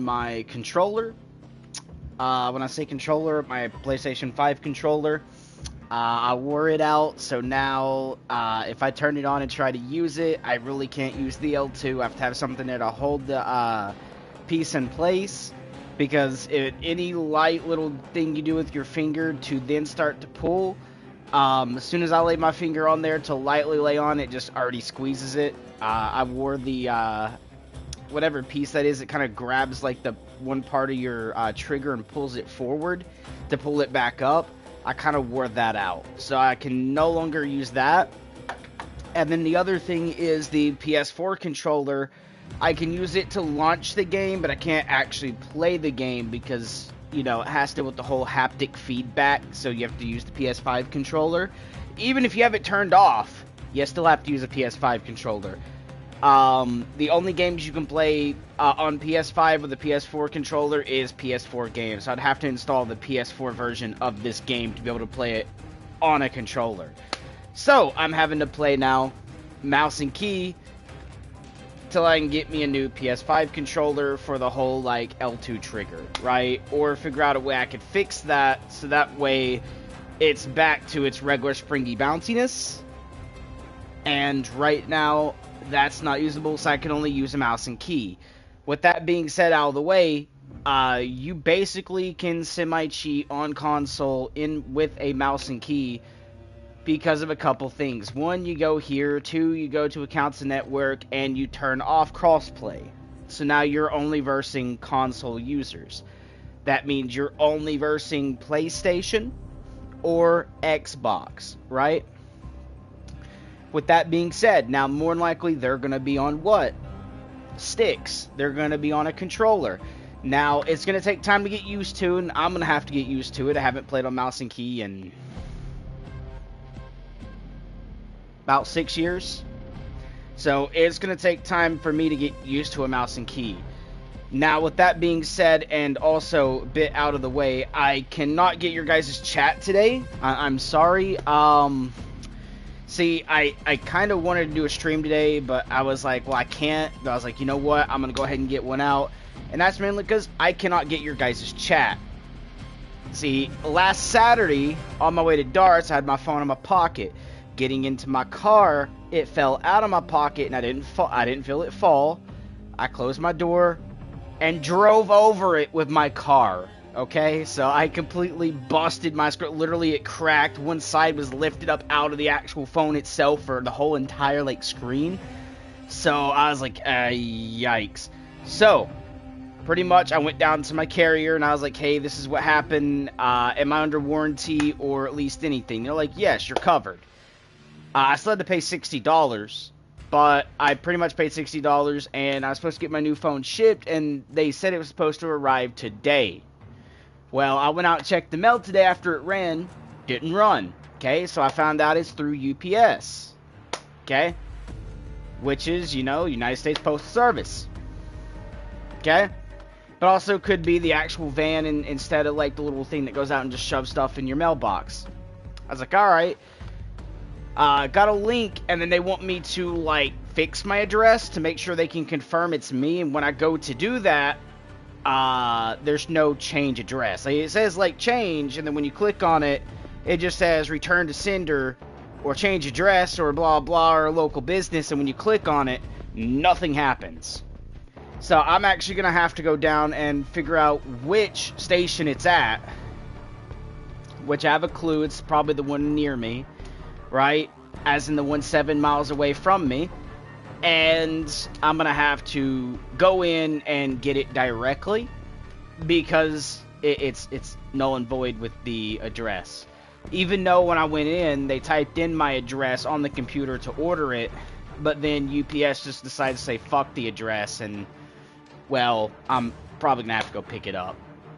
my controller. When I say controller, my PlayStation 5 controller. I wore it out, so now if I turn it on and try to use it, I really can't use the L2. I have to have something there to hold the piece in place, because any light little thing you do with your finger to then start to pull, as soon as I lay my finger on there to lightly lay on, it just already squeezes it. I wore the whatever piece that is, it kind of grabs like the one part of your trigger and pulls it forward to pull it back up. I kind of wore that out, so I can no longer use that. And then the other thing is the PS4 controller. I can use it to launch the game, but I can't actually play the game because, you know, it has to do with the whole haptic feedback, so you have to use the PS5 controller. Even if you have it turned off, you still have to use a PS5 controller. The only games you can play on PS5 with the PS4 controller is PS4 games. So I'd have to install the PS4 version of this game to be able to play it on a controller. So I'm having to play now mouse and key till I can get me a new PS5 controller for the whole like L2 trigger, right? Or figure out a way I could fix that so that way it's back to its regular springy bounciness. And right now that's not usable, so I can only use a mouse and key. With that being said out of the way, you basically can semi-cheat on console with a mouse and key because of a couple things. One, you go here. Two, you go to accounts and network and you turn off crossplay. So now you're only versing console users. That means you're only versing PlayStation or Xbox, right? With that being said, now more than likely they're going to be on what? Sticks. They're going to be on a controller. Now, it's going to take time to get used to, and I'm going to have to get used to it. I haven't played on mouse and key in about 6 years. So, it's going to take time for me to get used to a mouse and key. Now, with that being said, and also a bit out of the way, I cannot get your guys' chat today. I'm sorry. See, I kind of wanted to do a stream today, but I was like, well, I can't. But I was like, you know what? I'm going to go ahead and get one out. And that's mainly because I cannot get your guys' chat. See, last Saturday, on my way to darts, I had my phone in my pocket. Getting into my car, it fell out of my pocket, and I didn't feel it fall. I closed my door and drove over it with my car. Okay, so I completely busted my screen. Literally, it cracked. One side was lifted up out of the actual phone itself, or the whole entire, like, screen. So, I was like, yikes. So, pretty much, I went down to my carrier, and I was like, hey, this is what happened. Am I under warranty, or at least anything? They're like, yes, you're covered. I still had to pay $60, but I pretty much paid $60, and I was supposed to get my new phone shipped, and they said it was supposed to arrive today. Well, I went out and checked the mail today after it ran. Didn't run. Okay, so I found out it's through UPS. Okay? Which is, you know, United States Postal Service. Okay? But also could be the actual van instead of, like, the little thing that goes out and just shoves stuff in your mailbox. I was like, alright. Got a link, and then they want me to, like, fix my address to make sure they can confirm it's me. And when I go to do that, there's no change address. Like, it says like change, and then when you click on it, it just says return to sender or change address or blah blah or local business, and when you click on it, nothing happens. So I'm actually gonna have to go down and figure out which station it's at, which I have a clue. It's probably the one near me, right? As in the one 7 miles away from me. And I'm going to have to go in and get it directly because it's null and void with the address. Even though when I went in, they typed in my address on the computer to order it, but then UPS just decided to say fuck the address, and, well, I'm probably going to have to go pick it up.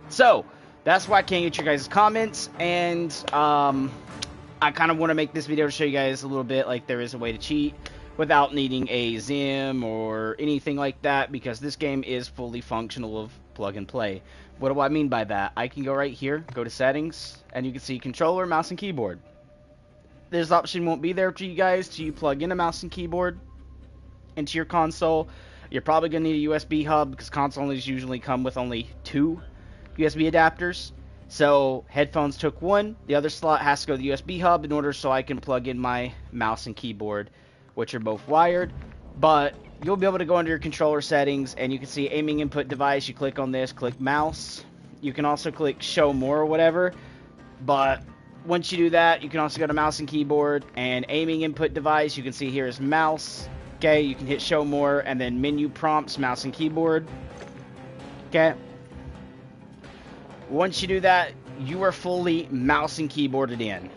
So, that's why I can't get your guys' comments, and I kind of want to make this video to show you guys a little bit like there is a way to cheat without needing a Zim or anything like that, because this game is fully functional of plug and play. What do I mean by that? I can go right here, go to settings, and you can see controller, mouse, and keyboard. This option won't be there for you guys till you plug in a mouse and keyboard into your console. You're probably going to need a USB hub because consoles usually come with only 2 USB adapters. So headphones took 1. The other slot has to go to the USB hub in order so I can plug in my mouse and keyboard, which are both wired. But you'll be able to go under your controller settings and you can see aiming input device. You click on this, click mouse. You can also click show more or whatever. But once you do that, you can also go to mouse and keyboard and aiming input device. You can see here is mouse. Okay, you can hit show more and then menu prompts, mouse and keyboard. Okay. Once you do that, you are fully mouse and keyboarded in.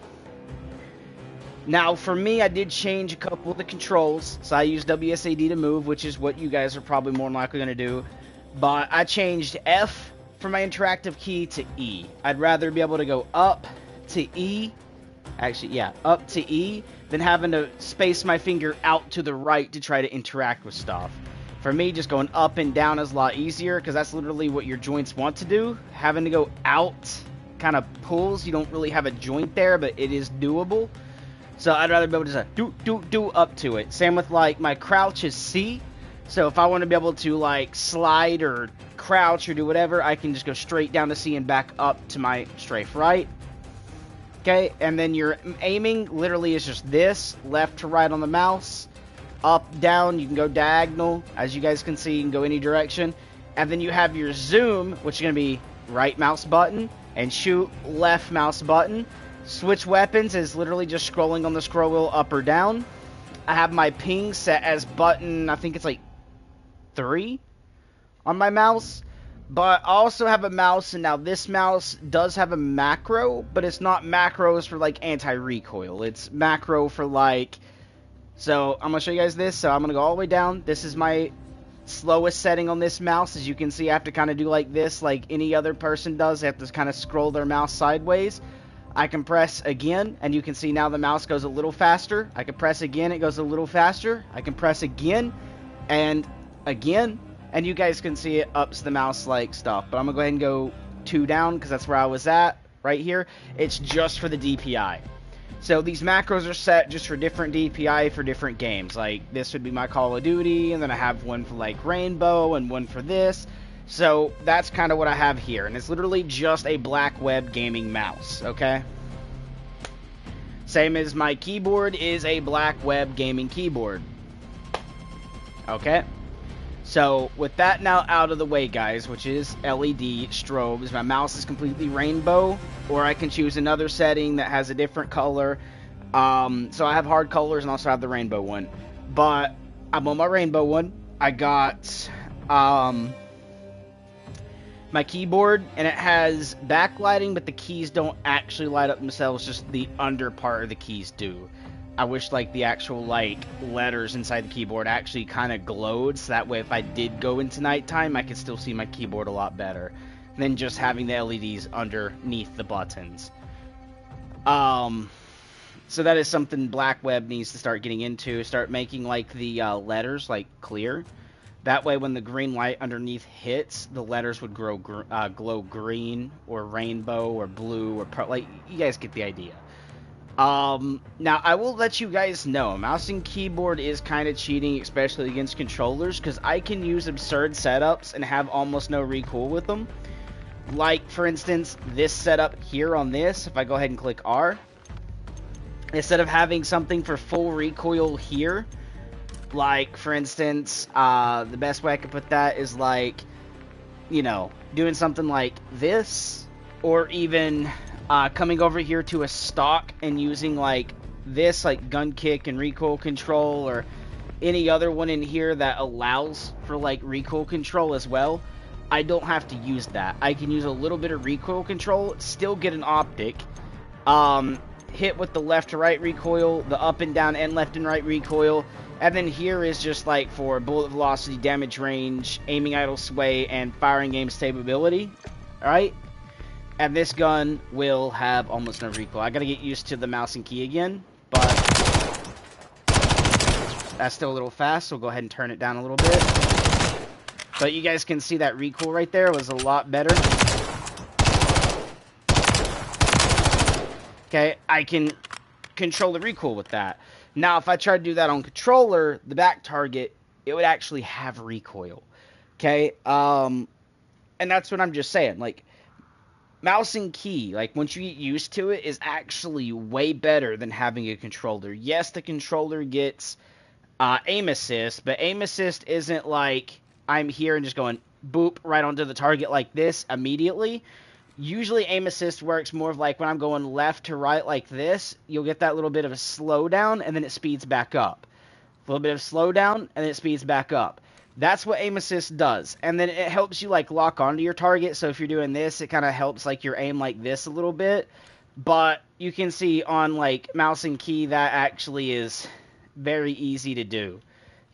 Now, for me, I did change a couple of the controls. So I used WSAD to move, which is what you guys are probably more than likely going to do. But I changed F for my interactive key to E. I'd rather be able to go up to E. Actually, yeah, up to E than having to space my finger out to the right to try to interact with stuff. For me, just going up and down is a lot easier because that's literally what your joints want to do. Having to go out kind of pulls. You don't really have a joint there, but it is doable. So I'd rather be able to just do up to it. Same with like my crouch is C. So if I want to be able to like slide or crouch or do whatever, I can just go straight down to C and back up to my strafe right. Okay, and then your aiming literally is just this, left to right on the mouse. Up, down, you can go diagonal. As you guys can see, you can go any direction. And then you have your zoom, which is going to be right mouse button, and shoot, left mouse button. Switch weapons is literally just scrolling on the scroll wheel up or down. I have my ping set as button, I think it's like 3 on my mouse. But I also have a mouse, and now this mouse does have a macro, but it's not macros for like anti-recoil. It's macro for like... So, I'm going to show you guys this. So, I'm going to go all the way down. This is my slowest setting on this mouse. As you can see, I have to kind of do like this, like any other person does. They have to kind of scroll their mouse sideways. I can press again, and you can see now the mouse goes a little faster. I can press again, it goes a little faster. I can press again, and again, and you guys can see it ups the mouse like stuff. But I'm going to go ahead and go 2 down, because that's where I was at, right here. It's just for the DPI. So these macros are set just for different DPI for different games. Like this would be my Call of Duty, and then I have one for like Rainbow and one for this. So that's kind of what I have here, and it's literally just a black web gaming mouse, okay? Same as my keyboard is a black web gaming keyboard. Okay? So with that now out of the way, guys, which is LED strobes, my mouse is completely rainbow, or I can choose another setting that has a different color. So I have hard colors and also have the rainbow one. But I'm on my rainbow one. I got my keyboard, and it has backlighting, but the keys don't actually light up themselves, just the under part of the keys do. I wish like the actual like letters inside the keyboard actually kind of glowed, so that way if I did go into nighttime, I could still see my keyboard a lot better than just having the LEDs underneath the buttons. So that is something Black Web needs to start getting into. Start making like the letters like clear. That way when the green light underneath hits, the letters would glow green or rainbow or blue or like you guys get the idea. Now I will let you guys know, mouse and keyboard is kind of cheating, especially against controllers, because I can use absurd setups and have almost no recoil with them. Like, for instance, this setup here on this, if I go ahead and click R, instead of having something for full recoil here, like, for instance, the best way I could put that is like, you know, doing something like this, or even coming over here to a stock and using like this, like gun kick and recoil control, or any other one in here that allows for like recoil control as well. I don't have to use that. I can use a little bit of recoil control, still get an optic, hit with the left to right recoil, the up and down and left and right recoil, and then here is just like for bullet velocity, damage range, aiming idle sway, and firing aim stability. Alright? And this gun will have almost no recoil. I gotta get used to the mouse and key again, but that's still a little fast, so we'll go ahead and turn it down a little bit. But you guys can see that recoil right there was a lot better. Okay, I can control the recoil with that. Now, if I try to do that on controller, the back target it would actually have recoil. Okay? And that's what I'm just saying. Like, mouse and key, like, once you get used to it, is actually way better than having a controller. Yes, the controller gets aim assist, but aim assist isn't like I'm here and just going boop right onto the target like this immediately. Usually aim assist works more of like when I'm going left to right like this, you'll get that little bit of a slowdown and then it speeds back up. A little bit of slowdown and then it speeds back up. That's what aim assist does. And then it helps you like lock onto your target. So if you're doing this, it kind of helps like your aim like this a little bit. But you can see on like mouse and key that actually is very easy to do.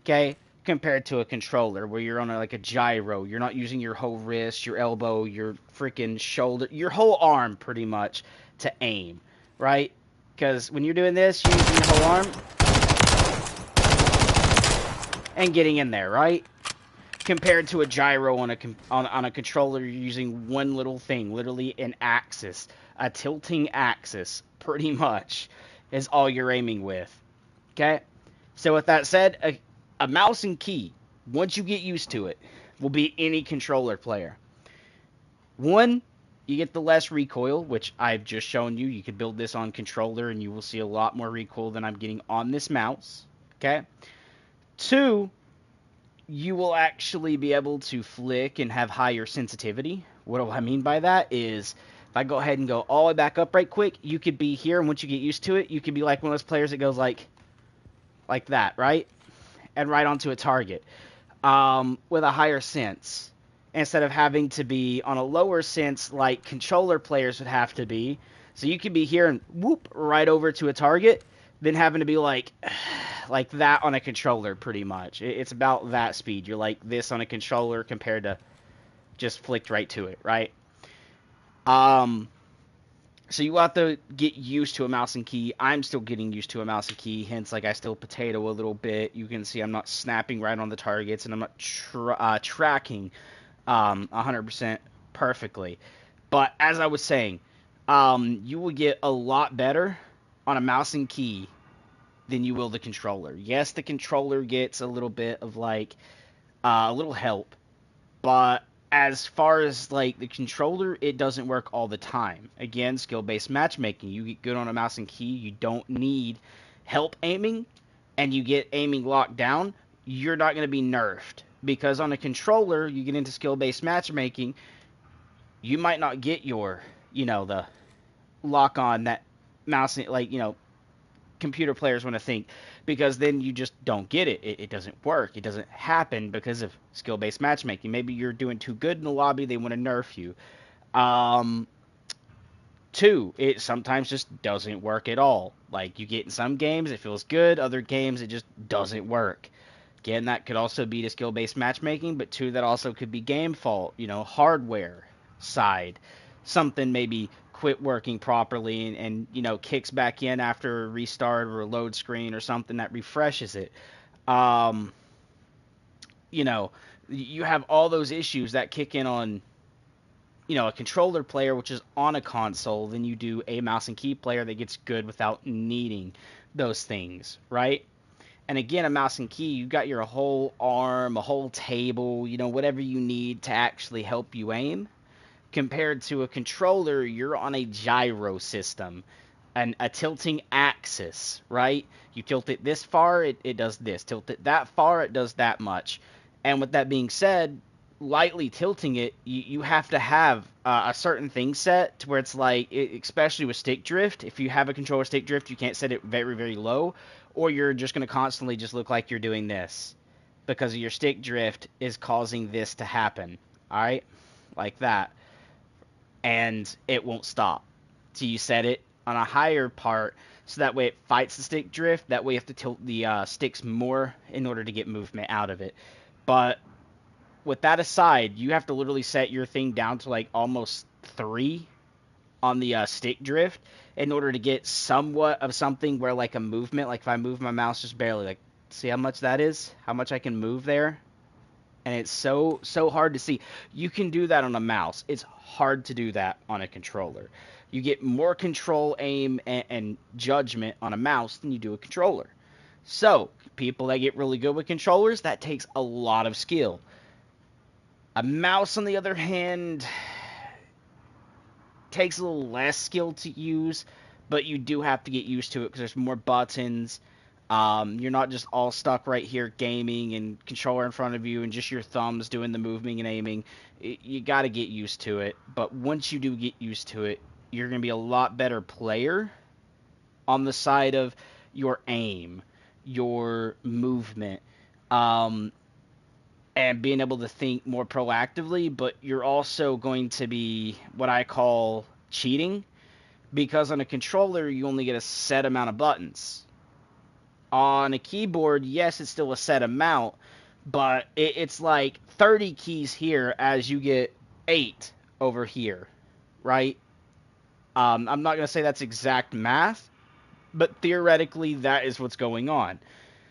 Okay? Compared to a controller where you're on like a gyro. You're not using your whole wrist, your elbow, your freaking shoulder, your whole arm pretty much to aim, right? Because when you're doing this, you're using your whole arm and getting in there, right? Compared to a gyro on a controller, you're using one little thing, literally an axis, a tilting axis, pretty much, is all you're aiming with. Okay? So with that said, a mouse and key, once you get used to it, will be any controller player. One, you get the less recoil, which I've just shown you. You could build this on controller and you will see a lot more recoil than I'm getting on this mouse. Okay? Two, you will actually be able to flick and have higher sensitivity. What do I mean by that is, if I go ahead and go all the way back up right quick, you could be here, and once you get used to it, you could be like one of those players that goes like that, right? And right onto a target with a higher sense, instead of having to be on a lower sense like controller players would have to be. So you could be here and whoop right over to a target, then having to be like that on a controller pretty much. It's about that speed. You're like this on a controller compared to just flicked right to it, right? So you have to get used to a mouse and key. I'm still getting used to a mouse and key, hence like I still potato a little bit. You can see I'm not snapping right on the targets, and I'm not tracking 100% perfectly. But as I was saying, you will get a lot better on a mouse and key than you will the controller. Yes, the controller gets a little bit of like a little help, but as far as like the controller, it doesn't work all the time. Again, skill-based matchmaking. You get good on a mouse and key, you don't need help aiming, and you get aiming locked down, you're not going to be nerfed. Because on a controller, you get into skill-based matchmaking, you might not get your, the lock on that mouse, like, computer players want to think, because then you just don't get it. It doesn't work. It doesn't happen because of skill-based matchmaking. Maybe you're doing too good in the lobby, they want to nerf you. Two, it sometimes just doesn't work at all. Like, you get in some games, it feels good. Other games, it just doesn't work. Again, that could also be to skill-based matchmaking, but two, that also could be game fault, hardware side. Something maybe quit working properly and kicks back in after a restart or a load screen or something that refreshes it. You have all those issues that kick in on a controller player, which is on a console, than you do a mouse and key player that gets good without needing those things, right? And again, a mouse and key, you got your whole arm, a whole table, whatever you need to actually help you aim. Compared to a controller, you're on a gyro system, a tilting axis, right? You tilt it this far, it does this. Tilt it that far, it does that much. And with that being said, lightly tilting it, you have to have a certain thing set to where it's like, especially with stick drift, if you have a controller stick drift, you can't set it very, very low, or you're just going to constantly just look like you're doing this, because of your stick drift is causing this to happen, alright? Like that. And it won't stop. So you set it on a higher part, so that way it fights the stick drift. That way you have to tilt the sticks more in order to get movement out of it. But with that aside, you have to literally set your thing down to like almost 3 on the stick drift in order to get somewhat of something where like a movement, like if I move my mouse just barely, like see how much that is? How much I can move there? And it's so hard to see. You can do that on a mouse. It's hard to do that on a controller. You get more control, aim, and judgment on a mouse than you do a controller. So, people that get really good with controllers, that takes a lot of skill. A mouse, on the other hand, takes a little less skill to use, but you do have to get used to it because there's more buttons. You're not just all stuck right here gaming and controller in front of you and just your thumbs doing the moving and aiming. You got to get used to it. But once you do get used to it, you're going to be a lot better player on the side of your aim, your movement, and being able to think more proactively. But you're also going to be what I call cheating, because on a controller you only get a set amount of buttons. On a keyboard, yes, it's still a set amount, but it's like 30 keys here as you get 8 over here, right? I'm not going to say that's exact math, but theoretically that is what's going on.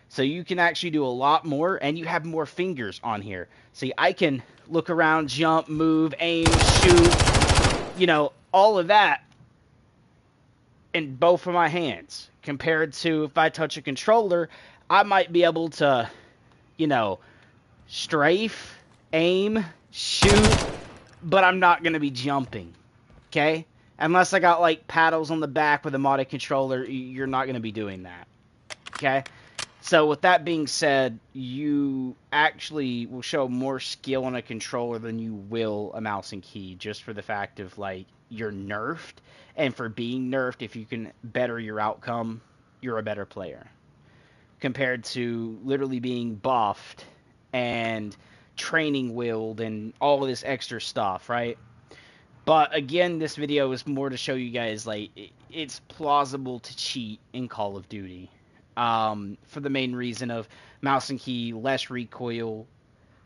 So you can actually do a lot more, and you have more fingers on here. See, I can look around, jump, move, aim, shoot, all of that in both of my hands. Compared to if I touch a controller, I might be able to, strafe, aim, shoot, but I'm not going to be jumping, okay? Unless I got, like, paddles on the back with a modded controller, you're not going to be doing that, okay? So with that being said, you actually will show more skill on a controller than you will a mouse and key, just for the fact of, like, you're nerfed. And for being nerfed, if you can better your outcome, you're a better player. Compared to literally being buffed and training wheeled and all of this extra stuff, right? But again, this video is more to show you guys, like, it's plausible to cheat in Call of Duty. For the main reason of mouse and key, less recoil.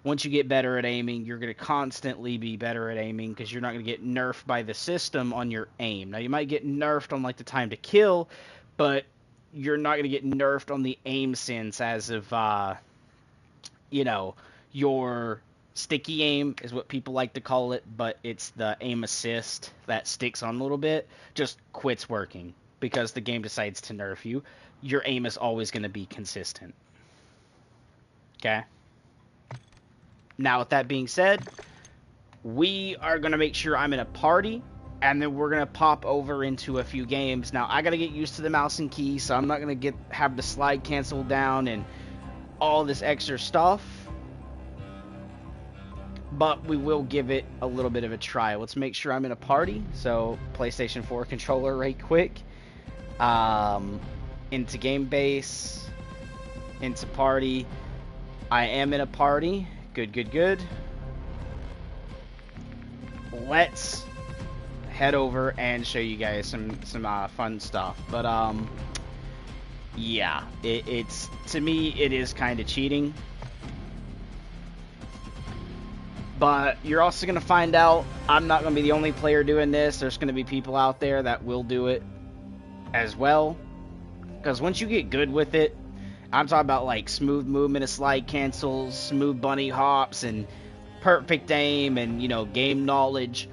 Once you get better at aiming, you're going to constantly be better at aiming because you're not going to get nerfed by the system on your aim. Now, you might get nerfed on, like, the time to kill, but you're not going to get nerfed on the aim sense as of, your sticky aim is what people like to call it, but it's the aim assist that sticks on a little bit, just quits working because the game decides to nerf you. Your aim is always going to be consistent. Okay? Now, with that being said, we are going to make sure I'm in a party, and then we're going to pop over into a few games. Now, I got to get used to the mouse and key, so I'm not going to have the slide canceled down and all this extra stuff. But we will give it a little bit of a try. Let's make sure I'm in a party. So, PlayStation 4 controller right quick. Into game base. Into party. I am in a party. Good. Let's head over and show you guys some fun stuff. But yeah, it's to me it is kind of cheating. But you're also gonna find out I'm not gonna be the only player doing this. There's gonna be people out there that will do it as well. Because once you get good with it, I'm talking about like smooth movement of slide cancels, smooth bunny hops, and perfect aim, and game knowledge.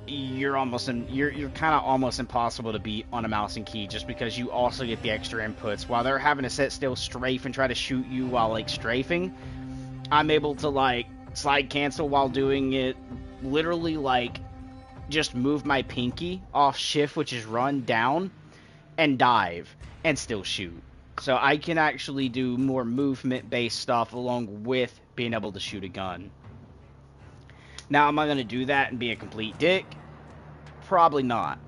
You're kind of almost impossible to beat on a mouse and key, just because you also get the extra inputs. While they're having to sit still, strafe, and try to shoot you while like strafing, I'm able to like slide cancel while doing it. Literally like just move my pinky off shift, which is run down, and dive, and still shoot. So I can actually do more movement-based stuff along with being able to shoot a gun. Now, am I going to do that and be a complete dick? Probably not.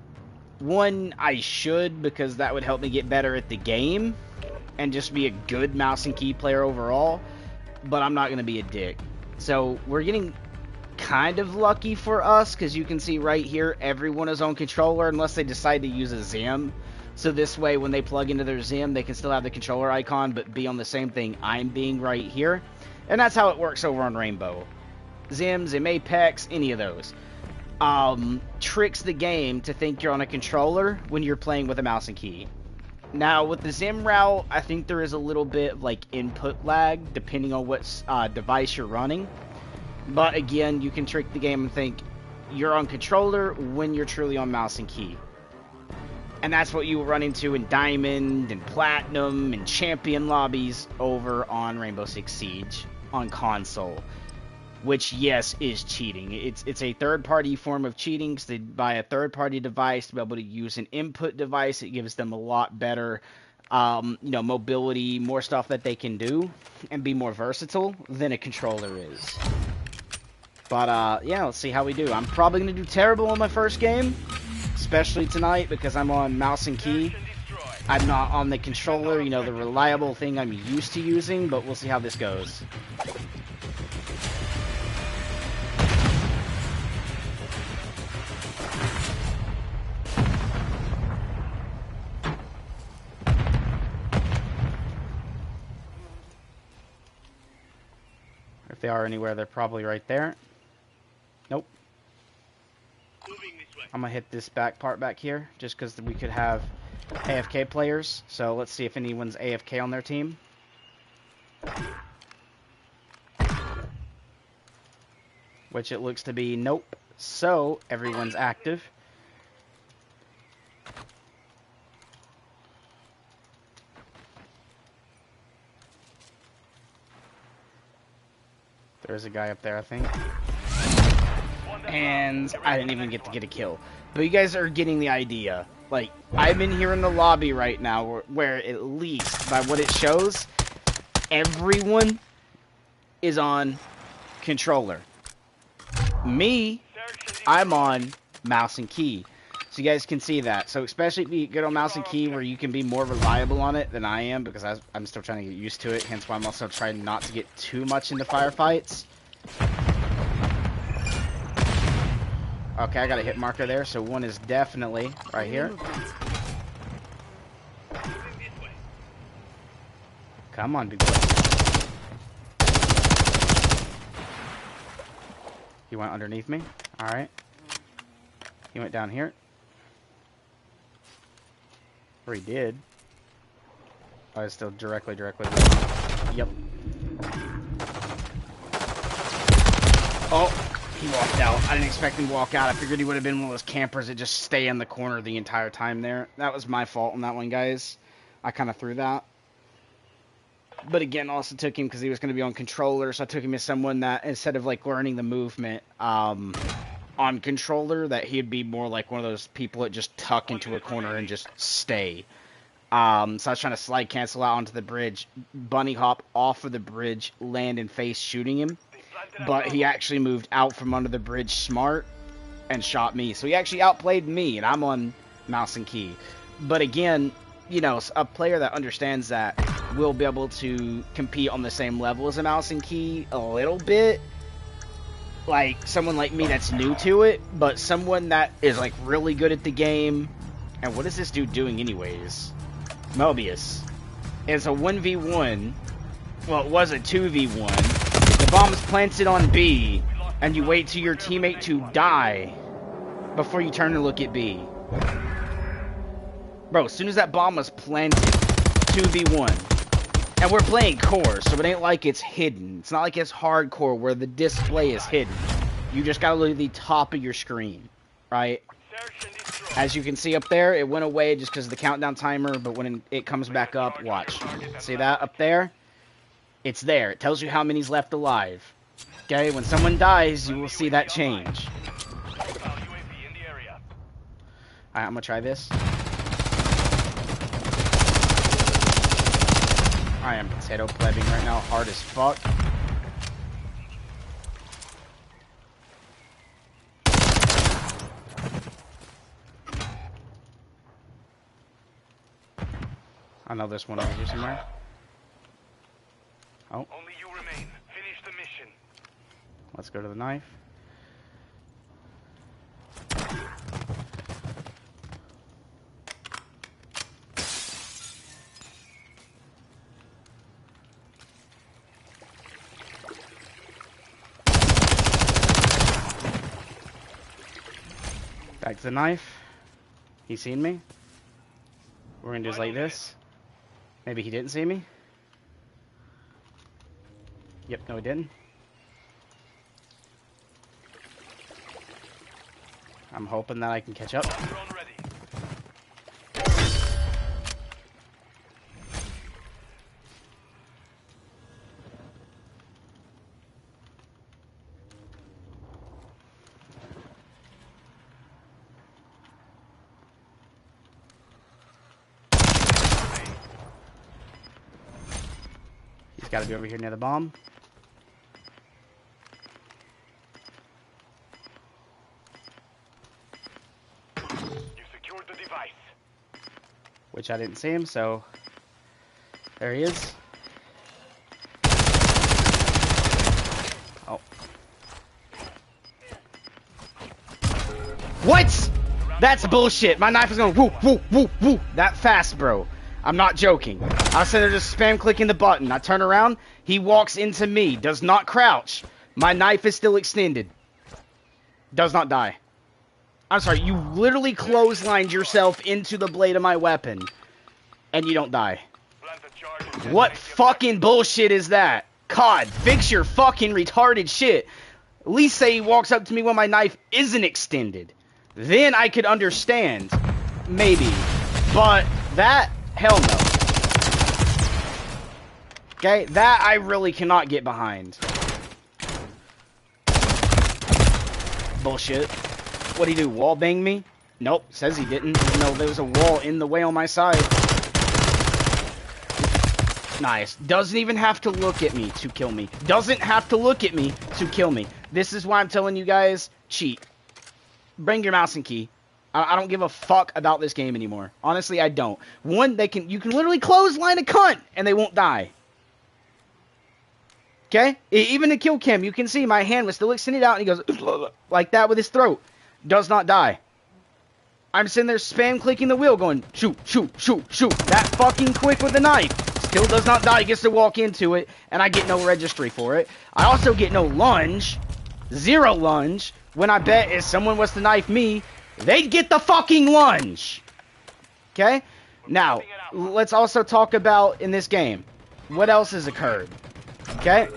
One, I should, because that would help me get better at the game and just be a good mouse and key player overall, but I'm not going to be a dick. So we're getting kind of lucky for us, because you can see right here, everyone is on controller unless they decide to use a Zim. So this way, when they plug into their Zim, they can still have the controller icon, but be on the same thing I'm being right here. And that's how it works over on Rainbow. Zim Apex, any of those. Tricks the game to think you're on a controller when you're playing with a mouse and key. Now, with the Zim route, I think there is a little bit of, like, input lag, depending on what device you're running. But again, you can trick the game and think you're on controller when you're truly on mouse and key. And that's what you run into in Diamond and Platinum and Champion lobbies over on Rainbow Six Siege on console. Which, yes, is cheating. It's a third-party form of cheating because they buy a third-party device to be able to use an input device. It gives them a lot better, mobility, more stuff that they can do, and be more versatile than a controller is. But, yeah, let's see how we do. I'm probably going to do terrible on my first game, especially tonight because I'm on mouse and key. I'm not on the controller, the reliable thing I'm used to using, but we'll see how this goes. If they are anywhere, they're probably right there. Nope. I'm going to hit this back part back here, just because we could have AFK players. So let's see if anyone's AFK on their team. Which it looks to be nope. So everyone's active. There's a guy up there, I think. And I didn't even get to get a kill. But you guys are getting the idea. Like, I'm in here in the lobby right now where at least, by what it shows, everyone is on controller. Me, I'm on mouse and key. So you guys can see that. So especially if you get on mouse and key where you can be more reliable on it than I am, because I'm still trying to get used to it, hence why I'm also trying not to get too much into firefights. Okay, I got a hit marker there, so one is definitely right here. Come on, big boy. He went underneath me. Alright. He went down here. Or he did. Oh, it's still directly. Yep. Oh, he walked out. I didn't expect him to walk out. I figured he would have been one of those campers that just stay in the corner the entire time there. That was my fault on that one, guys. I kind of threw that. But again, also took him because he was going to be on controller, so I took him as someone that, instead of like learning the movement on controller, that he'd be more like one of those people that just tuck into a corner and just stay. So I was trying to slide cancel out onto the bridge, bunny hop off of the bridge, land and face shooting him. But he actually moved out from under the bridge smart and shot me. So he actually outplayed me, and I'm on mouse and key. But again, a player that understands that will be able to compete on the same level as a mouse and key a little bit. Like, someone like me that's new to it, but someone that is, like, really good at the game. And what is this dude doing anyways? Mobius. It's a 1v1. Well, it was a 2v1. The bomb's planted on B, and you wait till your teammate to die before you turn and look at B. Bro, as soon as that bomb was planted, 2v1. And we're playing core, so it ain't like it's hidden. It's not like it's hardcore where the display is hidden. You just gotta look at the top of your screen, right? As you can see up there, it went away just because of the countdown timer, but when it comes back up, watch. See that up there? It's there. It tells you how many's left alive. Okay, when someone dies, you will see that change. Alright, I'm gonna try this. I am potato plebbing right now, hard as fuck. I know there's one over here somewhere. Oh. Only you remain. Finish the mission. Let's go to the knife. Back to the knife. He seen me. We're gonna do is like this. Maybe he didn't see me. Yep, no he didn't. I'm hoping that I can catch up. It's gotta be over here near the bomb. You secured the device. Which I didn't see him, so there he is. Oh. What? That's bullshit. My knife is going woo, woo, woo, woo. That fast, bro. I'm not joking. I was sitting there just spam clicking the button. I turn around. He walks into me. Does not crouch. My knife is still extended. Does not die. I'm sorry. You literally clotheslined yourself into the blade of my weapon. And you don't die. What fucking bullshit is that? COD, fix your fucking retarded shit. At least say he walks up to me when my knife isn't extended. Then I could understand. Maybe. But that, hell no. Okay, that I really cannot get behind. Bullshit. What'd he do, wall bang me? Nope, says he didn't. Even though there was a wall in the way on my side. Nice. Doesn't even have to look at me to kill me. Doesn't have to look at me to kill me. This is why I'm telling you guys, cheat. Bring your mouse and key. I don't give a fuck about this game anymore. Honestly, I don't. One, you can literally clothesline a cunt and they won't die. Okay? Even the kill cam, you can see my hand was still extended out and he goes like that with his throat. Does not die. I'm sitting there spam clicking the wheel going shoot, shoot, shoot, shoot. That fucking quick with the knife. Still does not die. He gets to walk into it and I get no registry for it. I also get no lunge. Zero lunge. When I bet if someone was to knife me, they'd get the fucking lunge. Okay? Now, let's also talk about in this game. What else has occurred? Okay?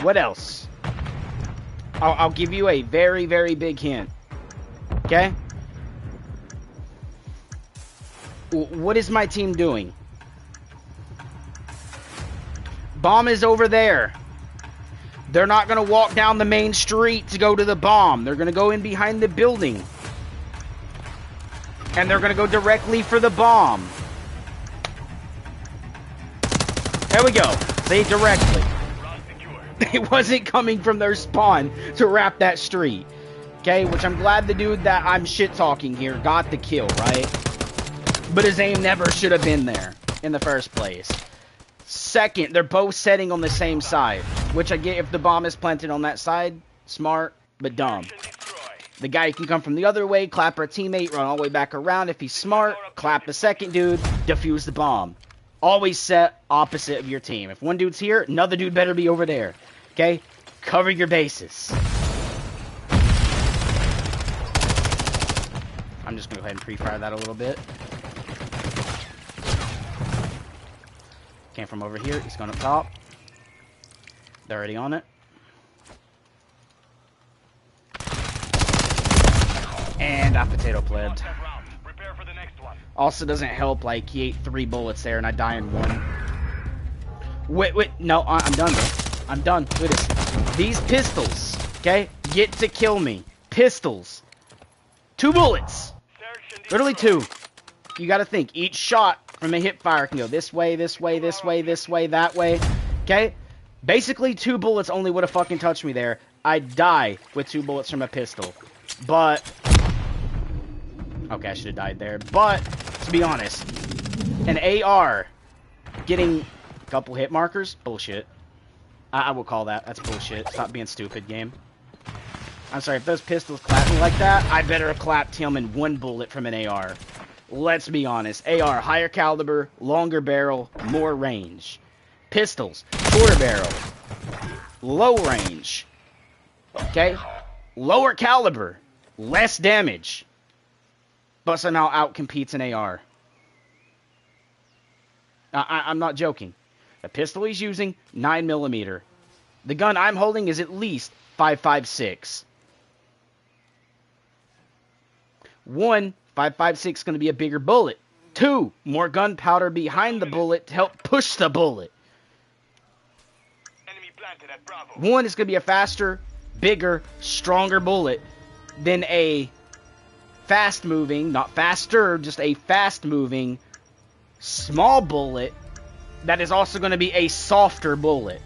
What else? I'll give you a very, very big hint. Okay? What is my team doing? Bomb is over there. They're not going to walk down the main street to go to the bomb. They're going to go in behind the building. And they're going to go directly for the bomb. There we go. See, directly. It wasn't coming from their spawn to wrap that street. Okay, which I'm glad the dude that I'm shit-talking here got the kill, right? But his aim never should have been there in the first place. Second, they're both setting on the same side, which I get if the bomb is planted on that side. Smart, but dumb. The guy can come from the other way, clap our teammate, run all the way back around. If he's smart, clap the second dude, defuse the bomb. Always set opposite of your team. If one dude's here, another dude better be over there. Okay? Cover your bases. I'm just going to go ahead and pre-fire that a little bit. Came from over here. He's going up top. They're already on it. And I potato plebbed. Also doesn't help, like, he ate 3 bullets there and I die in 1. Wait, no, I'm done, bro. I'm done with this. These pistols, okay, get to kill me. Pistols. 2 bullets. Literally 2. You gotta think, each shot from a hip fire can go this way, this way, this way, this way, that way. Okay? Basically, 2 bullets only would have fucking touched me there. I'd die with 2 bullets from a pistol. But okay, I should have died there. But, to be honest, an AR getting a couple hit markers? Bullshit. I will call that. That's bullshit. Stop being stupid, game. I'm sorry, if those pistols clap me like that, I better have clapped him in 1 bullet from an AR. Let's be honest. AR, higher caliber, longer barrel, more range. Pistols, shorter barrel, low range. Okay? Lower caliber, less damage. But somehow outcompetes an AR. I'm not joking. The pistol he's using, 9mm. The gun I'm holding is at least 5.56. 1, 5.56 is going to be a bigger bullet. 2, more gunpowder behind the bullet to help push the bullet. 1 is going to be a faster, bigger, stronger bullet than a fast-moving, not faster, just a fast-moving, small bullet that is also going to be a softer bullet.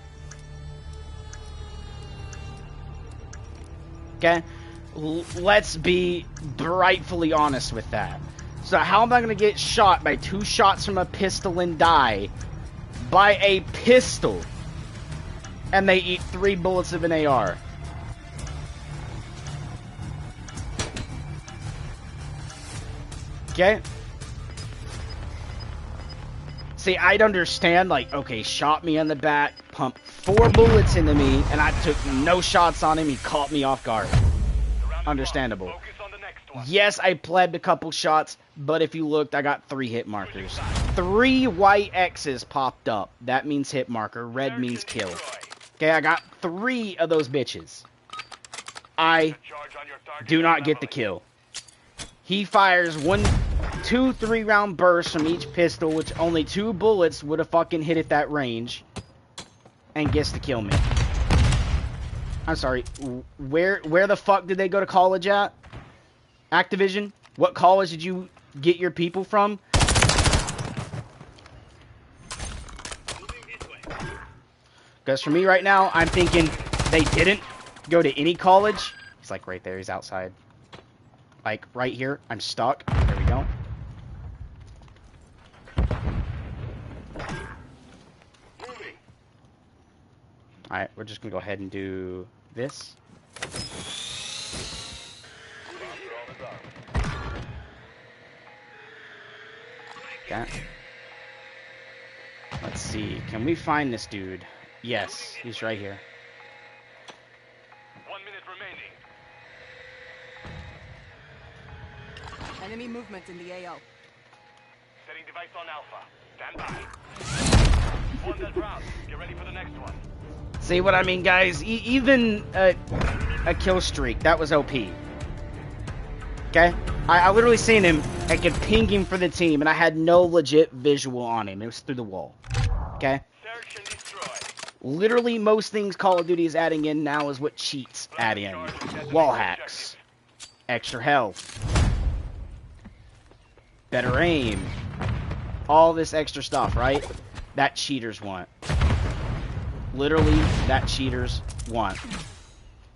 Okay? Let's be rightfully honest with that. So how am I going to get shot by 2 shots from a pistol and die by a pistol? And they eat 3 bullets of an AR. Okay? See, I'd understand, like, okay, shot me in the back, pumped 4 bullets into me, and I took no shots on him, he caught me off guard. Understandable. Yes, I plebbed a couple shots, but if you looked, I got 3 hit markers. 3 white X's popped up. That means hit marker. Red means kill. Okay, I got 3 of those bitches. I do not get the kill. He fires 1, 2, 3 round bursts from each pistol, which only 2 bullets would have fucking hit at that range, and gets to kill me. I'm sorry, where the fuck did they go to college at? Activision? What college did you get your people from? Because for me right now, I'm thinking they didn't go to any college. He's like right there, he's outside. Like right here, I'm stuck. There we go. Alright, we're just gonna go ahead and do this. Okay. Let's see. Can we find this dude? Yes, he's right here. 1 minute remaining. Enemy movement in the AO. Setting device on Alpha. Stand by. 1 dead round. Get ready for the next one. See what I mean, guys? Even a kill streak, that was OP. Okay? I literally seen him, I could ping him for the team, and I had no legit visual on him. It was through the wall. Okay? Search and destroy. Literally, most things Call of Duty is adding in now is what cheats add in. Wall hacks. Extra health. Better aim. All this extra stuff, right? That cheaters want. Literally, that cheaters want.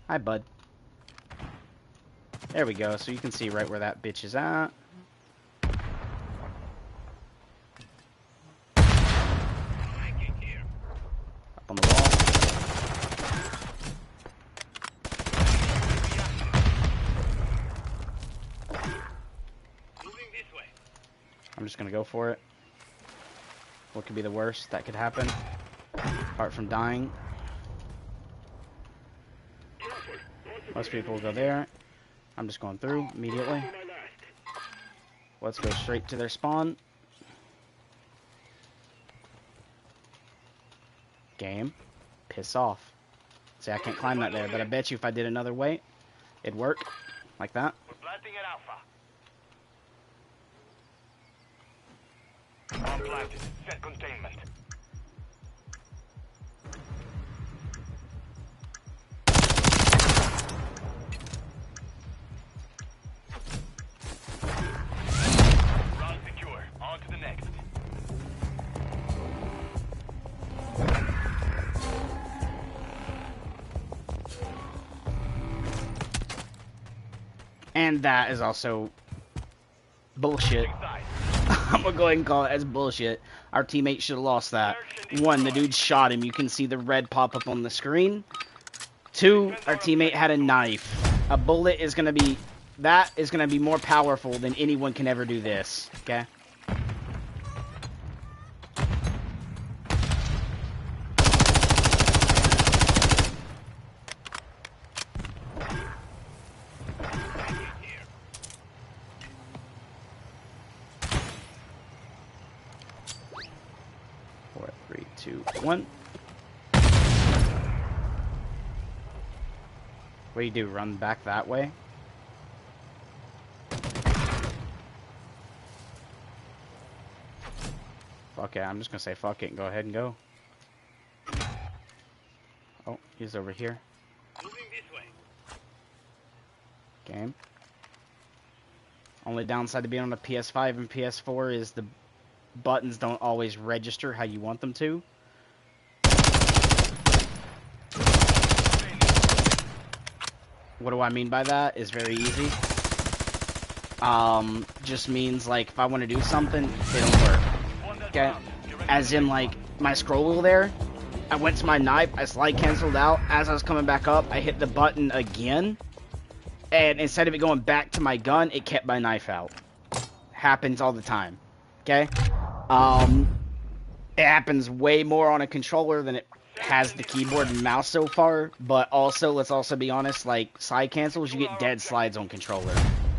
Hi, bud. There we go, so you can see right where that bitch is at. Up on the wall. I'm just gonna go for it. What could be the worst that could happen? Apart from dying. Most people will go there. I'm just going through immediately. Let's go straight to their spawn. Game. Piss off. See, I can't climb that there, but I bet you if I did another way, it'd work. Like that. We're planting at Alpha. Bomb planted. Set containment. Round secure. On to the next. And that is also bullshit. I'm gonna go ahead and call it as bullshit. Our teammate should have lost that. 1, the dude shot him. You can see the red pop up on the screen. 2, our teammate had a knife. A bullet is gonna be... That is gonna be more powerful than anyone can ever do this. Okay? Four, 3, 2, 1. What do you do? Run back that way? Fuck it. I'm just gonna say fuck it and go ahead and go. Oh, he's over here. Game. Only downside to being on a PS5 and PS4 is the buttons don't always register how you want them to. What do I mean by that? Is very easy. Just means, like, if I want to do something, it don't work. Okay? As in, like, my scroll wheel there, I went to my knife, I slide canceled out. As I was coming back up, I hit the button again, and instead of it going back to my gun, it kept my knife out. Happens all the time. Okay? It happens way more on a controller than it has the keyboard and mouse so far, but also, let's also be honest, like, slide cancels, you get dead slides on controller.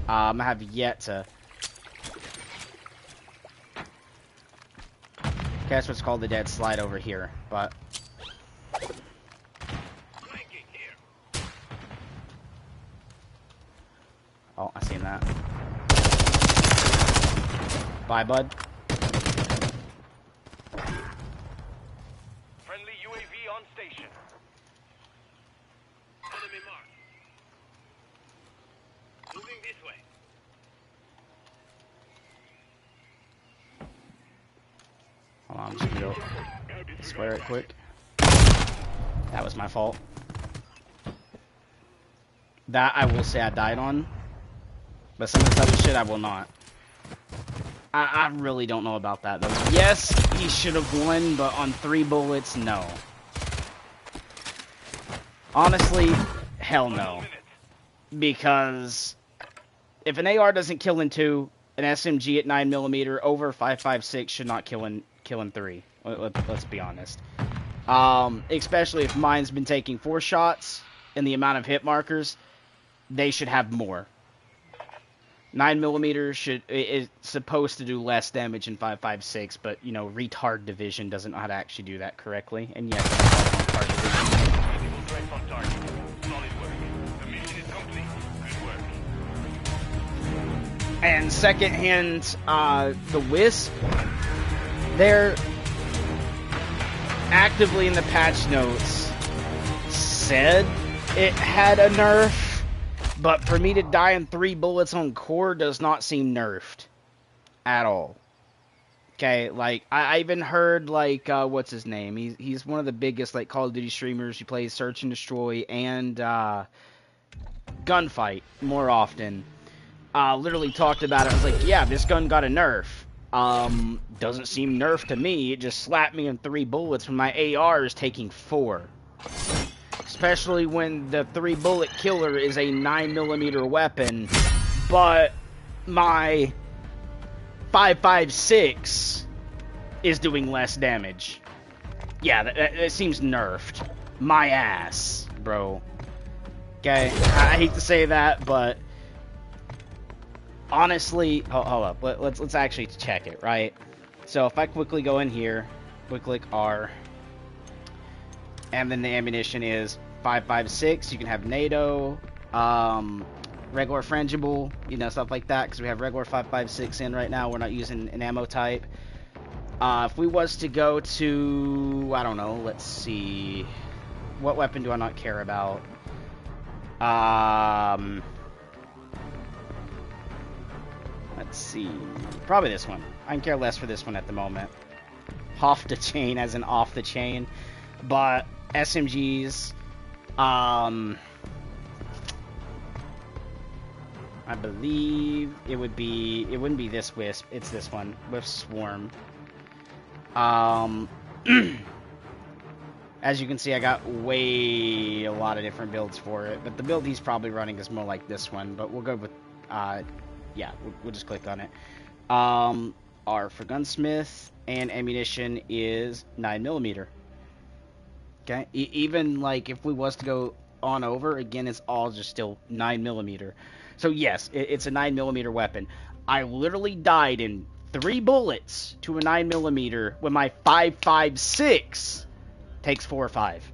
I have yet to... Okay, that's what's called the dead slide over here, but... Oh, I seen that. Bye, bud. Friendly UAV on station. Enemy mark. Moving this way. Hold on, I'm just gonna go square it quick. That was my fault. That I will say I died on. But some of this other shit I will not. I really don't know about that though. Yes, he should have won, but on 3 bullets, no. Honestly, hell no. Because if an AR doesn't kill in 2, an SMG at 9mm over 5.56 should not kill in 3. Let's be honest. Especially if mine's been taking 4 shots and the amount of hit markers, they should have more. 9mm is supposed to do less damage in 5.56, but you know, retard division doesn't know how to actually do that correctly. And yes, retard division. And secondhand, the Wisp, they're actively in the patch notes said it had a nerf. But for me to die in 3 bullets on core does not seem nerfed. At all. Okay, like, I even heard, like, what's his name? He's one of the biggest, like, Call of Duty streamers. He plays Search and Destroy and, Gunfight more often. Literally talked about it. I was like, yeah, this gun got a nerf. Doesn't seem nerfed to me. It just slapped me in 3 bullets when my AR is taking 4. Especially when the 3-bullet killer is a 9mm weapon, but my 5.56 is doing less damage. Yeah, that seems nerfed. My ass, bro. Okay, I hate to say that, but honestly, hold up. Let's actually check it, right? So if I quickly go in here, quick click R. And then the ammunition is 5.56. You can have NATO, regular frangible, you know, stuff like that. Because we have regular 5.56 in right now. We're not using an ammo type. If we was to go to, I don't know, let's see. What weapon do I not care about? Let's see. Probably this one. I can care less for this one at the moment. Off the chain, as in off the chain. But SMGs, I believe it wouldn't be this Wisp, it's this one, Wisp Swarm. As you can see, I got a lot of different builds for it, but the build he's probably running is more like this one, but we'll go with, yeah, we'll just click on it. R for gunsmith, and ammunition is 9mm. Okay, even like if we was to go on over, again, it's all just still 9mm. So yes, it's a 9mm weapon. I literally died in 3 bullets to a 9mm when my 5.56 takes 4 or 5.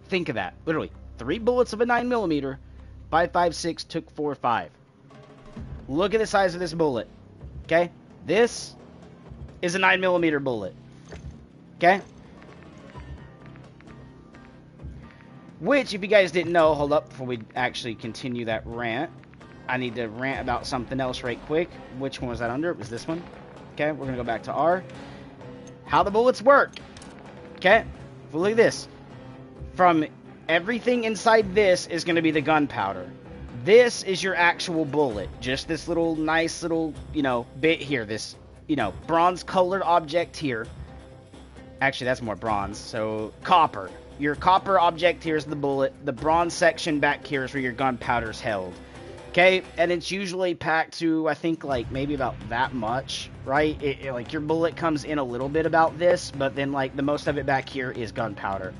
Think of that. Literally, 3 bullets of a 9mm, 5.56 took 4 or 5. Look at the size of this bullet. Okay, this is a 9mm bullet. Okay. Which, if you guys didn't know, hold up, before we actually continue that rant, I need to rant about something else right quick. Which one was that under? It was this one. Okay, we're gonna go back to R. How the bullets work. Okay, well, look at this. From everything inside this is gonna be the gunpowder. This is your actual bullet. Just this little nice little, you know, bit here. This, you know, bronze colored object here. Actually, that's more bronze. So, copper. Your copper object here is the bullet. The bronze section back here is where your gunpowder's held. Okay? And it's usually packed to, I think, like, maybe about that much, right? Like, your bullet comes in a little bit about this, but then, like, the most of it back here is gunpowder.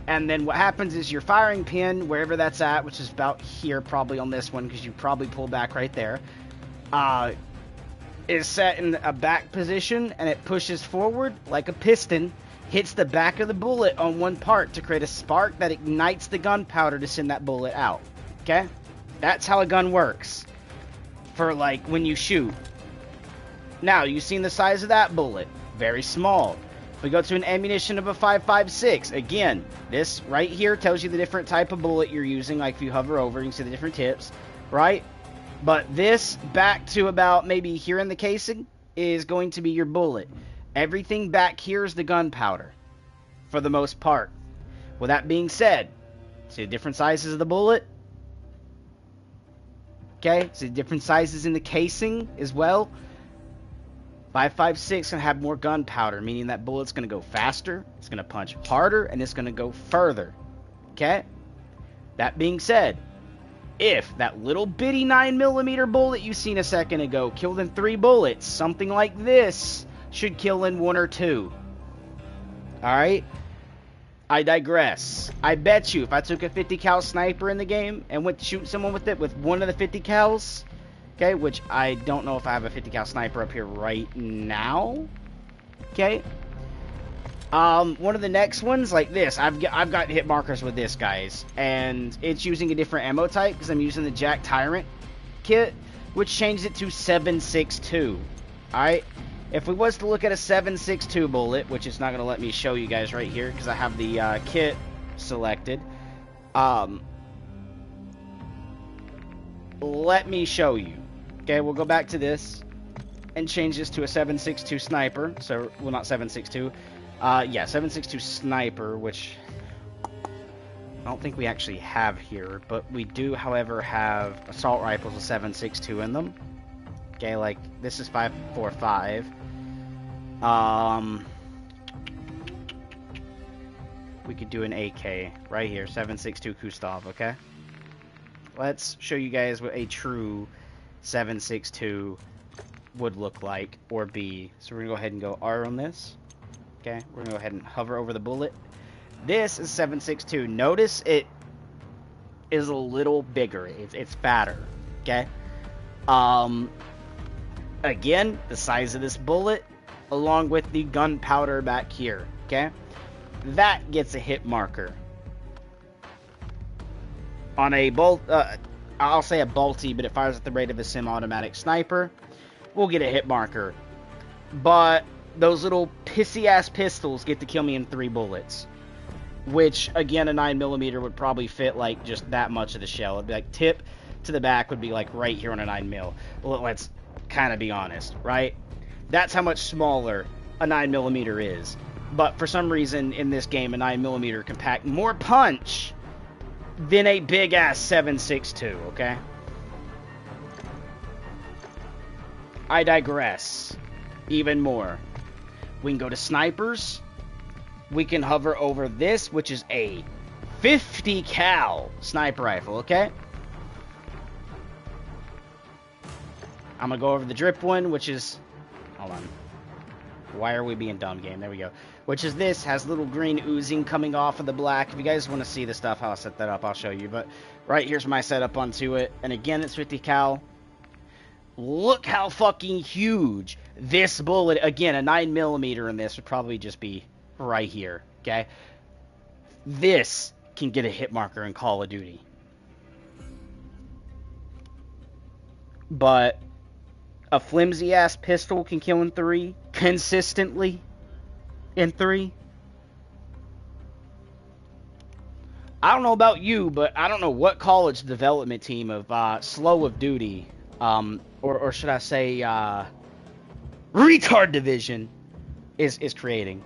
And then what happens is your firing pin, wherever that's at, which is about here probably on this one, because you probably pull back right there, is set in a back position, and it pushes forward like a piston, hits the back of the bullet on one part to create a spark that ignites the gunpowder to send that bullet out. Okay? That's how a gun works for, like, when you shoot. Now, you've seen the size of that bullet. Very small. If we go to an ammunition of a 5.56, again, this right here tells you the different type of bullet you're using. Like, if you hover over, you can see the different tips, right? But this, back to about maybe here in the casing, is going to be your bullet. Everything back here is the gunpowder, for the most part. With that being said, see the different sizes of the bullet? Okay, see the different sizes in the casing as well? 5.56 gonna have more gunpowder, meaning that bullet's gonna go faster, it's gonna punch harder, and it's gonna go further. Okay? That being said, if that little bitty 9mm bullet you seen a second ago killed in 3 bullets, something like this should kill in 1 or 2. Alright? I digress. I bet you if I took a 50 cal sniper in the game and went to shoot someone with it with one of the 50 cals, okay, which I don't know if I have a 50 cal sniper up here right now, okay, one of the next ones, like this, I've got hit markers with this, guys, and it's using a different ammo type, because I'm using the Jack Tyrant kit, which changed it to 7.62, alright. If we was to look at a 7.62 bullet, which is not going to let me show you guys right here, because I have the kit selected, let me show you. Okay, we'll go back to this and change this to a 7.62 sniper. So, well, not 7.62. Yeah, 7.62 sniper, which I don't think we actually have here, but we do, however, have assault rifles with 7.62 in them. Okay, like this is 5.45. We could do an AK right here, 7.62 Kustov. Okay, let's show you guys what a true 7.62 would look like or be. So we're gonna go ahead and go R on this. Okay, we're gonna go ahead and hover over the bullet. This is 7.62. Notice it is a little bigger. It's fatter. Okay. Again, the size of this bullet, along with the gunpowder back here. Okay, that gets a hit marker on a bolt. I'll say a bolty, but it fires at the rate of a semi-automatic sniper. We'll get a hit marker. But those little pissy-ass pistols get to kill me in 3 bullets. Which, again, a 9mm would probably fit, like, just that much of the shell. It'd be like, tip to the back would be, like, right here on a 9mm. Well, let's kind of be honest, right? That's how much smaller a 9mm is. But for some reason, in this game, a 9mm can pack more punch than a big-ass 7.62, okay? I digress. Even more. We can go to snipers. We can hover over this, which is a 50 cal sniper rifle, okay? I'm going to go over the drip one, which is... Hold on. Why are we being dumb, game? There we go. Which is this. Has little green oozing coming off of the black. If you guys want to see the stuff, how I set that up, I'll show you. But right here's my setup onto it. And again, it's 50 cal. Look how fucking huge this bullet... Again, a 9mm in this would probably just be right here, okay? This can get a hit marker in Call of Duty. But a flimsy-ass pistol can kill in 3 consistently in 3. I don't know about you, but I don't know what college development team of Slow of Duty, or should I say, retard division is creating.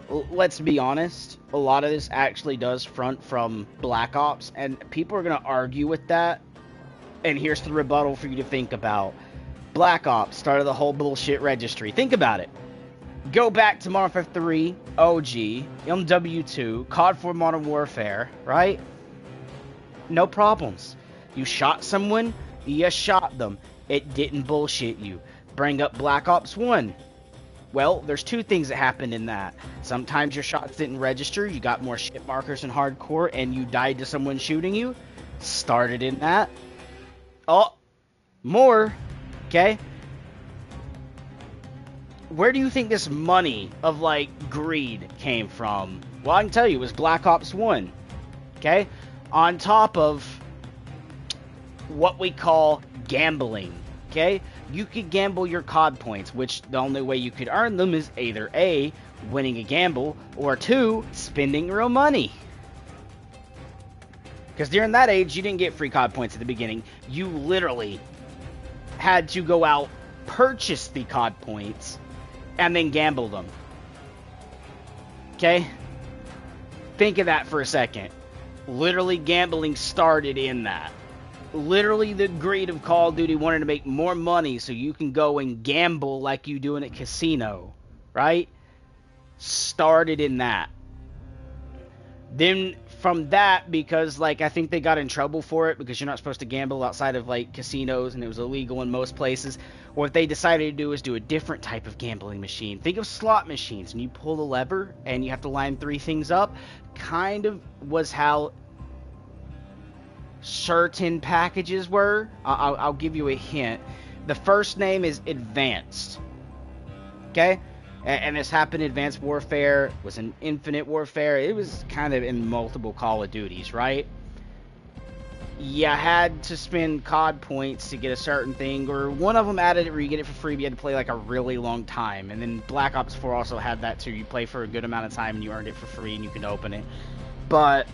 Let's be honest, a lot of this actually does front from Black Ops, and people are going to argue with that. And here's the rebuttal for you to think about. Black Ops started the whole bullshit registry. Think about it. Go back to Modern Warfare 3, OG, MW2, COD 4 Modern Warfare, right? No problems. You shot someone, you shot them. It didn't bullshit you. Bring up Black Ops 1. Well, there's two things that happened in that. Sometimes your shots didn't register, you got more shit markers in hardcore, and you died to someone shooting you. Started in that. Oh, more. Okay? Where do you think this money of, like, greed came from? Well, I can tell you, it was Black Ops 1. Okay? On top of what we call gambling. Okay? You could gamble your COD points, which the only way you could earn them is either A, winning a gamble, or 2, spending real money. Because during that age, you didn't get free COD points at the beginning. You literally had to go out, purchase the COD points, and then gamble them. Okay? Think of that for a second. Literally, gambling started in that. Literally, the greed of Call of Duty wanted to make more money so you can go and gamble like you do in a casino. Right? Started in that. Then from that, because like I think they got in trouble for it because you're not supposed to gamble outside of like casinos and it was illegal in most places. What they decided to do is do a different type of gambling machine. Think of slot machines and you pull the lever and you have to line 3 things up. Kind of was how certain packages were. I'll give you a hint. The first name is Advanced. Okay? And this happened in Advanced Warfare, was in Infinite Warfare. It was kind of in multiple Call of Duties, right? You had to spend COD points to get a certain thing, or one of them added it where you get it for free, but you had to play like a really long time. And then Black Ops 4 also had that too. You play for a good amount of time and you earned it for free and you can open it. But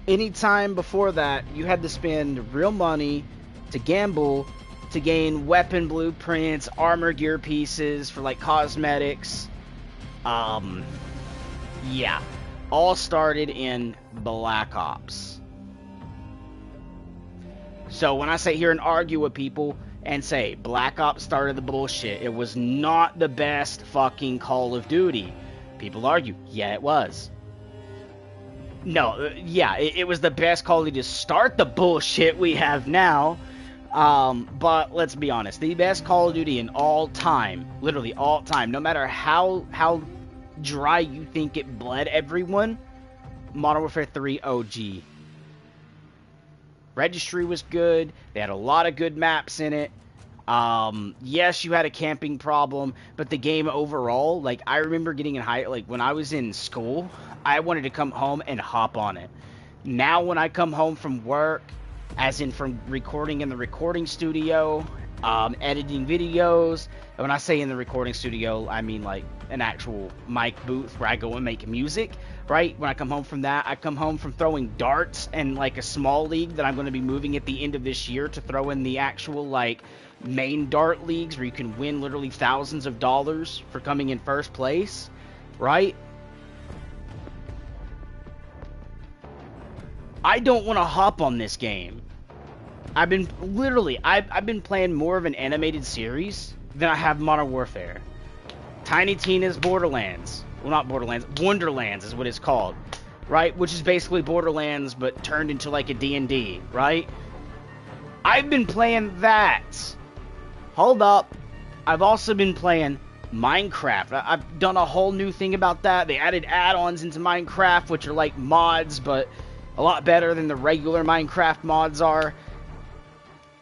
any time before that, you had to spend real money to gamble to gain weapon blueprints, armor gear pieces for like cosmetics. Yeah. All started in Black Ops. So when I sit here and argue with people and say Black Ops started the bullshit, it was not the best fucking Call of Duty. People argue, yeah, it was. No, yeah, it was the best Call of Duty to start the bullshit we have now. But let's be honest, the best Call of Duty in all time, literally all time, no matter how dry you think it bled everyone, Modern Warfare 3 OG. Registry was good, they had a lot of good maps in it. Yes, you had a camping problem, but the game overall, like, I remember getting in like, when I was in school, I wanted to come home and hop on it. Now when I come home from work, as in from recording in the recording studio, editing videos. And when I say in the recording studio, I mean like an actual mic booth where I go and make music, right? When I come home from that, I come home from throwing darts and like a small league that I'm going to be moving at the end of this year to throw in the actual like main dart leagues where you can win literally thousands of dollars for coming in first place, right? I don't want to hop on this game. I've been playing more of an animated series than I have Modern Warfare. Tiny Tina's Borderlands. Well, not Borderlands. Wonderlands is what it's called. Right? Which is basically Borderlands, but turned into like a D&D. Right? I've been playing that. Hold up. I've also been playing Minecraft. I've done a whole new thing about that. They added add-ons into Minecraft, which are like mods, but a lot better than the regular Minecraft mods are.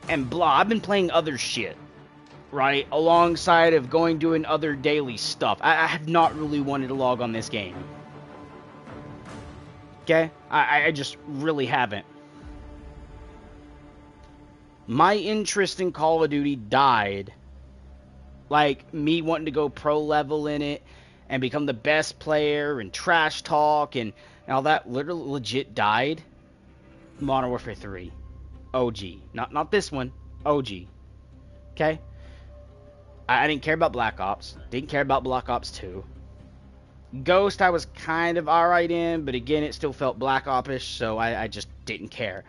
And blah, I've been playing other shit, right? Alongside of doing other daily stuff. I have not really wanted to log on this game. Okay? I just really haven't. My interest in Call of Duty died. Like, me wanting to go pro level in it and become the best player and trash talk and all that literally legit died. Modern Warfare 3. OG. Not this one. OG. Okay? I didn't care about Black Ops. Didn't care about Black Ops 2. Ghost I was kind of alright in, but again, it still felt Black Ops-ish, so I just didn't care.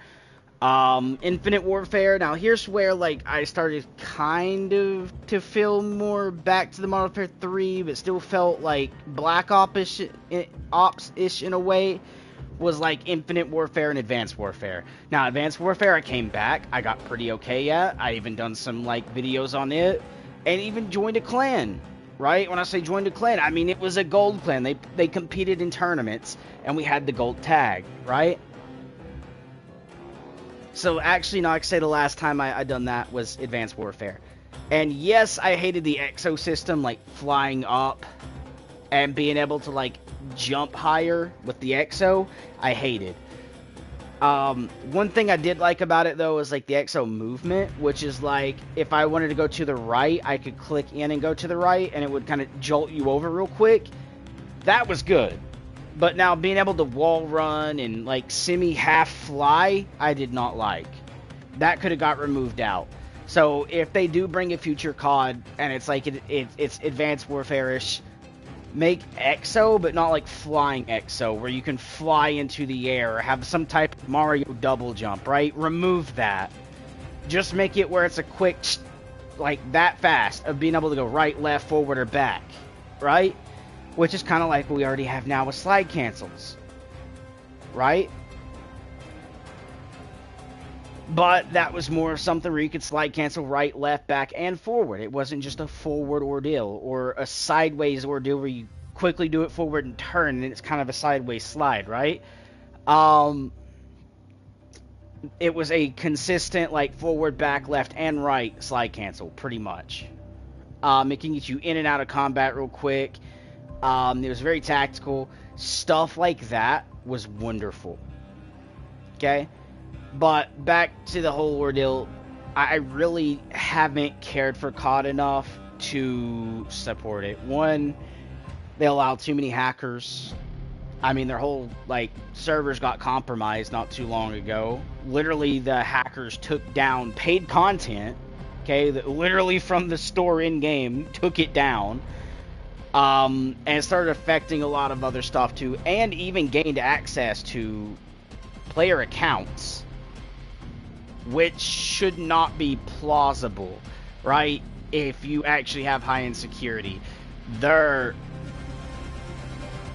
Infinite Warfare, now here's where, like, I started kind of to feel more back to the Modern Warfare 3, but still felt like Black Ops-ish in a way, was like Infinite Warfare and Advanced Warfare. Now, Advanced Warfare, I came back, I got pretty okay at, I even done some, like, videos on it, and even joined a clan, right? When I say joined a clan, I mean it was a gold clan. They competed in tournaments, and we had the gold tag, right? So actually, no, I could say the last time I done that was Advanced Warfare. And yes, I hated the exo system, like flying up and being able to like jump higher with the exo. I hated. One thing I did like about it though was like the exo movement, which is like if I wanted to go to the right, I could click in and go to the right, and it would kind of jolt you over real quick. That was good. But now being able to wall run and like semi-half fly, I did not like. That could have got removed out. So if they do bring a future COD and it's like it's Advanced Warfare-ish, make exo, but not like flying exo, where you can fly into the air or have some type of Mario double jump, right? Remove that. Just make it where it's a quick, like that fast of being able to go right, left, forward, or back, right? Which is kind of like what we already have now with slide cancels, right? But that was more of something where you could slide cancel right, left, back, and forward. It wasn't just a forward ordeal or a sideways ordeal where you quickly do it forward and turn, and it's kind of a sideways slide, right? It was a consistent, like, forward, back, left, and right slide cancel, pretty much. It can get you in and out of combat real quick. It was very tactical. Stuff like that was wonderful. Okay? But back to the whole ordeal, I really haven't cared for COD enough to support it. One, they allow too many hackers. I mean, their whole, like, servers got compromised not too long ago. Literally, the hackers took down paid content, okay, that literally from the store in-game took it down. And it started affecting a lot of other stuff too, and even gained access to player accounts, which should not be plausible, right? If you actually have high-end security. Their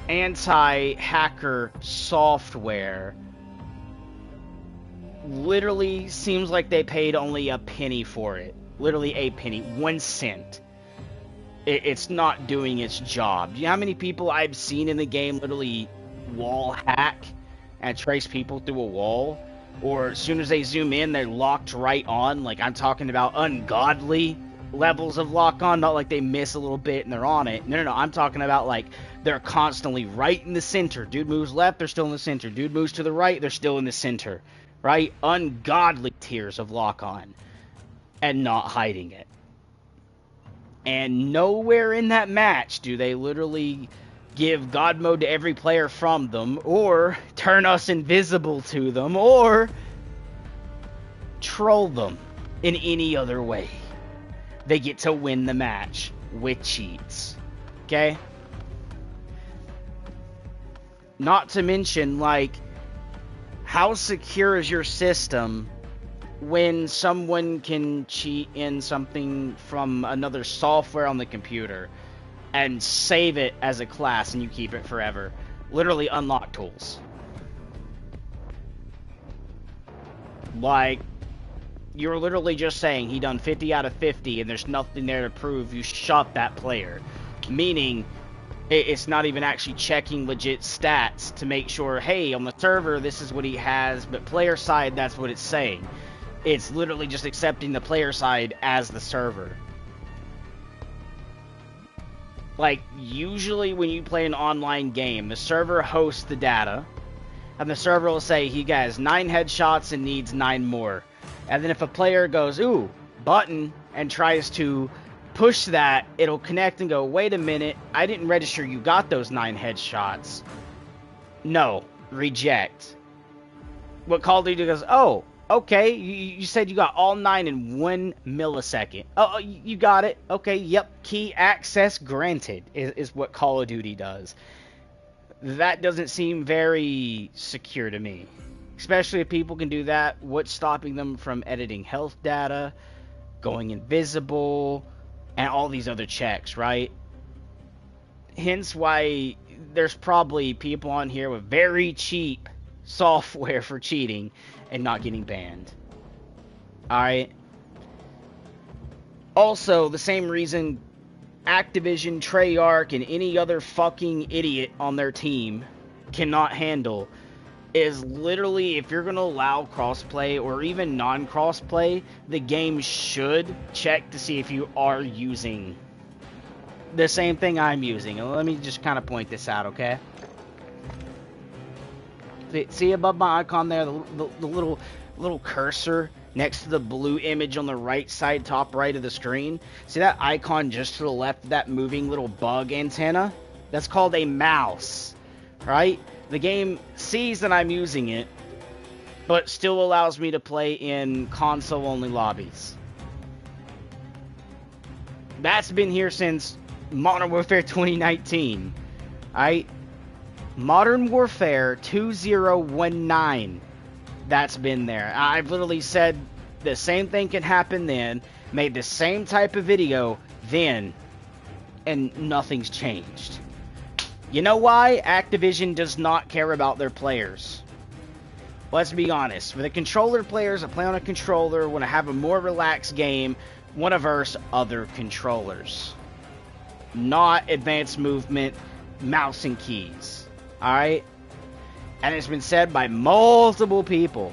anti-hacker software literally seems like they paid only a penny for it. Literally a penny, 1 cent. It's not doing its job. Do you know how many people I've seen in the game literally wall hack and trace people through a wall? Or as soon as they zoom in, they're locked right on. Like, I'm talking about ungodly levels of lock on, not like they miss a little bit and they're on it. No, I'm talking about like they're constantly right in the center. Dude moves left, they're still in the center. Dude moves to the right, they're still in the center. Right? Ungodly tiers of lock on. And not hiding it. And nowhere in that match do they literally give God mode to every player from them, or turn us invisible to them, or troll them in any other way. They get to win the match with cheats. Okay? Not to mention, like, how secure is your system when someone can cheat in something from another software on the computer and save it as a class and you keep it forever? Literally unlock tools. Like, you're literally just saying he done 50 out of 50 and there's nothing there to prove you shot that player. Meaning, it's not even actually checking legit stats to make sure, hey, on the server this is what he has, but player side that's what it's saying. It's literally just accepting the player side as the server. Like, usually when you play an online game, the server hosts the data, and the server will say, he has 9 headshots and needs 9 more. And then if a player goes, ooh, button, and tries to push that, it'll connect and go, wait a minute, I didn't register you got those 9 headshots. No, reject. What Call of Duty goes, oh, Okay, you said you got all 9 in 1 millisecond. Oh, you got it. Okay, yep. Key access granted is what Call of Duty does. That doesn't seem very secure to me. Especially if people can do that, what's stopping them from editing health data, going invisible, and all these other checks, right? Hence why there's probably people on here with very cheap software for cheating and not getting banned. Alright? Also, the same reason Activision, Treyarch, and any other fucking idiot on their team cannot handle is literally, if you're going to allow crossplay or even non-crossplay, the game should check to see if you are using the same thing I'm using. And let me just kind of point this out, okay? See above my icon there, the little cursor next to the blue image on the right side, top right of the screen? See that icon just to the left of that moving little bug antenna? That's called a mouse, right? The game sees that I'm using it, but still allows me to play in console-only lobbies. That's been here since Modern Warfare 2019, alright? Modern Warfare 2019, that's been there. I've literally said the same thing can happen then, made the same type of video then, and nothing's changed. You know why? Activision does not care about their players. Let's be honest. For the controller players that play on a controller, want to have a more relaxed game, want to verse other controllers. Not advanced movement, mouse and keys. Alright? And it's been said by multiple people,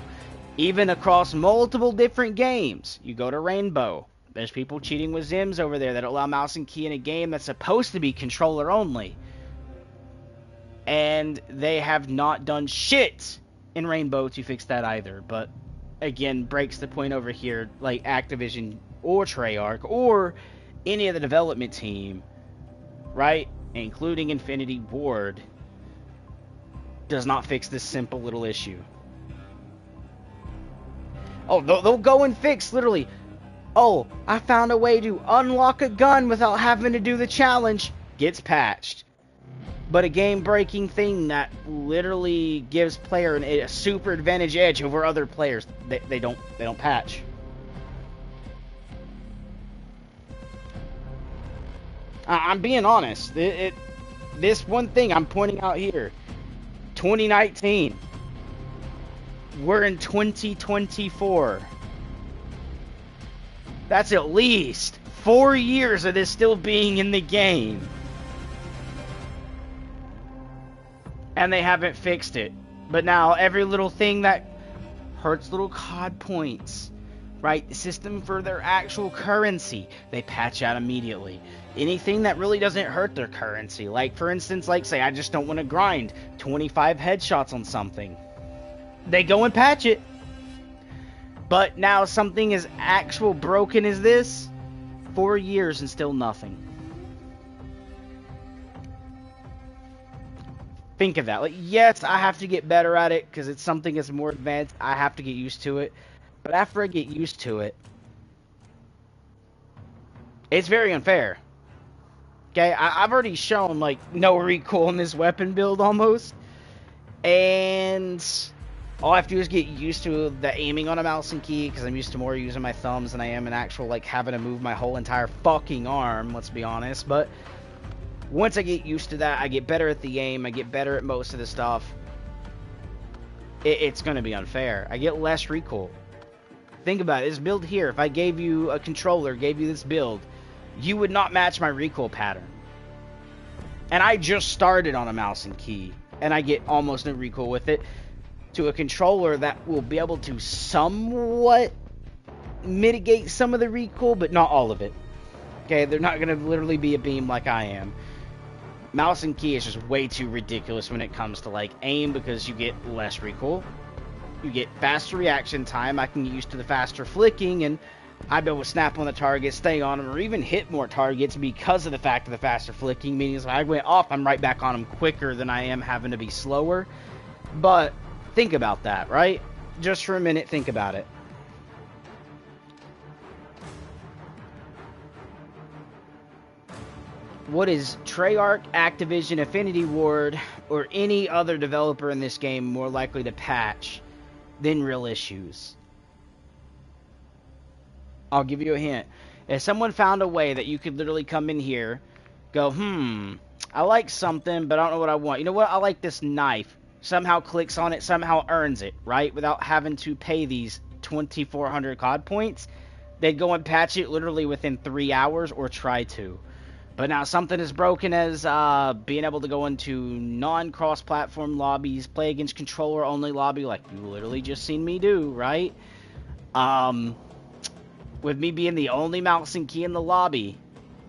even across multiple different games. You go to Rainbow, there's people cheating with Zims over there that allow mouse and key in a game that's supposed to be controller only. And they have not done shit in Rainbow to fix that either. But, again, breaks the point over here, like Activision or Treyarch or any of the development team, right, including Infinity Ward, does not fix this simple little issue. Oh, they'll go and fix, literally, oh, I found a way to unlock a gun without having to do the challenge. Gets patched. But a game-breaking thing that literally gives player a super advantage edge over other players, they don't patch. I'm being honest. This one thing I'm pointing out here, 2019. We're in 2024. That's at least 4 years of this still being in the game. And they haven't fixed it. But now every little thing that hurts little COD points, right? The system for their actual currency, they patch out immediately. Anything that really doesn't hurt their currency, like for instance, like say I just don't want to grind 25 headshots on something, they go and patch it. But now something as actual broken as this, 4 years and still nothing. Think of that. Like, yes, I have to get better at it because it's something that's more advanced. I have to get used to it. But after I get used to it, it's very unfair. Okay, I've already shown, like, no recoil in this weapon build almost. And all I have to do is get used to the aiming on a mouse and key because I'm used to more using my thumbs than I am in actual, like, having to move my whole entire fucking arm, let's be honest. But once I get used to that, I get better at the aim, I get better at most of the stuff. It's going to be unfair. I get less recoil. Think about it. This build here, if I gave you a controller, gave you this build, you would not match my recoil pattern. And I just started on a mouse and key, and I get almost no recoil with it, to a controller that will be able to somewhat mitigate some of the recoil, but not all of it. Okay, they're not going to literally be a beam like I am. Mouse and key is just way too ridiculous when it comes to, like, aim, because you get less recoil. You get faster reaction time. I can get used to the faster flicking, and I'd be able to snap on the target, stay on them, or even hit more targets because of the fact of the faster flicking. Meaning, if I went off, I'm right back on them quicker than I am having to be slower. But think about that, right? Just for a minute, think about it. What is Treyarch, Activision, Infinity Ward, or any other developer in this game more likely to patch than real issues? I'll give you a hint. If someone found a way that you could literally come in here, go, I like something, but I don't know what I want. You know what? I like this knife. Somehow clicks on it, somehow earns it, right? Without having to pay these 2,400 COD points. They'd go and patch it literally within 3 hours or try to. But now something as broken as being able to go into non-cross-platform lobbies, play against controller-only lobby, like you literally just seen me do, right? With me being the only mouse and key in the lobby,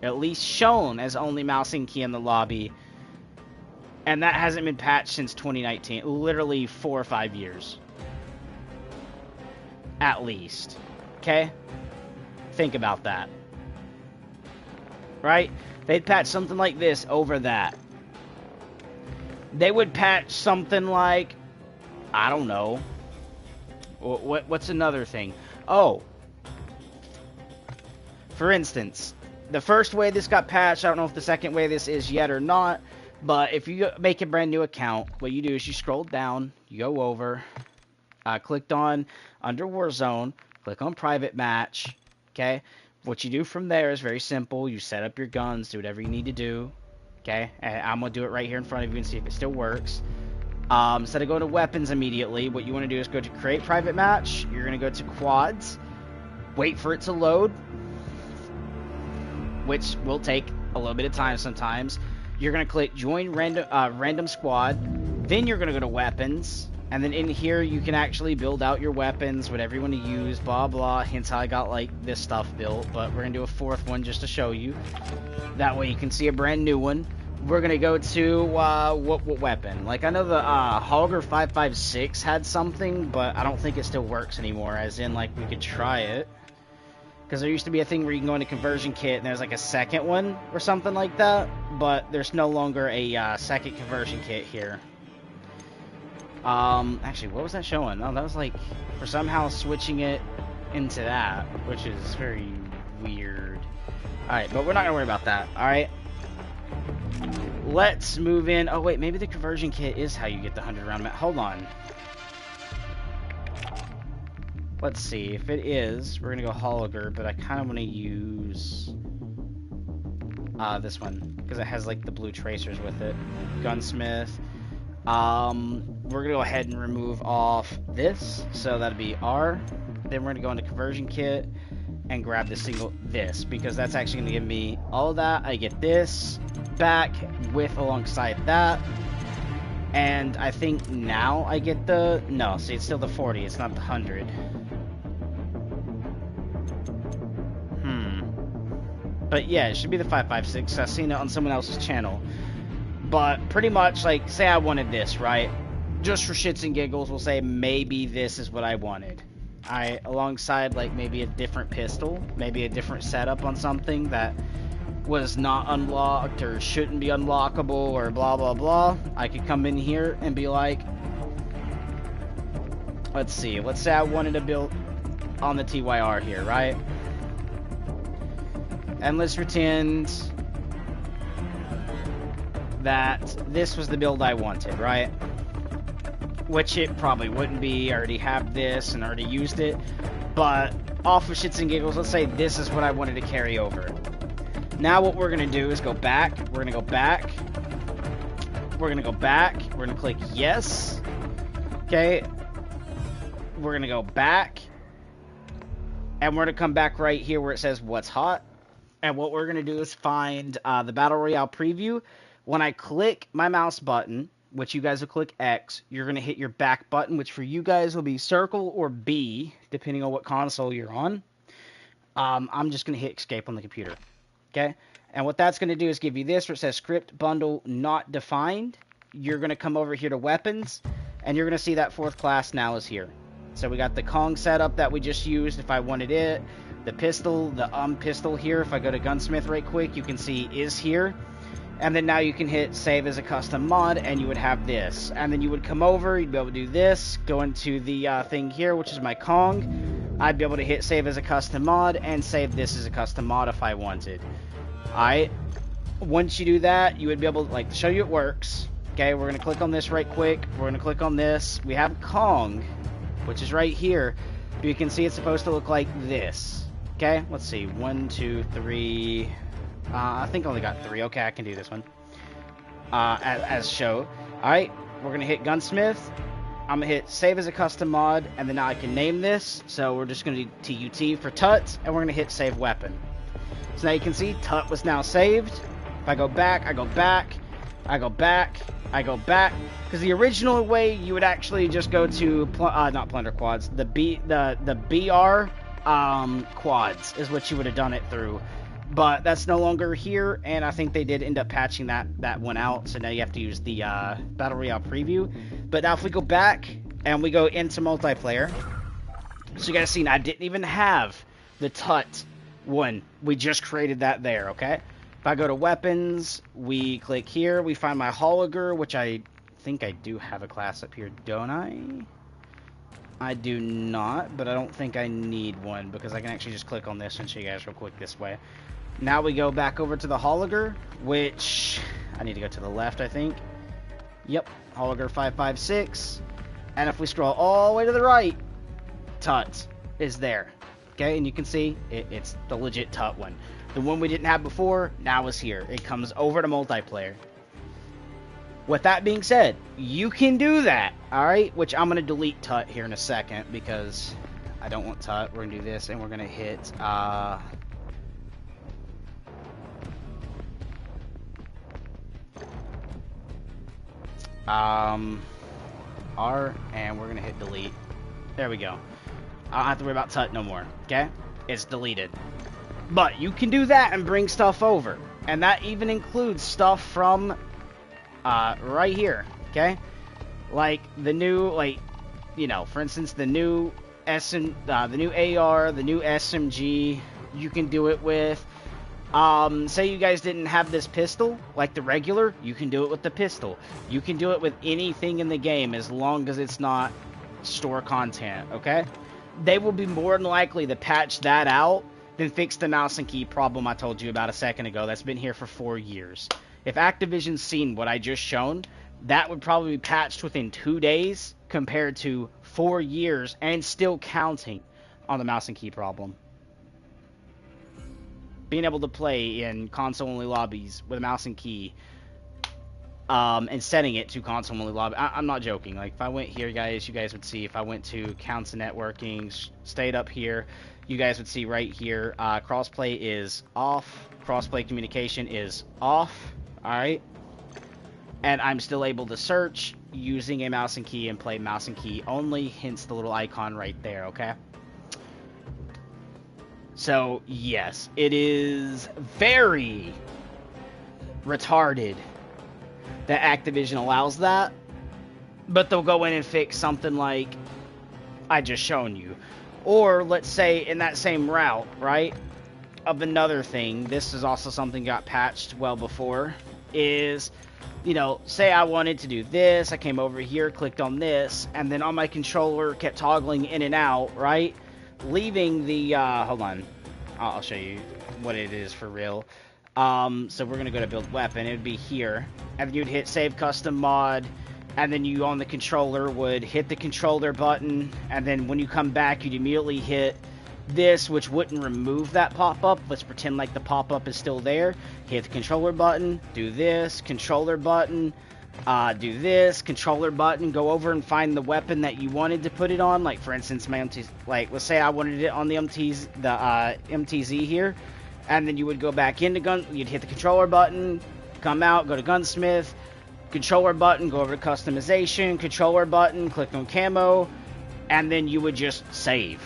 at least shown as only mouse and key in the lobby, and that hasn't been patched since 2019, literally 4 or 5 years. At least. Okay? Think about that. Right? They'd patch something like this over that. They would patch something like, I don't know. What's another thing? Oh. For instance, the first way this got patched, I don't know if the second way this is yet or not, but if you make a brand new account, what you do is you scroll down, you go over, clicked on under Warzone, click on private match, okay? What you do from there is very simple. You set up your guns, do whatever you need to do, okay? And I'm going to do it right here in front of you and see if it still works. Instead of going to weapons immediately, what you want to do is go to create private match. You're going to go to quads, wait for it to load, which will take a little bit of time sometimes. You're going to click join random squad, then you're going to go to weapons, and then in here you can actually build out your weapons, whatever you want to use, blah blah, hence how I got like this stuff built, but we're going to do a fourth one just to show you. That way you can see a brand new one. We're going to go to, what weapon? Like I know the Hogger 556 had something, but I don't think it still works anymore, as in like we could try it. Because there used to be a thing where you can go into conversion kit and there's like a second one or something like that. But there's no longer a second conversion kit here. Actually, what was that showing? Oh, that was like, for somehow switching it into that. Which is very weird. Alright, but we're not going to worry about that. Alright. Let's move in. Oh wait, maybe the conversion kit is how you get the 100 round map. Hold on. Let's see, if it is, we're gonna go Holliger, but I kind of want to use this one, because it has like the blue tracers with it. Gunsmith. We're gonna go ahead and remove off this, so that'd be R. Then we're gonna go into conversion kit and grab this, because that's actually gonna give me all of that. I get this back with alongside that. And I think now I get the, no, see, it's still the 40, it's not the 100. But yeah, it should be the 556. I've seen it on someone else's channel. But pretty much, like, say I wanted this, right? Just for shits and giggles, we'll say maybe this is what I wanted. Alongside, like, maybe a different pistol, maybe a different setup on something that was not unlocked or shouldn't be unlockable or blah, blah, blah. I could come in here and be like, let's see, let's say I wanted to build on the TYR here, right? And let's pretend that this was the build I wanted, right? Which it probably wouldn't be. I already have this and already used it. But off of shits and giggles, let's say this is what I wanted to carry over. Now what we're going to do is go back. We're going to go back. We're going to go back. We're going to click yes. Okay. We're going to go back. And we're going to come back right here where it says what's hot. And what we're going to do is find the Battle Royale preview. When I click my mouse button, which you guys will click X, you're going to hit your back button, which for you guys will be circle or B, depending on what console you're on. I'm just going to hit escape on the computer. Okay? And what that's going to do is give you this where it says script bundle not defined. You're going to come over here to weapons, and you're going to see that fourth class now is here. So we got the Kong setup that we just used if I wanted it. The pistol, the pistol here, if I go to gunsmith right quick, you can see is here. And then now you can hit save as a custom mod, and you would have this. And then you would come over, you'd be able to do this, go into the thing here, which is my Kong. I'd be able to hit save as a custom mod, and save this as a custom mod if I wanted. Alright, once you do that, you would be able to, like, to show you it works. Okay, we're going to click on this right quick. We're going to click on this. We have Kong, which is right here. You can see it's supposed to look like this. Okay, let's see. 1, 2, 3... I think I only got 3. Okay, I can do this one. As show. Alright, we're going to hit Gunsmith. I'm going to hit Save as a Custom Mod, and then now I can name this. So we're just going to do TUT for Tut, and we're going to hit Save Weapon. So now you can see Tut was now saved. If I go back, I go back, I go back, I go back. Because the original way, you would actually just go to, not Plunder Quads, the BR quads is what you would have done it through. But that's no longer here, and I think they did end up patching that one out, so now you have to use the Battle Royale preview. But now if we go back, and we go into multiplayer, so you guys seen, I didn't even have the Tut one. We just created that there, okay? If I go to weapons, we click here, we find my Holiger, which I think I do have a class up here, don't I? I do not, but I don't think I need one, because I can actually just click on this and show you guys real quick this way. Now we go back over to the Holiger, which I need to go to the left, I think. Yep, Holiger 556. And if we scroll all the way to the right, Tut is there. Okay, and you can see it's the legit Tut one. The one we didn't have before, now is here. It comes over to multiplayer. With that being said, you can do that, alright? Which I'm going to delete Tut here in a second, because I don't want Tut. We're going to do this, and we're going to hit... R, and we're gonna hit delete. There we go. I don't have to worry about Tut no more, okay? It's deleted. But you can do that and bring stuff over. And that even includes stuff from right here, okay? Like the new, like, you know, for instance, the new the new AR, the new SMG, you can do it with. Say you guys didn't have this pistol, like the regular, you can do it with the pistol. You can do it with anything in the game as long as it's not store content, okay? They will be more than likely to patch that out than fix the mouse and key problem I told you about a second ago that's been here for 4 years. If Activision's seen what I just shown, that would probably be patched within 2 days compared to 4 years and still counting on the mouse and key problem. Being able to play in console-only lobbies with a mouse and key, and setting it to console-only lobby. I'm not joking. Like, if I went here, guys, you guys would see. If I went to Counts and Networking, stayed up here, you guys would see right here, crossplay is off. Crossplay communication is off. Alright? And I'm still able to search using a mouse and key and play mouse and key only, hence the little icon right there, okay? So, yes, it is very retarded that Activision allows that, but they'll go in and fix something like I just shown you. Or, let's say, in that same route, right, of another thing, this is also something got patched well before, is, you know, say I wanted to do this, I came over here, clicked on this, and then on my controller kept toggling in and out, right? Leaving the, hold on, I'll show you what it is for real. So we're gonna go to build weapon, it would be here, and you'd hit save custom mod, and then you on the controller would hit the controller button, and then when you come back, you'd immediately hit this, which wouldn't remove that pop-up. Let's pretend like the pop-up is still there. Hit the controller button, do this, controller button, do this, controller button, go over and find the weapon that you wanted to put it on. Like, for instance, my MT, like, let's say I wanted it on the MTZ here, and then you would go back into you'd hit the controller button, come out, go to Gunsmith, controller button, go over to customization, controller button, click on camo, and then you would just save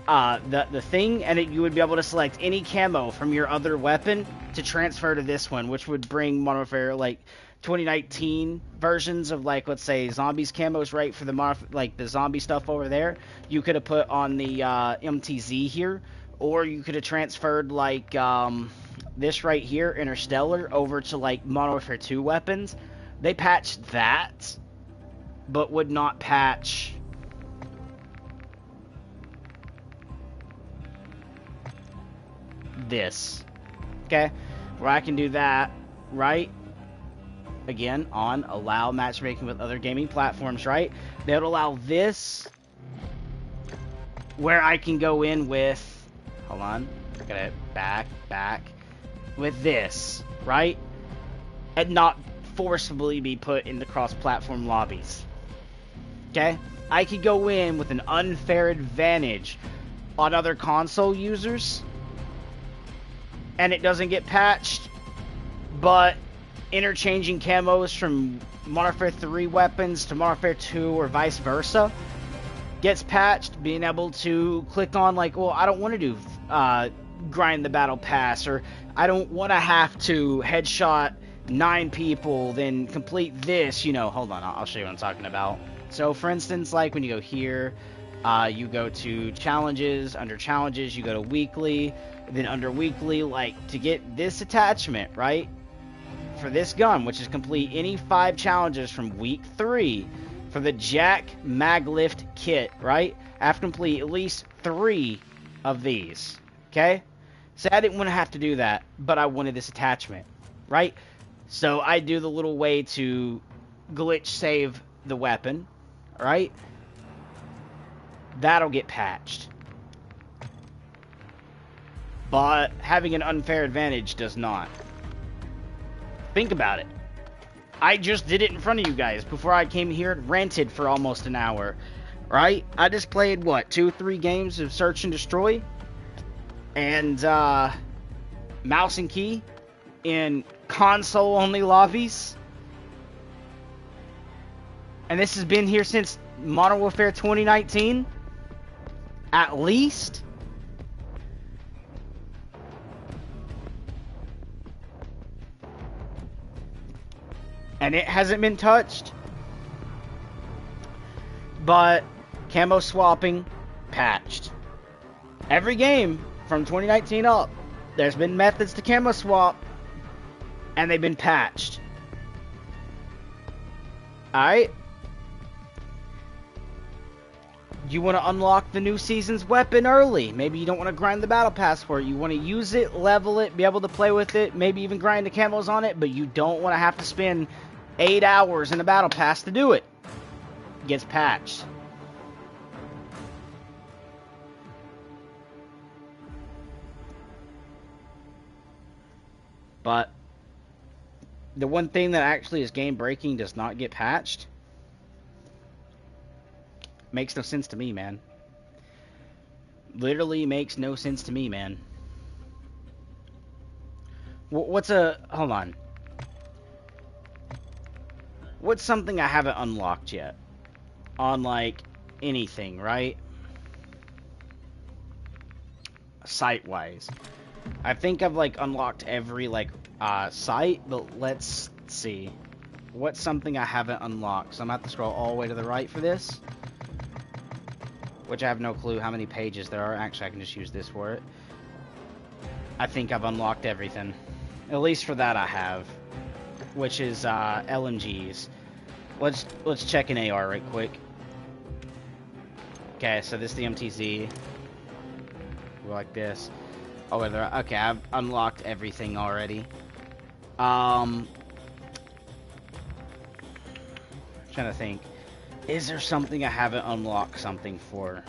the thing, and you would be able to select any camo from your other weapon to transfer to this one, which would bring Modern Warfare, like, 2019 versions of, like, let's say zombies camos, right, for the like the zombie stuff over there. You could have put on the MTZ here, or you could have transferred, like, this right here, Interstellar, over to like Modern Warfare 2 weapons, they patched that, but would not patch this. Okay, where I can do that, right? Again, on allow matchmaking with other gaming platforms, right? They would allow this, where I can go in with, hold on, I gotta back, with this, right? And not forcibly be put into cross-platform lobbies. Okay? I could go in with an unfair advantage on other console users, and it doesn't get patched, but interchanging camos from Modern Warfare 3 weapons to Modern Warfare 2 or vice versa gets patched, being able to click on like, well, I don't want to do grind the battle pass, or I don't want to have to headshot 9 people, then complete this, you know. Hold on, I'll show you what I'm talking about. So for instance, like when you go here, you go to challenges, under challenges you go to weekly, then under weekly, like to get this attachment, right, for this gun, which is complete any 5 challenges from week 3 for the Jack Maglift kit, right? I have to complete at least 3 of these, okay? So I didn't want to have to do that, but I wanted this attachment, right? So I do the little way to glitch save the weapon, right? That'll get patched. But having an unfair advantage does not. Think about it. I just did it in front of you guys before I came here and ranted for almost an hour, right? I just played, what, 2-3 games of Search and Destroy? And, mouse and key in console-only lobbies? And this has been here since Modern Warfare 2019? At least? And it hasn't been touched. But camo swapping patched. Every game from 2019 up, there's been methods to camo swap, and they've been patched. Alright? You want to unlock the new season's weapon early. Maybe you don't want to grind the battle pass for it. You want to use it, level it, be able to play with it, maybe even grind the camos on it, but you don't want to have to spend 8 hours in the battle pass to do it. It gets patched. But the one thing that actually is game breaking does not get patched. Makes no sense to me, man. Literally makes no sense to me, man. What's a... Hold on. What's something I haven't unlocked yet? On, like, anything, right? Site-wise. I think I've, like, unlocked every, like, site, but let's see. What's something I haven't unlocked? So I'm going to have to scroll all the way to the right for this. Which I have no clue how many pages there are. Actually, I can just use this for it. I think I've unlocked everything. At least for that I have. Which is LMGs. Let's check an AR right quick. Okay, so this is the MTZ. Go like this. Oh, okay, I've unlocked everything already. Trying to think. Is there something I haven't unlocked something for?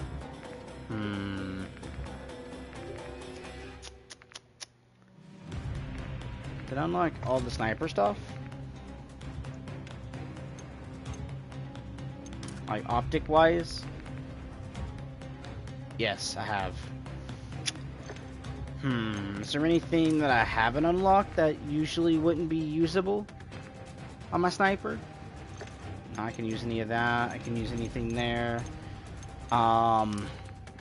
Did I unlock all the sniper stuff? Like optic wise? Yes, I have. Is there anything that I haven't unlocked that usually wouldn't be usable on my sniper? I can use any of that. I can use anything there. How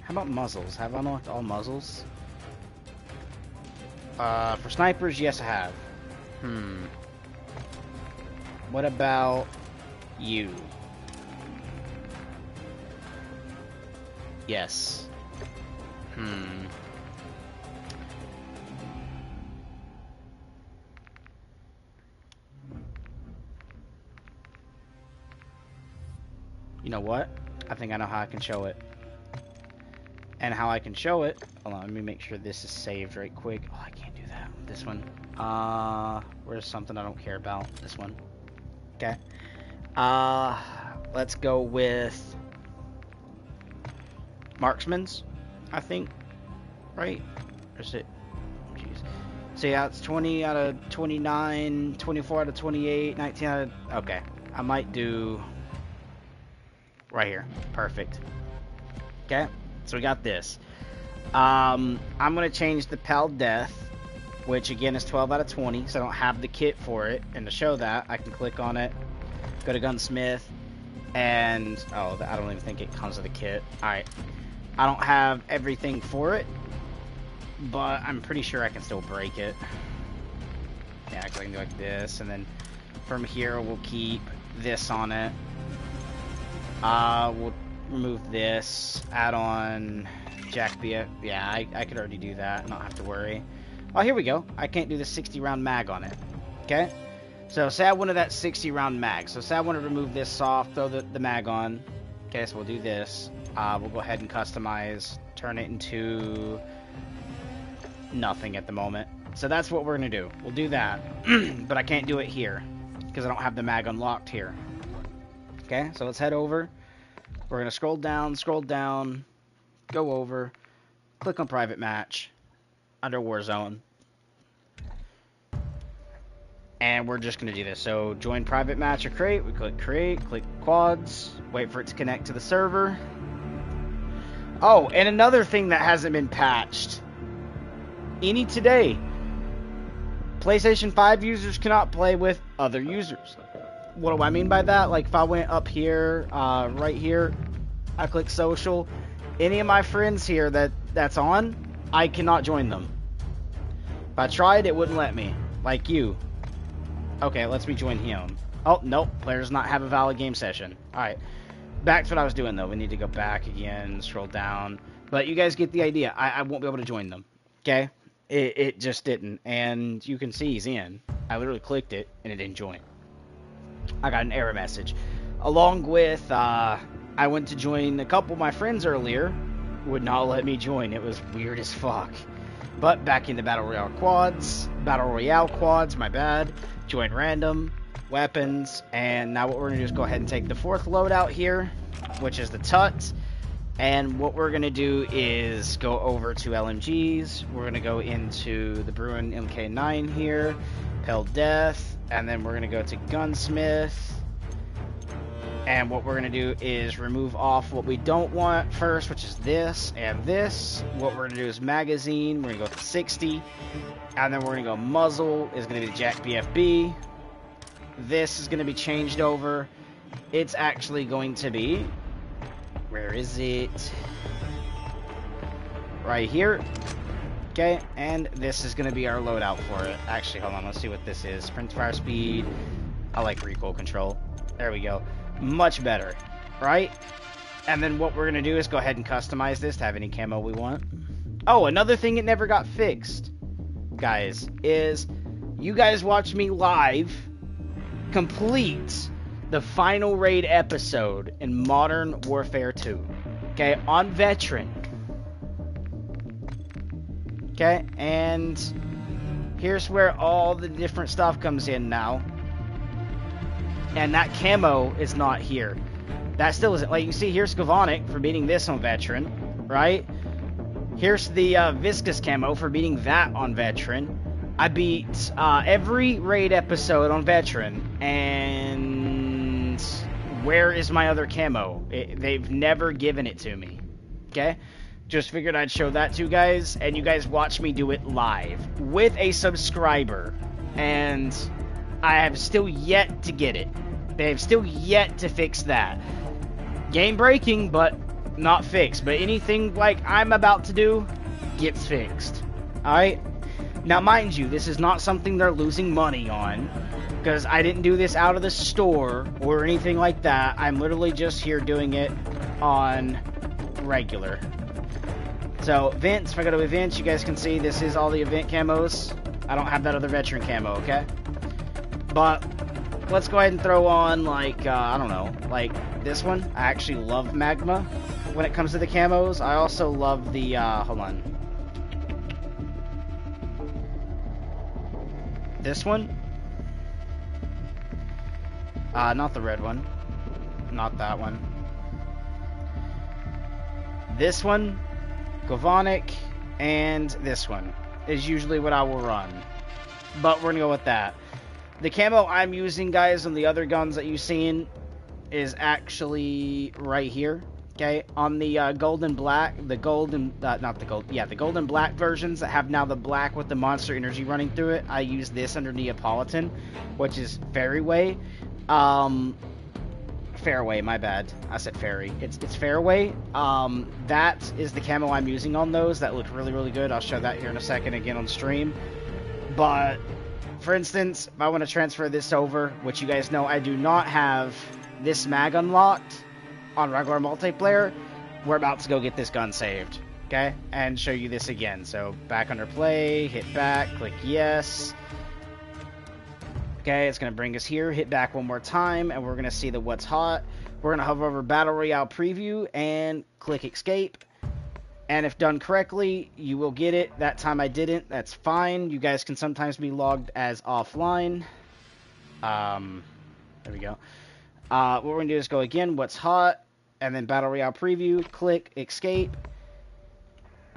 about muzzles? Have I unlocked all muzzles? For snipers, yes, I have. What about you? Yes. know what? I think I know how I can show it. And how I can show it... Hold on, let me make sure this is saved right quick. Oh, I can't do that. This one. Where's something I don't care about? This one. Okay. Let's go with... Marksman's, I think. Right? Or is it... Jeez. So yeah, it's 20 out of 29, 24 out of 28, 19 out of... Okay. I might do... Right here. Perfect. Okay. So we got this. I'm going to change the Pal Death, which again is 12 out of 20, so I don't have the kit for it. And to show that, I can click on it, go to Gunsmith, and... Oh, I don't even think it comes with a kit. Alright. I don't have everything for it, but I'm pretty sure I can still break it. Yeah, I can do like this, and then from here we'll keep this on it. We'll remove this, add on Jack BF. Yeah, I could already do that, not have to worry. Oh, here we go. I can't do the 60 round mag on it. Okay? So say I wanted that 60 round mag. So say I want to remove this off, throw the mag on. Okay, so we'll do this. We'll go ahead and customize, turn it into nothing at the moment. So that's what we're going to do. We'll do that. But I can't do it here because I don't have the mag unlocked here. Okay, so let's head over. We're going to scroll down, go over, click on private match, under Warzone. And we're just going to do this. So join private match or create. We click create, click quads, wait for it to connect to the server. Oh, and another thing that hasn't been patched. Any today. PlayStation 5 users cannot play with other users. What do I mean by that? Like if I went up here, right here, I click social, any of my friends here that's on, I cannot join them. If I tried, it wouldn't let me. Like you. Okay, lets me join him. Oh, nope. Player does not have a valid game session. Alright. Back to what I was doing, though. We need to go back again, scroll down. But you guys get the idea. I won't be able to join them. Okay? It just didn't. And you can see he's in. I literally clicked it, and it didn't join. I got an error message. Along with, I went to join a couple of my friends earlier. Would not let me join. It was weird as fuck. But back in the Battle Royale quads, my bad. Join random, weapons, and now what we're going to do is go ahead and take the fourth loadout here, which is the Tut. And what we're going to do is go over to LMGs. We're going to go into the Bruin MK9 here, Pale Death, and then we're going to go to Gunsmith. And what we're going to do is remove off what we don't want first, which is this and this. What we're going to do is magazine. We're going to go to 60. And then we're going to go muzzle is going to be the Jack BFB. This is going to be changed over. It's actually going to be... Where is it? Right here. Okay, and this is going to be our loadout for it. Actually, hold on. Let's see what this is. Sprint fire speed. I like recoil control. There we go. Much better, right? And then what we're going to do is go ahead and customize this to have any camo we want. Oh, another thing it never got fixed, guys, is you guys watch me live complete the final raid episode in Modern Warfare 2. Okay, on Veteran. Okay, and here's where all the different stuff comes in now. And that camo is not here. That still isn't. Like, you can see here's Skavonic for beating this on Veteran, right? Here's the Viscous camo for beating that on Veteran. I beat every raid episode on Veteran, and where is my other camo? They've never given it to me, okay? Just figured I'd show that to you guys, and you guys watch me do it live with a subscriber, and I have still yet to get it. They have still yet to fix that. Game breaking, but not fixed. But anything like I'm about to do gets fixed. Alright? Now, mind you, this is not something they're losing money on, because I didn't do this out of the store or anything like that. I'm literally just here doing it on regular. So, events, if I go to events, you guys can see this is all the event camos. I don't have that other Veteran camo, okay? But let's go ahead and throw on, like, I don't know, like this one. I actually love magma when it comes to the camos. I also love the, hold on. This one. Not the red one. Not that one. This one, Galvanic, and this one is usually what I will run. But we're gonna go with that. The camo I'm using, guys, on the other guns that you've seen is actually right here. Okay, on the golden black, the golden, not the gold, yeah, the golden black versions that have now the black with the monster energy running through it. I use this under Neapolitan, which is Fairway. Fairway, my bad. I said fairy. It's Fairway. That is the camo I'm using on those. That look really, really good. I'll show that here in a second again on stream. But for instance, if I want to transfer this over, which you guys know I do not have this mag unlocked on regular multiplayer, we're about to go get this gun saved, okay? And show you this again. So back under play, hit back, click yes. Okay, it's going to bring us here, hit back one more time, and we're going to see the what's hot. We're going to hover over Battle Royale Preview and click escape. And if done correctly, you will get it. That time I didn't. That's fine. You guys can sometimes be logged as offline. There we go. What we're going to do is go again, what's hot, and then Battle Royale Preview, click escape.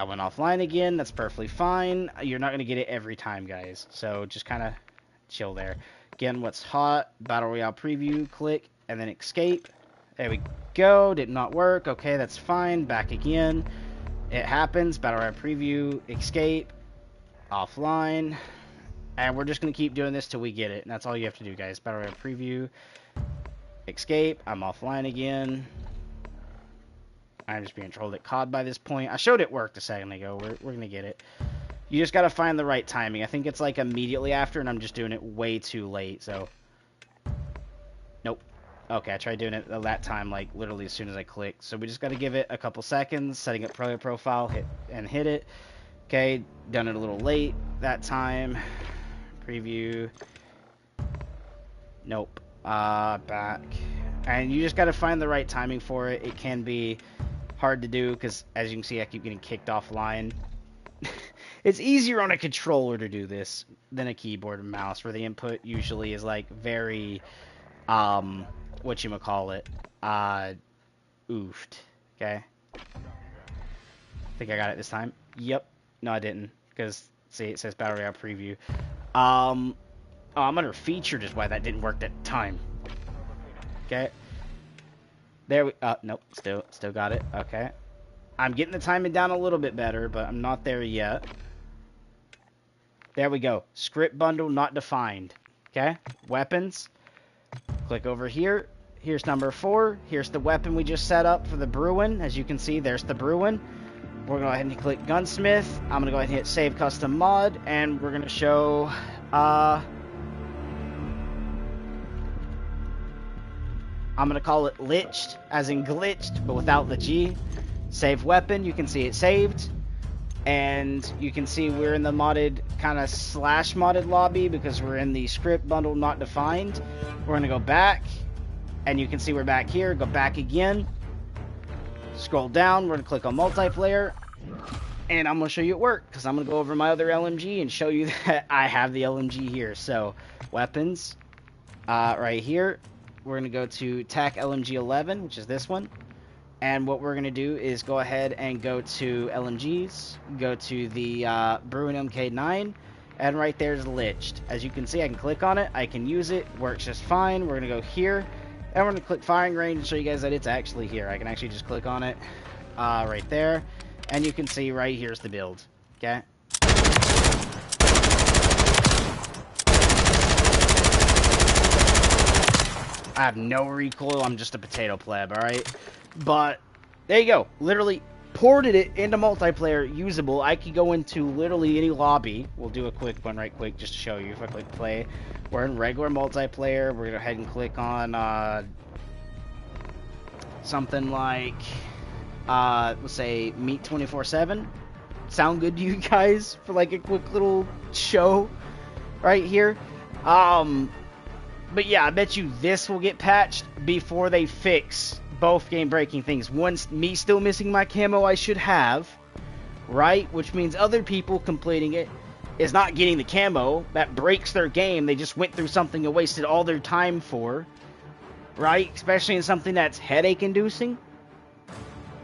I went offline again. That's perfectly fine. You're not going to get it every time, guys. So just kind of chill there. Again, what's hot, Battle Royale Preview, click, and then escape. There we go. Did not work. Okay, that's fine. Back again. It happens. Battle Royale Preview, escape, offline. And we're just going to keep doing this till we get it. And that's all you have to do, guys. Battle Royale Preview, escape. I'm offline again. I'm just being trolled at COD by this point. I showed it worked a second ago. We're going to get it. You just got to find the right timing. I think it's like immediately after, and I'm just doing it way too late, so. Nope. Okay, I tried doing it that time, like, literally as soon as I clicked. So we just got to give it a couple seconds, setting up player profile, hit it. Okay, done it a little late that time. Preview. Nope. Back. And you just got to find the right timing for it. It can be hard to do, because as you can see, I keep getting kicked offline. It's easier on a controller to do this than a keyboard and mouse, where the input usually is like very, whatchamacallit, oofed, okay? Think I got it this time? Yep. No, I didn't, because, see, it says Battle Royale Preview. Oh, I'm under featured is why that didn't work that time. Okay. There we, nope, still got it, okay. I'm getting the timing down a little bit better, but I'm not there yet. There we go. Script bundle not defined. Okay? Weapons. Click over here. Here's number 4. Here's the weapon we just set up for the Bruin. As you can see, there's the Bruin. We're going to go ahead and click Gunsmith. I'm going to go ahead and hit Save Custom Mod. And we're going to show... I'm going to call it Glitched, as in glitched, but without the G. Save weapon. You can see it saved. And you can see we're in the modded, kind of slash modded lobby, because we're in the script bundle not defined. We're going to go back, and you can see we're back here. Go back again. Scroll down. We're going to click on multiplayer, and I'm going to show you it work, because I'm going to go over my other LMG and show you that I have the LMG here. So, weapons, right here. We're going to go to TAC LMG 11, which is this one. And what we're going to do is go ahead and go to LMGs, go to the Bruin MK9, and right there is Glitched. As you can see, I can click on it, I can use it, works just fine. We're going to go here, and we're going to click firing range and show you guys that it's actually here. I can actually just click on it right there, and you can see right here's the build, okay? I have no recoil, I'm just a potato pleb, alright? But, there you go. Literally ported it into multiplayer, usable. I could go into literally any lobby. We'll do a quick one right quick just to show you. If I click play, we're in regular multiplayer. We're going to go ahead and click on something like, let's say, Meet 24/7. Sound good to you guys for like a quick little show right here? But yeah, I bet you this will get patched before they fix both game-breaking things. One, me still missing my camo I should have, right? Which means other people completing it is not getting the camo. That breaks their game. They just went through something and wasted all their time for, right? Especially in something that's headache-inducing.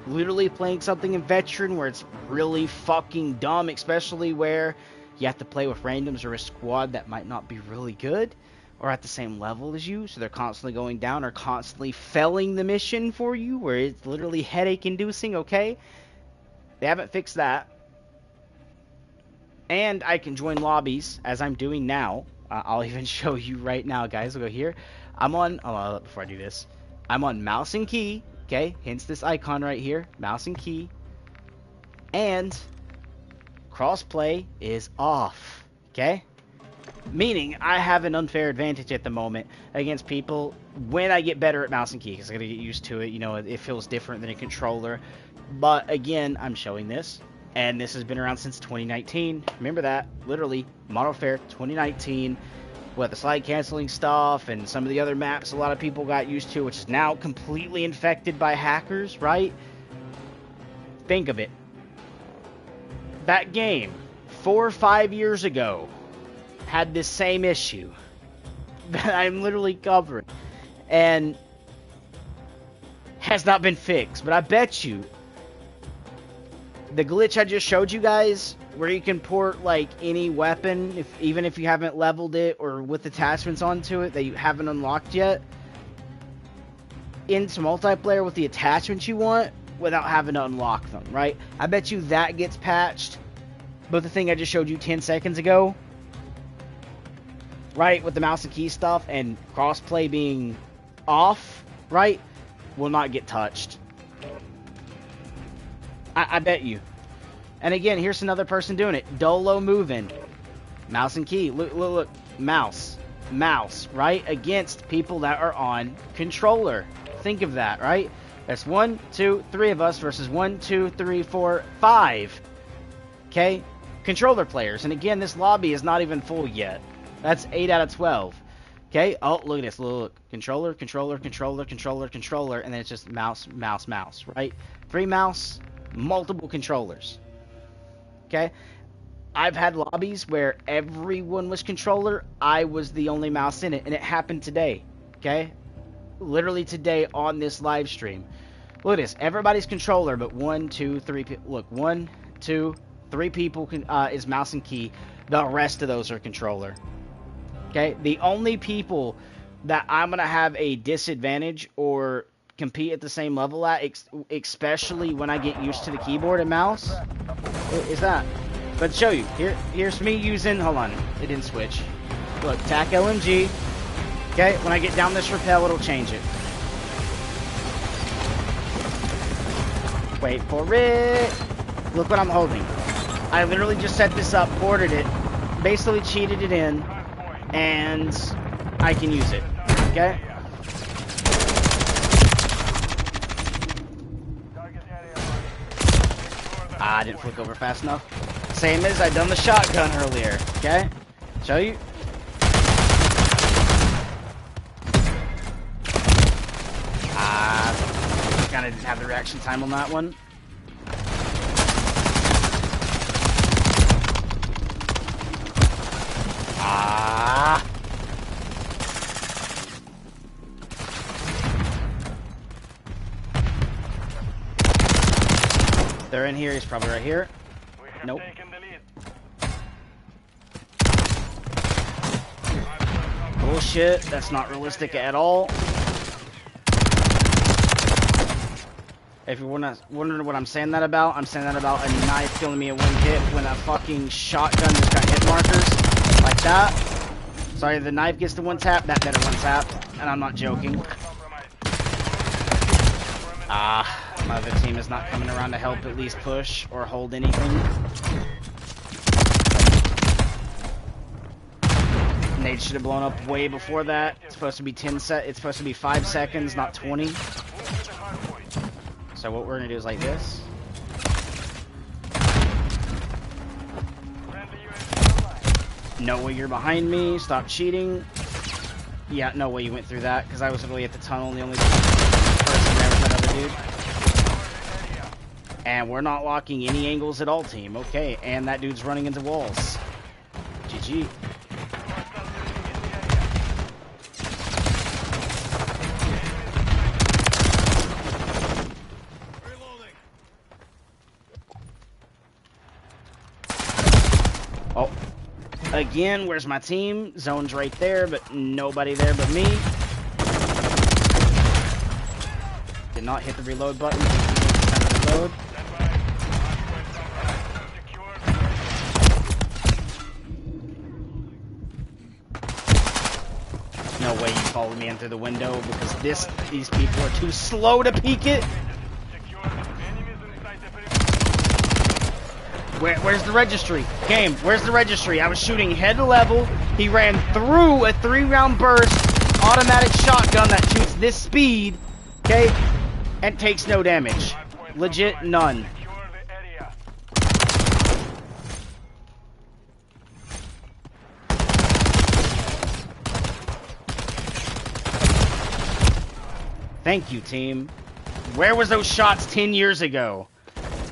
Literally playing something in Veteran where it's really fucking dumb, especially where you have to play with randoms or a squad that might not be really good or at the same level as you, so they're constantly going down or constantly failing the mission for you, where it's literally headache-inducing, okay? They haven't fixed that. And I can join lobbies, as I'm doing now. I'll even show you right now, guys. We'll go here. I'm on, before I do this, I'm on mouse and key, okay? Hence this icon right here, mouse and key. And crossplay is off, okay? Meaning, I have an unfair advantage at the moment against people when I get better at mouse and key, because I gotta get used to it. You know, it feels different than a controller. But again, I'm showing this, and this has been around since 2019. Remember that, literally, Modern Warfare 2019, with the slide canceling stuff and some of the other maps a lot of people got used to, which is now completely infected by hackers, right? Think of it. That game, 4 or 5 years ago, had this same issue that I'm literally covering, and has not been fixed. But I bet you the glitch I just showed you guys, where you can port like any weapon, even if you haven't leveled it or with attachments onto it that you haven't unlocked yet, into multiplayer with the attachments you want without having to unlock them, right? I bet you that gets patched. But the thing I just showed you 10 seconds ago, right, with the mouse and key stuff and crossplay being off, right, will not get touched. I bet you. And again, here's another person doing it. Dolo moving. Mouse and key. Look. Mouse, right? Against people that are on controller. Think of that, right? That's 1, 2, 3 of us versus 1, 2, 3, 4, 5. Okay? Controller players. And again, this lobby is not even full yet. That's 8 out of 12. Okay? Oh, look at this. Look. Controller. And then it's just mouse, right? 3 mouse, multiple controllers. Okay? I've had lobbies where everyone was controller. I was the only mouse in it. And it happened today. Okay? Literally today on this live stream. Look at this. Everybody's controller, but 1, 2, 3 people. Look, 1, 2, 3 people is mouse and key. The rest of those are controller. Okay? The only people that I'm going to have a disadvantage or compete at the same level at, especially when I get used to the keyboard and mouse, is that. But to show you, here's me using, hold on, it didn't switch. Look, TAC LMG. Okay, when I get down this rappel, it'll change it. Wait for it. Look what I'm holding. I literally just set this up, ported it, basically cheated it in, and I can use it. Okay? I didn't flick over fast enough. Same as I done the shotgun earlier. Okay? Show you. Kinda didn't have the reaction time on that one. They're in here. He's probably right here. Nope. Bullshit. That's not realistic at all. If you're wondering what I'm saying that about, I'm saying that about a knife killing me at 1 hit when a fucking shotgun just got hit markers. Like that. Sorry, the knife gets to 1 tap, that better 1 tap. And I'm not joking. My other team is not coming around to help at least push or hold anything. Nade should have blown up way before that. It's supposed to be it's supposed to be 5 seconds, not 20. So what we're gonna do is like this. Know where you're behind me. Stop cheating. Yeah, no way you went through that, because I was literally at the tunnel and the only person there was that other dude. And we're not locking any angles at all, team. Okay, and that dude's running into walls. GG. Oh. Again, where's my team? Zone's right there, but nobody there but me. Did not hit the reload button. Reload. No way you followed me in through the window because these people are too slow to peek it. Where's the registry? Game, where's the registry? I was shooting head level. He ran through a 3-round burst automatic shotgun that shoots this speed, okay, and takes no damage. Legit none. Thank you, team. Where was those shots 10 years ago?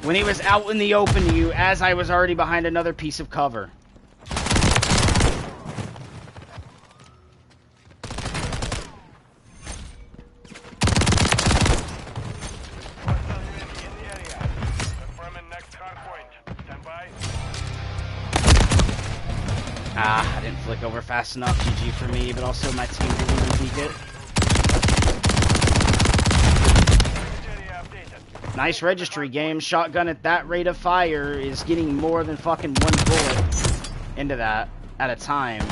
When he was out in the open to you as I was already behind another piece of cover. Ah, I didn't flick over fast enough. GG for me, but also my team didn't even peek it. Nice registry, game. Shotgun at that rate of fire is getting more than fucking one bullet into that at a time.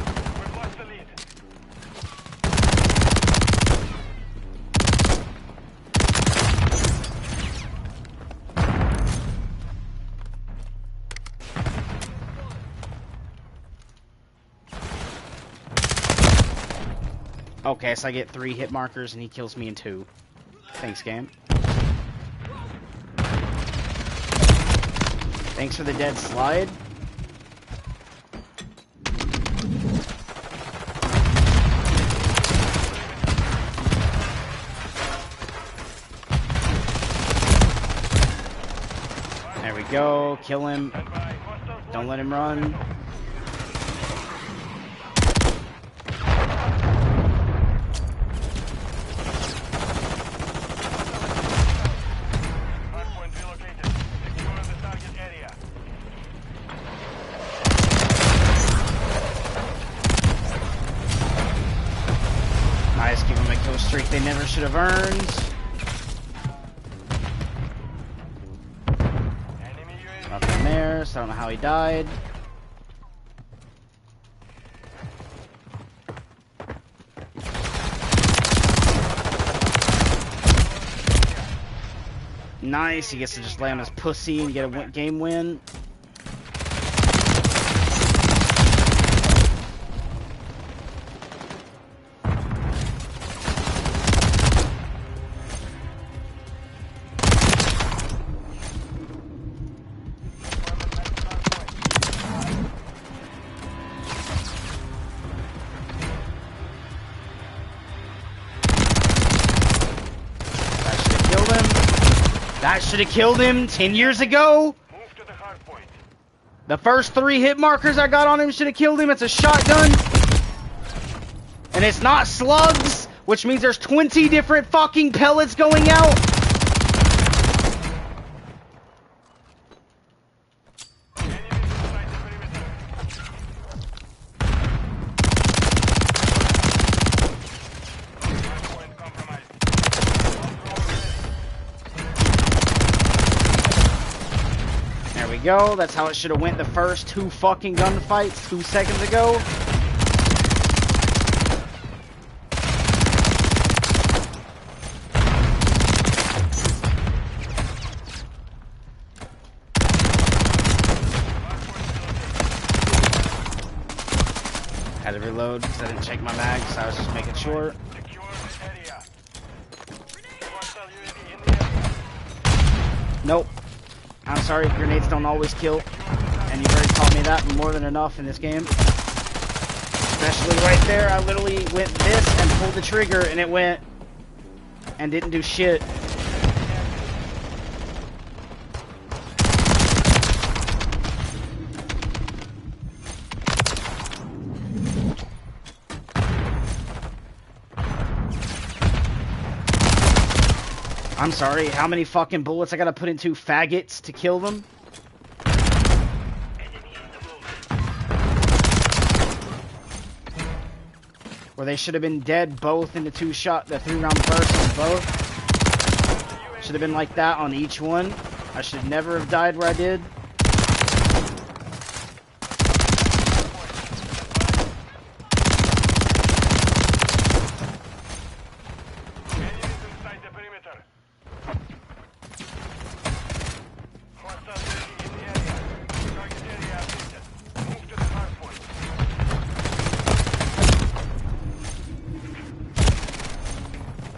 Okay, so I get 3 hit markers and he kills me in 2. Thanks, game. Thanks for the dead slide. There we go. Kill him. Don't let him run. Streak they never should have earned. Nothing there, so I don't know how he died. Nice, he gets to just lay on his pussy and get a game win. That should have killed him 10 years ago. Move to the hard point. The first 3 hit markers I got on him should have killed him. It's a shotgun. And it's not slugs, which means there's 20 different fucking pellets going out. Go. That's how it should have went the first 2 fucking gunfights 2 seconds ago. Had to reload because I didn't check my mag, so I was just making sure. Nope. I'm sorry, grenades don't always kill, and you've already taught me that more than enough in this game. Especially right there, I literally went this and pulled the trigger and it went and didn't do shit. I'm sorry, how many fucking bullets I gotta put into faggots to kill them? Or they should have been dead both in the 3-round burst on both. Should have been like that on each one. I should never have died where I did.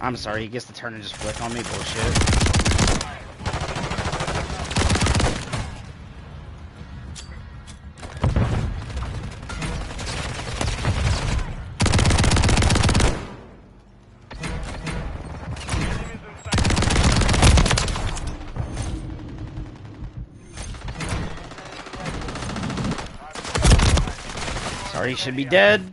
I'm sorry, he gets to turn and just flick on me. Bullshit. Sorry, he should be dead.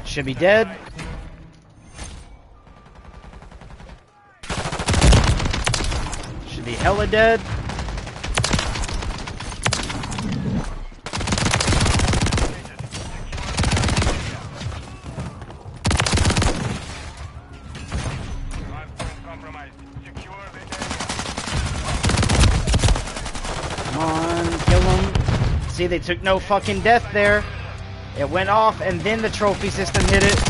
Should be dead. Should be hella dead. Come on, kill him. See, they took no fucking death there. It went off, and then the trophy system hit it.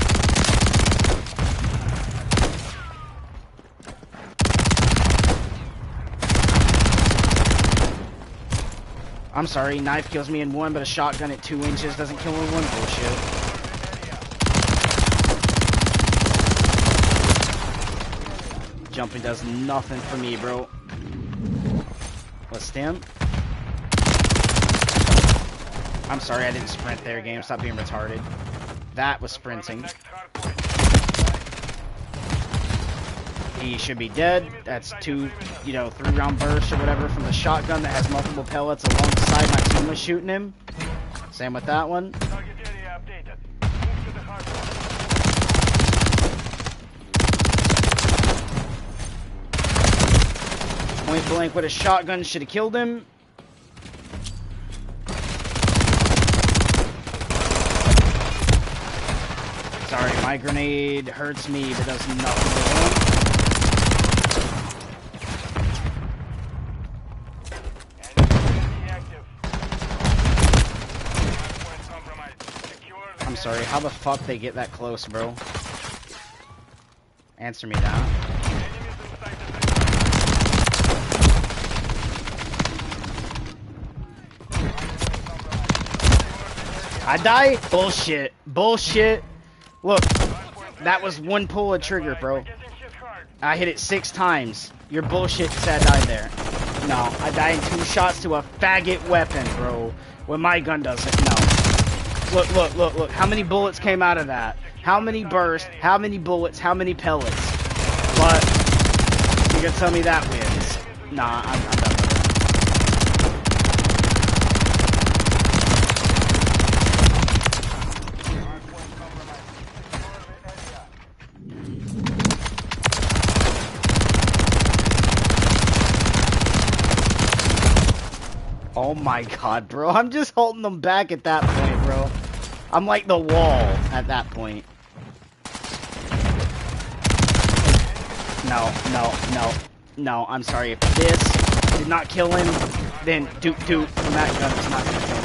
I'm sorry, knife kills me in 1, but a shotgun at 2 inches doesn't kill me in 1. Bullshit. Jumping does nothing for me, bro. What's stem? I'm sorry, I didn't sprint there, game. Stop being retarded. That was sprinting. He should be dead. That's 2, 3-round bursts or whatever from the shotgun that has multiple pellets alongside my team was shooting him. Same with that one. Point blank with a shotgun should have killed him. Sorry, my grenade hurts me, but does nothing. I'm sorry, how the fuck they get that close, bro? Answer me that. I die? Bullshit. Bullshit. Look, that was 1 pull of trigger, bro. I hit it 6 times. Your bullshit said I died there. No, I died in 2 shots to a faggot weapon, bro. When my gun doesn't. No. Look, look, look, look. How many bullets came out of that? How many bursts? How many bullets? How many pellets? But you're gonna tell me that wins? Nah, I'm done with it. Oh my god, bro. I'm just holding them back at that point, bro. I'm like the wall at that point. No, no, no. No, I'm sorry. If this did not kill him, then Duke from that gun is not gonna kill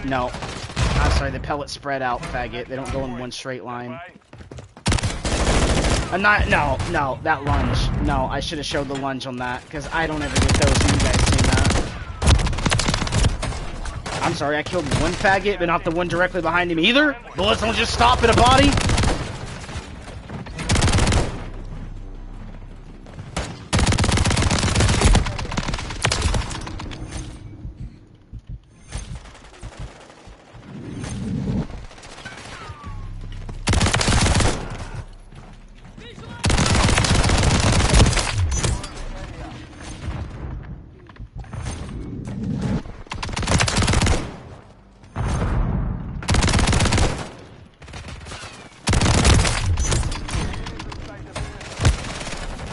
me. No. I'm sorry, the pellets spread out, faggot. They don't go in one straight line. No, that lunge. No, I should have showed the lunge on that, because I don't ever get those, and you guys seen that. I'm sorry, I killed one faggot, but not the one directly behind him either. Bullets don't just stop at a body.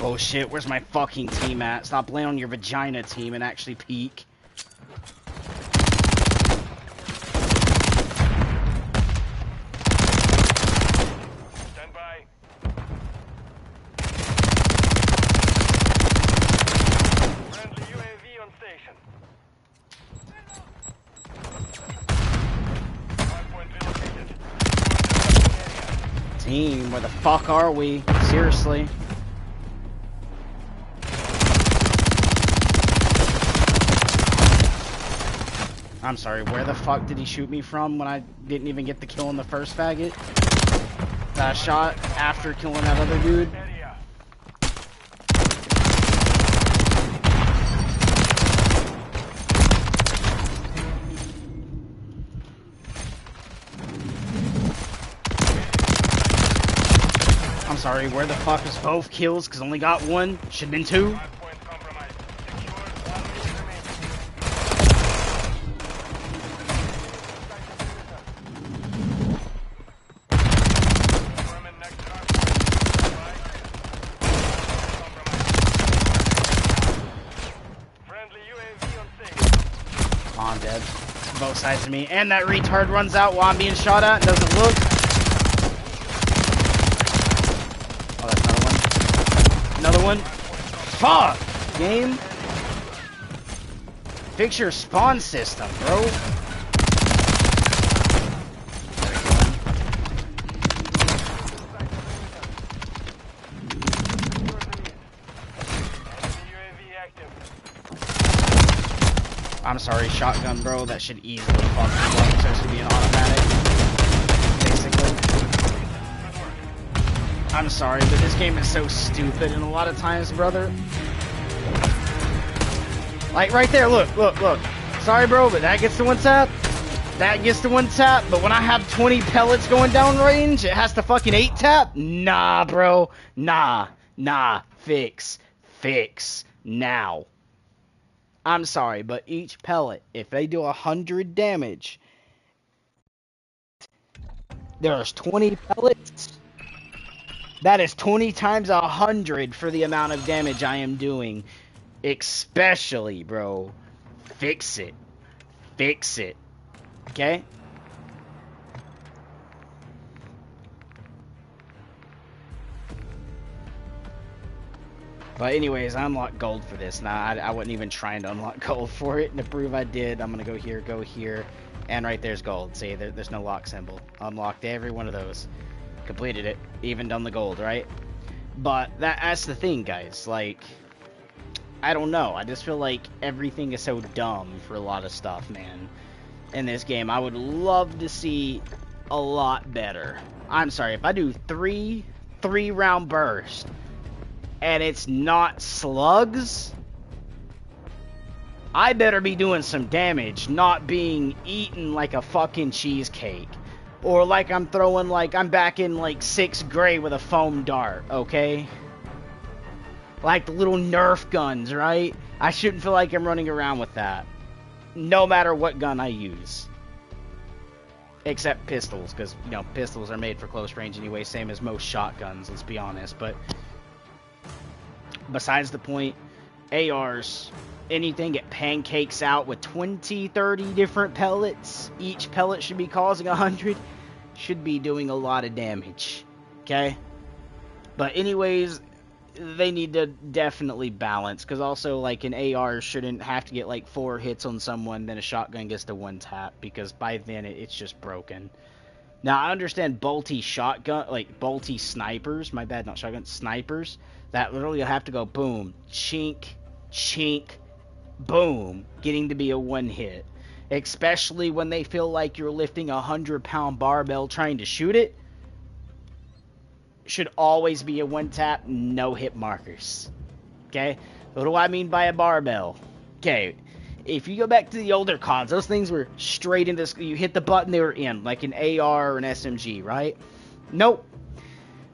Oh shit, where's my fucking team at? Stop laying on your vagina, team, and actually peek. Stand by. Friendly UAV on station. Hardpoint relocated. Team, where the fuck are we? Seriously. I'm sorry, where the fuck did he shoot me from when I didn't even get the kill on the first faggot? That I shot after killing that other dude? Area. I'm sorry, where the fuck is both kills? Because only got one? Should've been two? Hardpoint compromised. Secured. 1 minute remaining. Confirming next hardpoint. Right. Compromised. Friendly UAV on station. Oh, I'm dead. Both sides of me. And that retard runs out while I'm being shot at and doesn't look. Oh, that's another one. Another one. Fuck! Game. Fix your spawn system, bro. UAV active. I'm sorry, shotgun, bro. That should easily fuck me up. It's supposed to be an automatic, basically. I'm sorry, but this game is so stupid, and a lot of times, brother. Like right there, look. Sorry, bro, but that gets the one tap. That gets the one tap. But when I have 20 pellets going down range, it has to fucking 8 tap. Nah, bro. Nah. Fix now. I'm sorry, but each pellet, if they do 100 damage, there's 20 pellets. That is 20 times 100 for the amount of damage I am doing. Especially, bro. Fix it. Okay? But anyways, I unlocked gold for this. Now, I wasn't even trying to unlock gold for it. And to prove I did, I'm going to go here. And right there's gold. See, there's no lock symbol. Unlocked every one of those. Completed it. Even done the gold, right? But that's the thing, guys. Like, I don't know. I just feel like everything is so dumb for a lot of stuff, man. In this game, I would love to see a lot better. I'm sorry, if I do three round bursts, and it's not slugs, I better be doing some damage, not being eaten like a fucking cheesecake. Or like I'm throwing, like I'm back in like 6th grade with a foam dart, okay? Like the little Nerf guns, right? I shouldn't feel like I'm running around with that. No matter what gun I use. Except pistols, because, you know, pistols are made for close range anyway, same as most shotguns, let's be honest. But besides the point, ARs, anything it pancakes out with 20, 30 different pellets. Each pellet should be causing 100. Should be doing a lot of damage. Okay? But anyways, they need to definitely balance, because also, like, an AR shouldn't have to get like 4 hits on someone, then a shotgun gets to 1 tap, because by then it's just broken. Now, I understand bolty shotgun, like, bolty snipers, my bad, not shotgun, snipers, that literally have to go boom, chink, chink, boom, getting to be a 1 hit. especially when they feel like you're lifting a 100-pound barbell trying to shoot it, should always be a one tap, no hit markers. Okay? What do I mean by a barbell? Okay, if you go back to the older CODs, those things were straight into, you hit the button, they were in, like an AR or an SMG, right? Nope.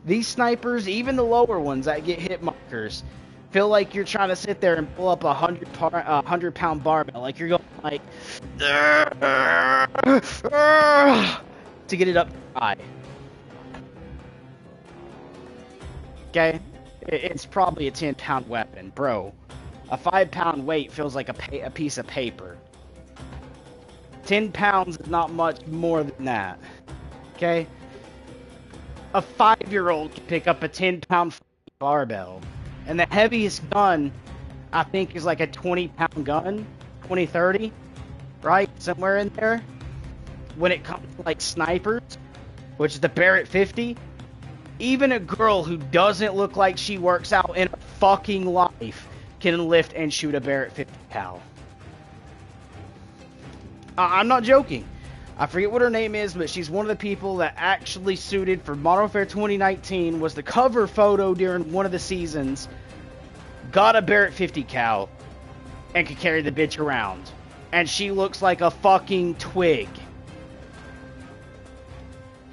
These snipers, even the lower ones that get hit markers, feel like you're trying to sit there and pull up a 100-pound barbell, like you're going like to get it up high. Okay, it's probably a 10-pound weapon, bro. A 5-pound weight feels like a piece of paper. 10 pounds is not much more than that. Okay, a 5-year-old can pick up a 10-pound barbell. And the heaviest gun, I think, is like a 20-pound gun, 20, 30, right? Somewhere in there. When it comes to like snipers, which is the Barrett 50, even a girl who doesn't look like she works out in her fucking life can lift and shoot a Barrett 50 cal. I'm not joking. I forget what her name is, but she's one of the people that actually suited for Modern Warfare 2019, was the cover photo during one of the seasons, got a Barrett 50 cal, and could carry the bitch around. And she looks like a fucking twig.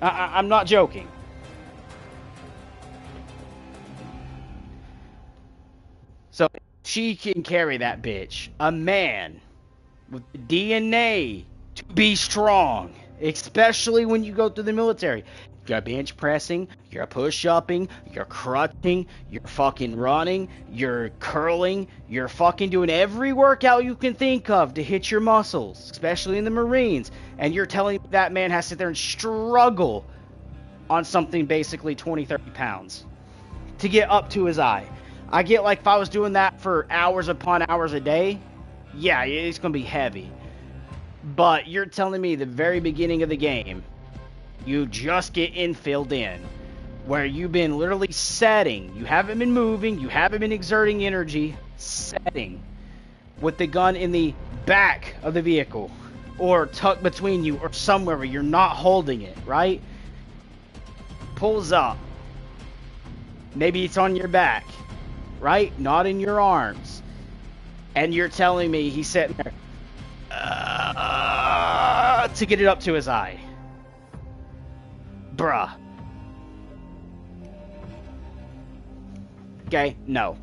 I'm not joking. So, she can carry that bitch. A man with the DNA to be strong, especially when you go through the military. You're bench pressing, you're push-upping, you're crutching, you're fucking running, you're curling, you're fucking doing every workout you can think of to hit your muscles, especially in the Marines. And you're telling me that man has to sit there and struggle on something basically 20, 30 pounds to get up to his eye. I get like if I was doing that for hours upon hours a day, yeah, it's going to be heavy. But you're telling me the very beginning of the game, you just get infilled in, where you've been literally setting, you haven't been moving, you haven't been exerting energy, setting, with the gun in the back of the vehicle, or tucked between you, or somewhere where you're not holding it, right? Pulls up. Maybe it's on your back, right? Not in your arms. And you're telling me he's sitting there to get it up to his eye. Bruh. Okay, no.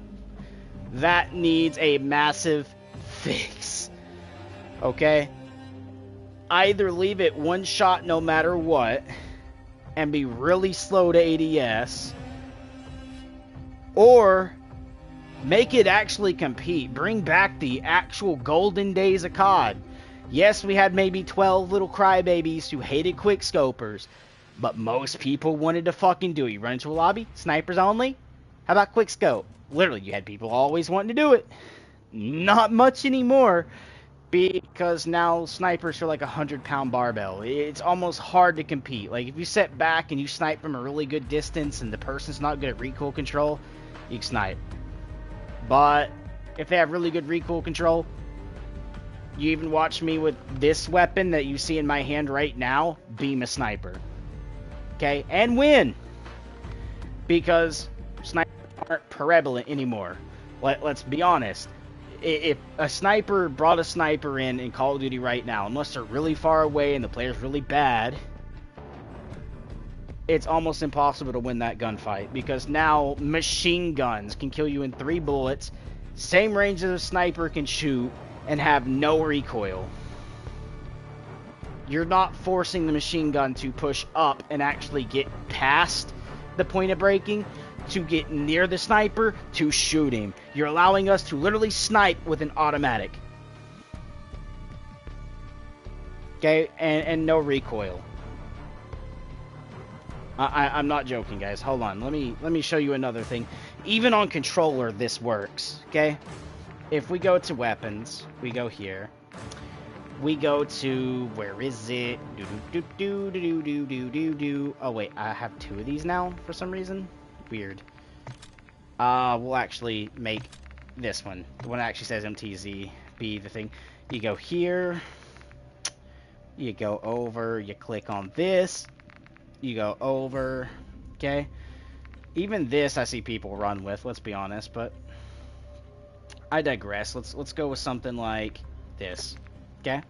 That needs a massive fix. Okay? Either leave it one shot no matter what, and be really slow to ADS, or make it actually compete. Bring back the actual golden days of COD. Yes, we had maybe 12 little crybabies who hated quickscopers, but most people wanted to fucking do it. You run into a lobby, snipers only? How about quickscope? Literally, you had people always wanting to do it. Not much anymore, because now snipers are like a 100-pound barbell. It's almost hard to compete. Like, if you sit back and you snipe from a really good distance and the person's not good at recoil control, you can snipe. But if they have really good recoil control, you even watch me with this weapon that you see in my hand right now, beam a sniper. Okay? And win! Because snipers aren't prevalent anymore. Let's be honest. If a sniper brought a sniper in Call of Duty right now, unless they're really far away and the player's really bad, it's almost impossible to win that gunfight, because now machine guns can kill you in 3 bullets, same range as a sniper can shoot, and have no recoil. You're not forcing the machine gun to push up and actually get past the point of breaking to get near the sniper to shoot him. You're allowing us to literally snipe with an automatic. Okay, and no recoil. I'm not joking, guys. Hold on. Let me show you another thing. Even on controller, this works. Okay? If we go to weapons, we go here. We go to, where is it? Oh wait, I have 2 of these now for some reason. Weird. We'll actually make this one, the one that actually says MTZ, be the thing. You go here. You go over, you click on this, you go over, okay? Even this I see people run with, let's be honest, but I digress. Let's go with something like this, okay?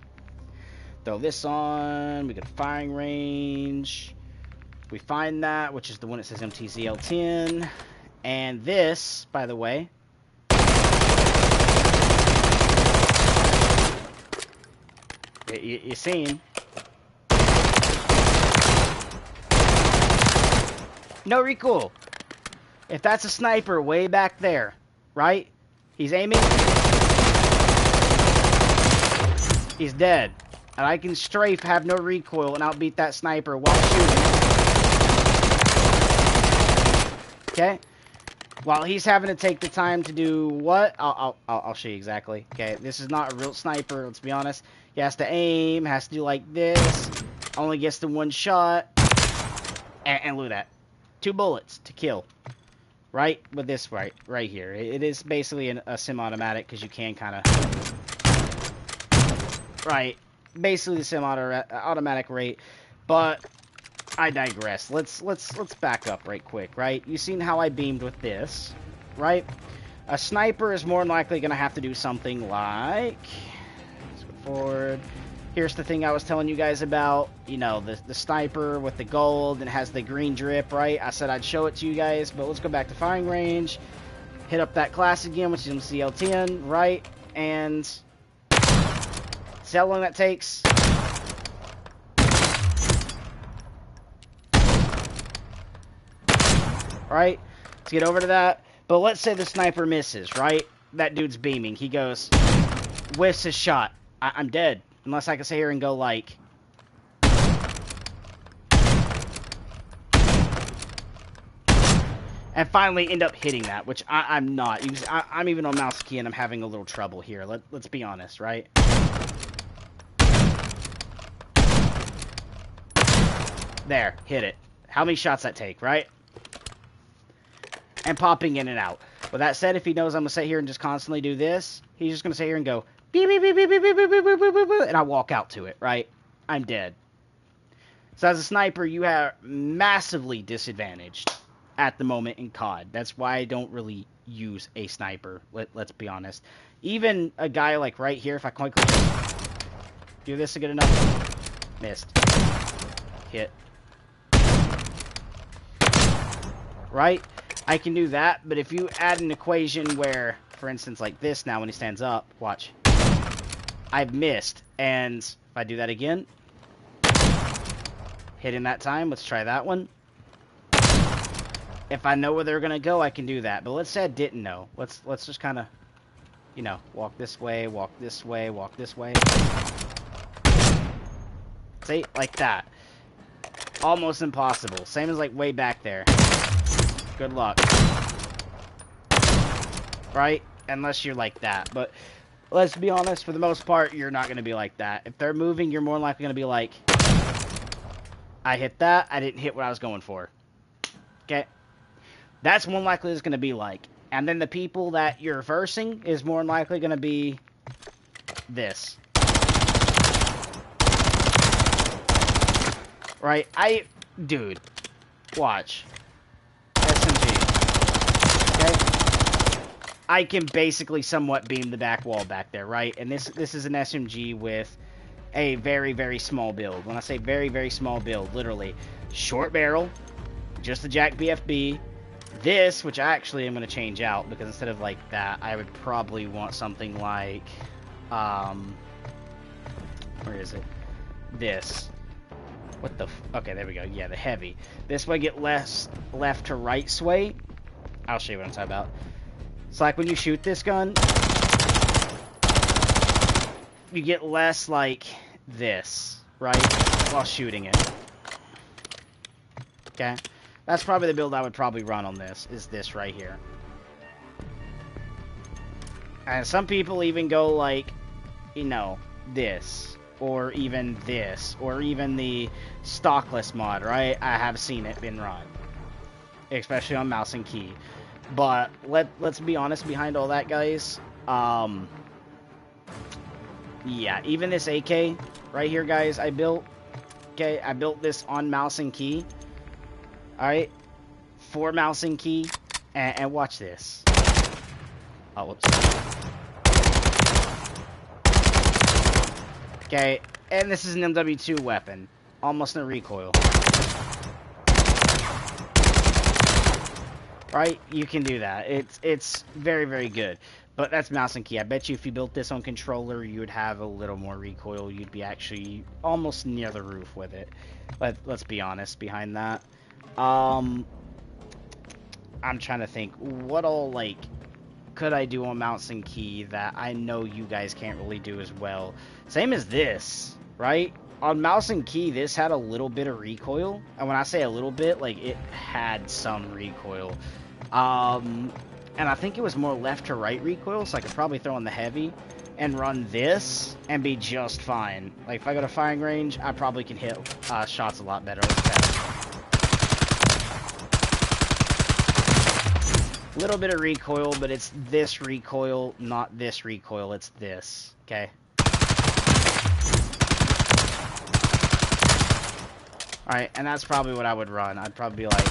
Throw this on, we get firing range. We find that, which is the one that says MTZL10. And this, by the way, you seen. No recoil. If that's a sniper way back there, right? He's aiming. He's dead. And I can strafe, have no recoil, and outbeat that sniper while shooting. Okay? While he's having to take the time to do what? I'll show you exactly. Okay, this is not a real sniper, let's be honest. He has to aim, has to do like this. Only gets the one shot. And look at that. 2 bullets to kill. Right? With this right here. It is basically a semi-automatic because you can kind of... Right. Basically the semi-automatic rate. But... I digress. Let's back up right quick, right? You've seen how I beamed with this, right? A sniper is more than likely going to have to do something like... Let's go forward. Here's the thing I was telling you guys about, you know, the sniper with the gold and has the green drip, right? I said I'd show it to you guys, but let's go back to firing range. Hit up that class again, which is MCL10, right? And... See how long that takes? Right? Let's get over to that. But let's say the sniper misses, right? That dude's beaming. He goes, whiffs his shot. I'm dead. Unless I can sit here and go like... And finally end up hitting that, which I'm not. I'm even on mouse key and I'm having a little trouble here. Let's be honest, right? There, hit it. How many shots that take, right? And popping in and out. With that said, if he knows I'm going to sit here and just constantly do this, he's just going to sit here and go, beep, beep, beep, beep, beep, beep, beep, beep, beep, beep, beep, and I walk out to it, right? I'm dead. So as a sniper, you are massively disadvantaged at the moment in COD. That's why I don't really use a sniper, let's be honest. Even a guy like right here, if I quickly do this to get enough, missed. Hit. Right? I can do that, but if you add an equation where, for instance, like this now when he stands up, watch. I've missed, and if I do that again, hit in that time, let's try that one. If I know where they're going to go, I can do that, but let's say I didn't know. Let's just kind of, you know, walk this way, walk this way, walk this way. See? Like that. Almost impossible. Same as like way back there. Good luck. Right? Unless you're like that. But let's be honest, for the most part, you're not going to be like that. If they're moving, you're more likely going to be like, I hit that, I didn't hit what I was going for. Okay? That's more likely it's going to be like. And then the people that you're versing is more likely going to be this. Right? Dude. Watch. Okay? I can basically somewhat beam the back wall back there, right? And this is an SMG with a very, very small build. When I say very, very small build, literally. Short barrel, just the Jack BFB. This, which I actually am going to change out, because instead of like that, I would probably want something like, where is it? This. What the okay, there we go. Yeah, the heavy. This way get less left to right sway. I'll show you what I'm talking about. It's like when you shoot this gun, you get less like this, right? While shooting it. Okay? That's probably the build I would probably run on this, is this right here. And some people even go like, you know, this. Or even this. Or even the stockless mod, right? I have seen it been run. Especially on mouse and key. But let's be honest behind all that, guys. yeah, even this AK right here, guys, I built. Okay, I built this on mouse and key. Alright, for mouse and key. And watch this. Oh, whoops. Okay, and this is an MW2 weapon. Almost no recoil. Right? You can do that. It's very, very good. But that's mouse and key. I bet you if you built this on controller, you would have a little more recoil. You'd be actually almost near the roof with it. Let's be honest behind that. I'm trying to think. What all, like, could I do on mouse and key that I know you guys can't really do as well? Same as this, right? On mouse and key, this had a little bit of recoil. And when I say a little bit, like, it had some recoil. And I think it was more left to right recoil, so I could probably throw in the heavy and run this and be just fine. Like, if I go to firing range, I probably can hit shots a lot better. A little bit of recoil, but it's this recoil, not this recoil. It's this, okay? Alright, and that's probably what I would run. I'd probably be like...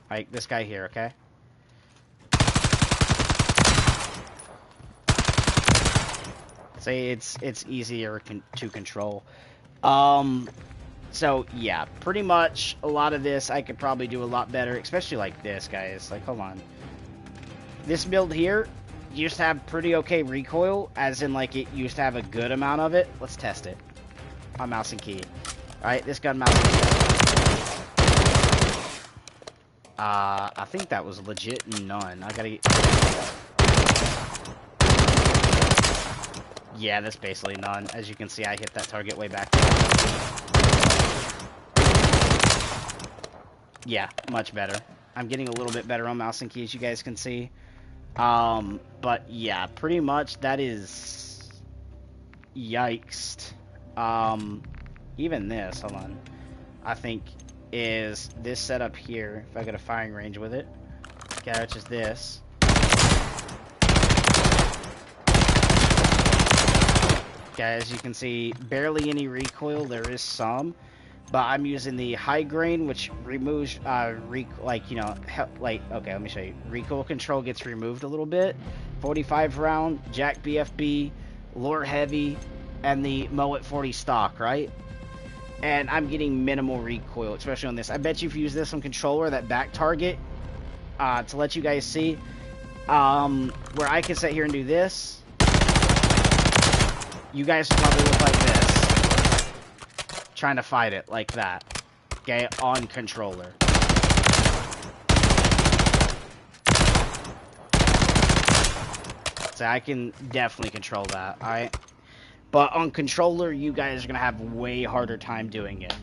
Like this guy here, okay? Say it's easier to control. So yeah, pretty much a lot of this I could probably do a lot better, especially like this, guys. Like, hold on. This build here used to have pretty okay recoil, as in like it used to have a good amount of it. Let's test it on mouse and key. Alright, this gun mouse and key. I think that was legit none. I gotta get... Yeah, that's basically none. As you can see, I hit that target way back there. Yeah, much better. I'm getting a little bit better on mouse and key, as you guys can see. But yeah, pretty much that is... Yikes. Even this, hold on. I think... is this setup here, if I get a firing range with it. Okay, which is this. Okay, as you can see, barely any recoil. There is some, but I'm using the high grain, which removes, okay, let me show you. Recoil control gets removed a little bit. 45 round, Jack BFB, Lure Heavy, and the Moet 40 stock, right? And I'm getting minimal recoil, especially on this. I bet you if you use this on controller, that back target, to let you guys see, where I can sit here and do this, you guys probably look like this, trying to fight it like that, okay, on controller. So I can definitely control that, alright? But on controller, you guys are going to have way harder time doing it.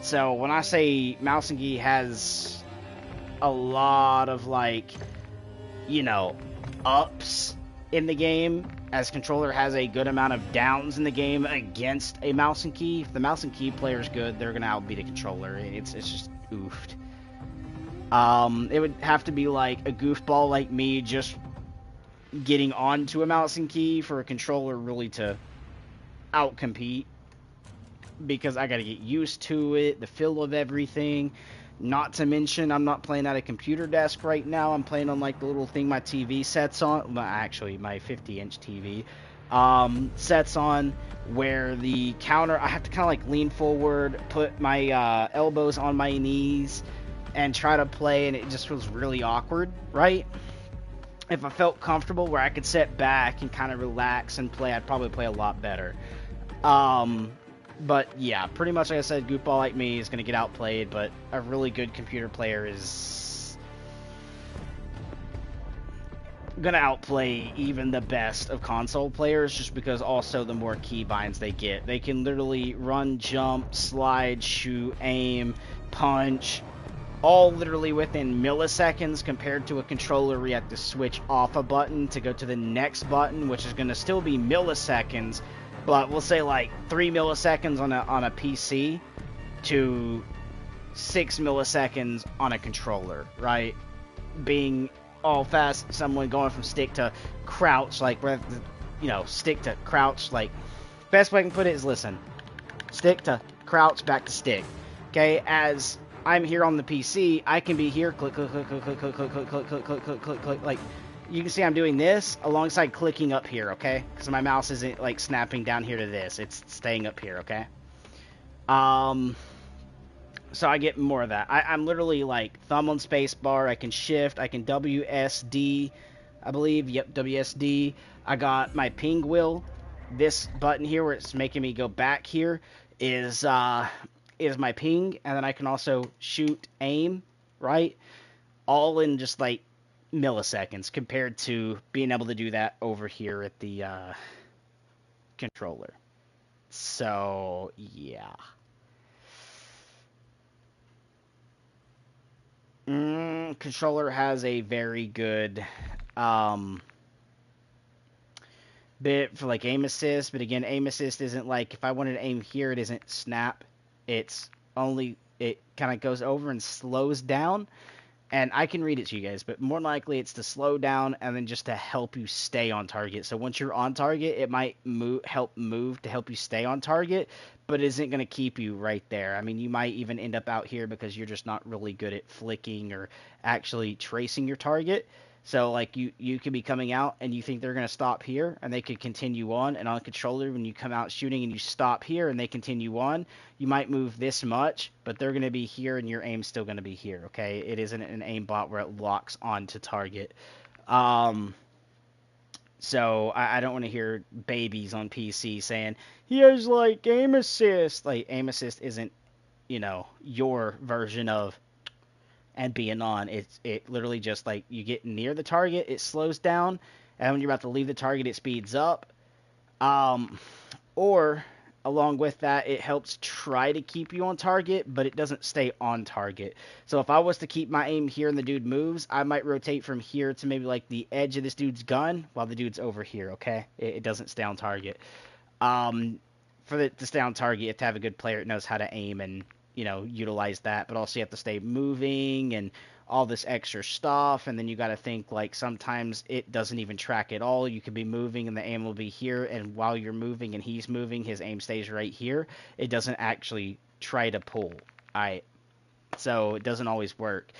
So when I say mouse and key has a lot of, like, you know, ups in the game, as controller has a good amount of downs in the game against a mouse and key. If the mouse and key player is good, they're going to outbeat a controller. It's just oofed. It would have to be like a goofball like me just getting onto a mouse and key for a controller really to outcompete, because I gotta get used to it, the feel of everything. Not to mention, I'm not playing at a computer desk right now. I'm playing on like the little thing my TV sets on. Well, actually, my 50-inch TV sets on, where the counter, I have to kind of like lean forward, put my elbows on my knees, and try to play, and it just feels really awkward, right? If I felt comfortable where I could sit back and kind of relax and play, I'd probably play a lot better. But yeah, pretty much like I said, goofball like me is going to get outplayed, but a really good computer player is going to outplay even the best of console players, just because also the more keybinds they get. They can literally run, jump, slide, shoot, aim, punch, all literally within milliseconds, compared to a controller where you have to switch off a button to go to the next button, which is going to still be milliseconds, but we'll say like 3 milliseconds on a PC to 6 milliseconds on a controller, right? being all fast, someone going from stick to crouch, like, stick to crouch, like, best way I can put it is, listen, stick to crouch, back to stick, okay, as I'm here on the PC, I can be here, click, click, click, click, click, click, click, click, click, click, click, click, click, click, like, you can see I'm doing this alongside clicking up here, okay, because my mouse isn't, like, snapping down here to this, it's staying up here, okay, so I get more of that. I'm literally like thumb on space bar. I can shift. I can WSD, I believe. Yep, WSD. I got my ping wheel. This button here where it's making me go back here is my ping, and then I can also shoot, aim, right? All in just like milliseconds compared to being able to do that over here at the controller. So yeah. Controller has a very good bit for like aim assist, but again, aim assist isn't like if I wanted to aim here, it isn't snap. It's only it kind of goes over and slows down, and I can read it to you guys, but more likely it's to slow down and then just to help you stay on target. So once you're on target, it might help you stay on target, but it isn't going to keep you right there. I mean, you might even end up out here because you're just not really good at flicking or actually tracing your target. So like you could be coming out and you think they're going to stop here and they could continue on, and on controller when you come out shooting and you stop here and they continue on, you might move this much, but they're going to be here and your aim's still going to be here, okay? It isn't an aimbot where it locks onto target. So I don't want to hear babies on PC saying, he has like aim assist. Like aim assist isn't, your version of and being on. It literally just like you get near the target, it slows down, and when you're about to leave the target, it speeds up. Or along with that, it helps try to keep you on target, but it doesn't stay on target. So if I was to keep my aim here and the dude moves, I might rotate from here to maybe like the edge of this dude's gun while the dude's over here, okay? It doesn't stay on target. For it to stay on target, you have to have a good player that knows how to aim and, utilize that, but also you have to stay moving and all this extra stuff, and then you got to think like sometimes it doesn't even track at all. You could be moving and the aim will be here, and while you're moving and he's moving, his aim stays right here. It doesn't actually try to pull. Alright, so it doesn't always work.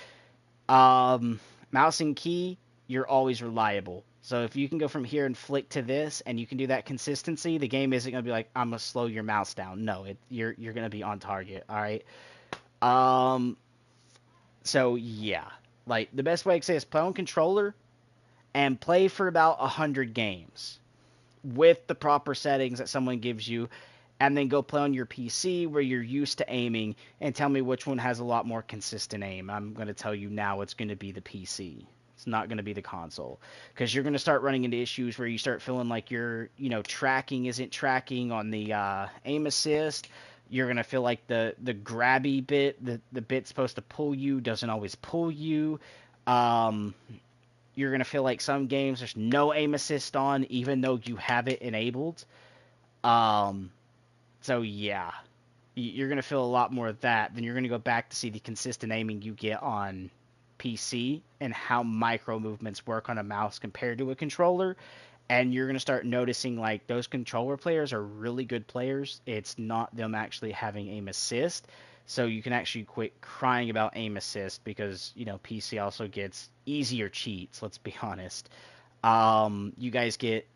Mouse and key, you're always reliable. So if you can go from here and flick to this, and you can do that consistency, the game isn't going to be like, I'm going to slow your mouse down. No, you're going to be on target, alright? So, yeah. Like, the best way I can say is play on controller and play for about 100 games with the proper settings that someone gives you, and then go play on your PC where you're used to aiming and tell me which one has a lot more consistent aim. I'm going to tell you now it's going to be the PC. It's not going to be the console, because you're going to start running into issues where you start feeling like your, tracking isn't tracking on the aim assist. You're going to feel like the grabby bit, the bit supposed to pull you, doesn't always pull you. You're going to feel like some games there's no aim assist on, even though you have it enabled. So yeah, you're going to feel a lot more of that. Then you're going to go back to see the consistent aiming you get on PC and how micro movements work on a mouse compared to a controller, and you're going to start noticing like those controller players are really good players. It's not them actually having aim assist, so you can actually quit crying about aim assist, because PC also gets easier cheats. Let's be honest. You guys get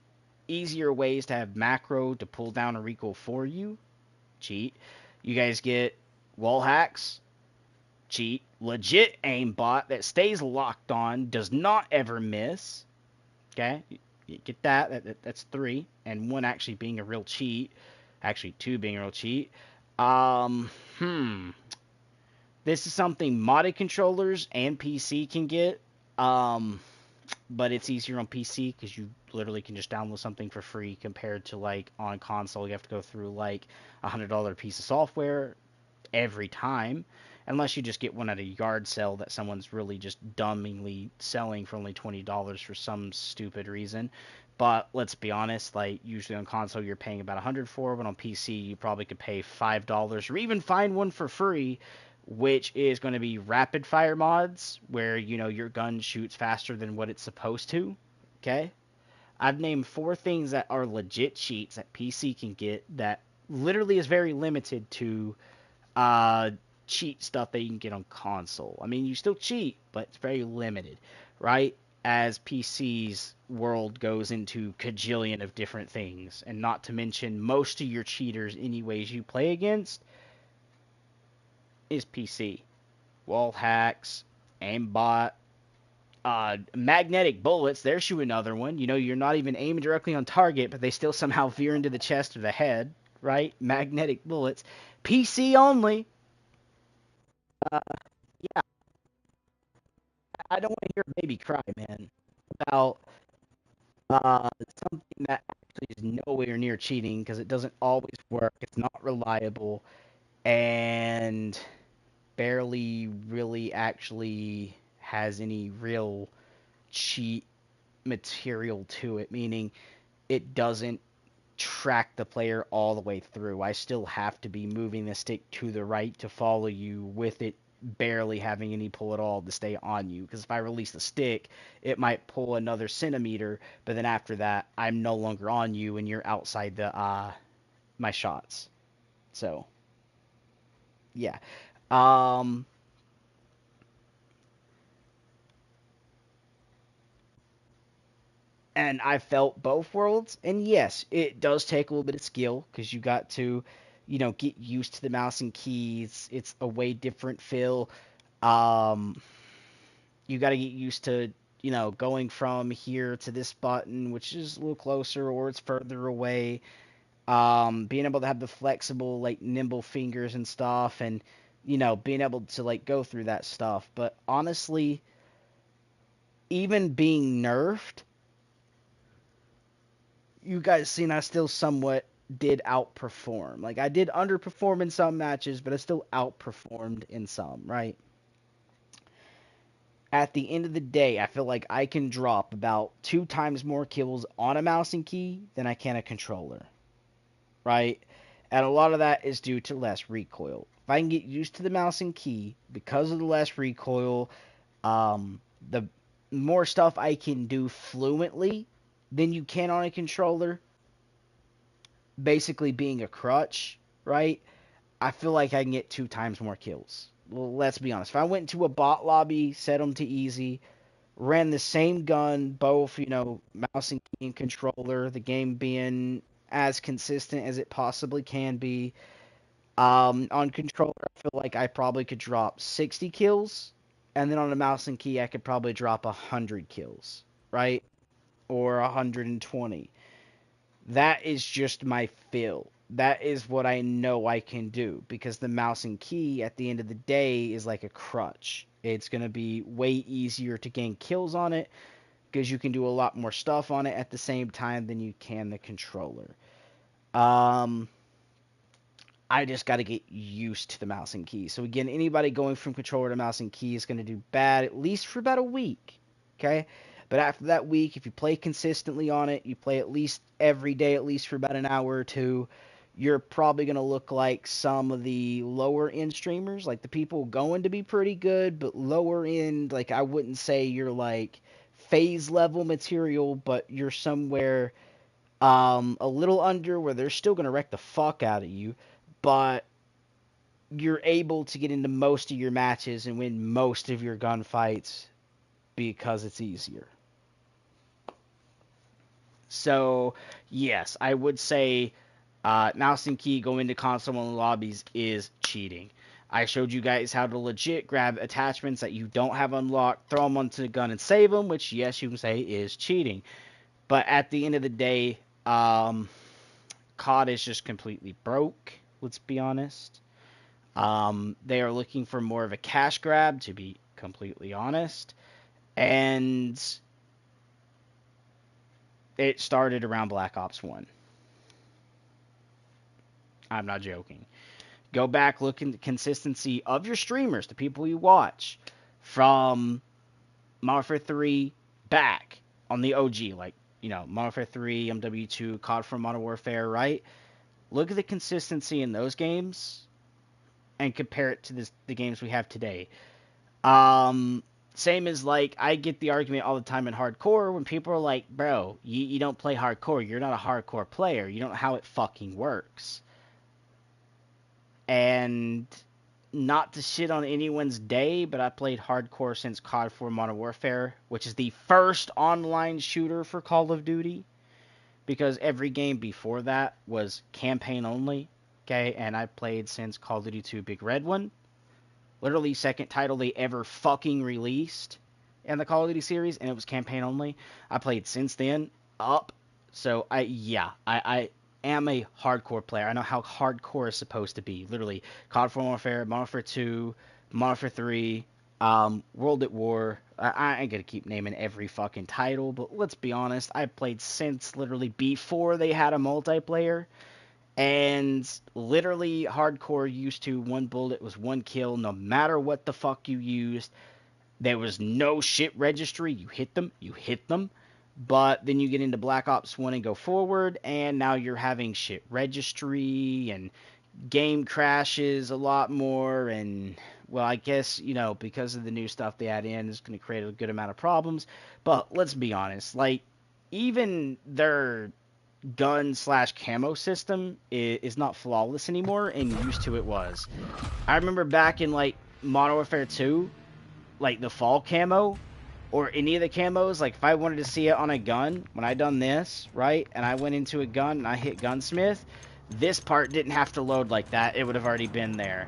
easier ways to have macro to pull down a recoil for you. Cheat. You guys get wall hacks. Cheat. Legit aimbot that stays locked on, does not ever miss. Okay, you get that. That's 3, and 1 actually being a real cheat. Actually, 2 being a real cheat. This is something modded controllers and PC can get. But it's easier on PC because you literally can just download something for free, compared to like on console you have to go through like $100 piece of software every time, unless you just get one at a yard sale that someone's really just dumbingly selling for only $20 for some stupid reason. But let's be honest, like usually on console you're paying about $100 for, but on PC you probably could pay $5 or even find one for free which is going to be rapid fire mods, where, your gun shoots faster than what it's supposed to. Okay? I've named 4 things that are legit cheats that PC can get that literally is very limited to uh, cheat stuff that you can get on console. I mean, you still cheat, but it's very limited, right? As PC's world goes into cajillion of different things, and not to mention most of your cheaters, anyways, you play against is PC. Wall hacks, aimbot, magnetic bullets. There's you another one. You're not even aiming directly on target, but they still somehow veer into the chest or the head, right? Magnetic bullets. PC only. Uh, yeah, I don't want to hear a baby cry, man, about something that actually is nowhere near cheating because it doesn't always work. It's not reliable and barely really actually has any real cheat material to it, meaning it doesn't track the player all the way through. I still have to be moving the stick to the right to follow you with it barely having any pull at all to stay on you. Because if I release the stick, it might pull another centimeter, but then after that, I'm no longer on you and you're outside the my shots. So, yeah. Um, and I felt both worlds, and yes, it does take a little bit of skill because you got to, get used to the mouse and keys. It's a way different feel. Um, you got to get used to, going from here to this button, which is a little closer, or it's further away. Being able to have the flexible, like nimble fingers and stuff, and being able to like go through that stuff. But honestly, even being nerfed, you guys seen I still somewhat did outperform. Like I did underperform in some matches, but I still outperformed in some, right? At the end of the day, I feel like I can drop about 2 times more kills on a mouse and key than I can a controller, right? And a lot of that is due to less recoil. If I can get used to the mouse and key because of the less recoil, the more stuff I can do fluently than you can on a controller, basically being a crutch, right? I feel like I can get 2 times more kills. Well, let's be honest. If I went into a bot lobby, set them to easy, ran the same gun, both, mouse and key and controller, the game being as consistent as it possibly can be. On controller, I feel like I probably could drop 60 kills, and then on a mouse and key, I could probably drop 100 kills, right? Or 120. That is just my feel. That is what I know I can do because the mouse and key at the end of the day is like a crutch. It's going to be way easier to gain kills on it because you can do a lot more stuff on it at the same time than you can the controller. I just got to get used to the mouse and key. So again, anybody going from controller to mouse and key is going to do bad at least for about a week. Okay? But after that week, if you play consistently on it, you play at least every day, at least for about an hour or two, you're probably going to look like some of the lower end streamers, like the people going to be pretty good, but lower end, like I wouldn't say you're like phase level material, but you're somewhere a little under where they're still going to wreck the fuck out of you, but you're able to get into most of your matches and win most of your gunfights because it's easier. So, yes, I would say mouse and key going into console only lobbies is cheating. I showed you guys how to legit grab attachments that you don't have unlocked, throw them onto the gun and save them, which, yes, you can say is cheating. But at the end of the day, COD is just completely broke, let's be honest. They are looking for more of a cash grab, to be completely honest. And it started around Black Ops 1. I'm not joking. Go back, look at the consistency of your streamers, the people you watch, from Modern Warfare 3 back on the OG, like, Modern Warfare 3, MW2, COD from Modern Warfare, right? Look at the consistency in those games and compare it to the games we have today. Same as, like, I get the argument all the time in hardcore when people are like, bro, you don't play hardcore. You're not a hardcore player. You don't know how it fucking works. And not to shit on anyone's day, but I played hardcore since COD 4 Modern Warfare, which is the first online shooter for Call of Duty, because every game before that was campaign only, okay? And I played since Call of Duty 2 Big Red One, literally second title they ever fucking released in the Call of Duty series, and it was campaign only. I played since then up, so I am a hardcore player. I know how hardcore is supposed to be. Literally, COD 4 Warfare, Modern Warfare 2, Modern Warfare 3, World at War. I ain't gonna keep naming every fucking title, but let's be honest, I played since literally before they had a multiplayer. And literally, hardcore used to one bullet was one kill, no matter what the fuck you used. There was no shit registry. You hit them. But then you get into Black Ops 1 and go forward, and now you're having shit registry, and game crashes a lot more, and, well, I guess, you know, because of the new stuff they add in, it's going to create a good amount of problems. But let's be honest, like, even their gun/camo system is not flawless anymore, and used to it was. I remember back in, like, Modern Warfare 2, like, the fall camo, or any of the camos, like, if I wanted to see it on a gun, when I done this, right, and I went into a gun and I hit gunsmith, this part didn't have to load like that. It would have already been there.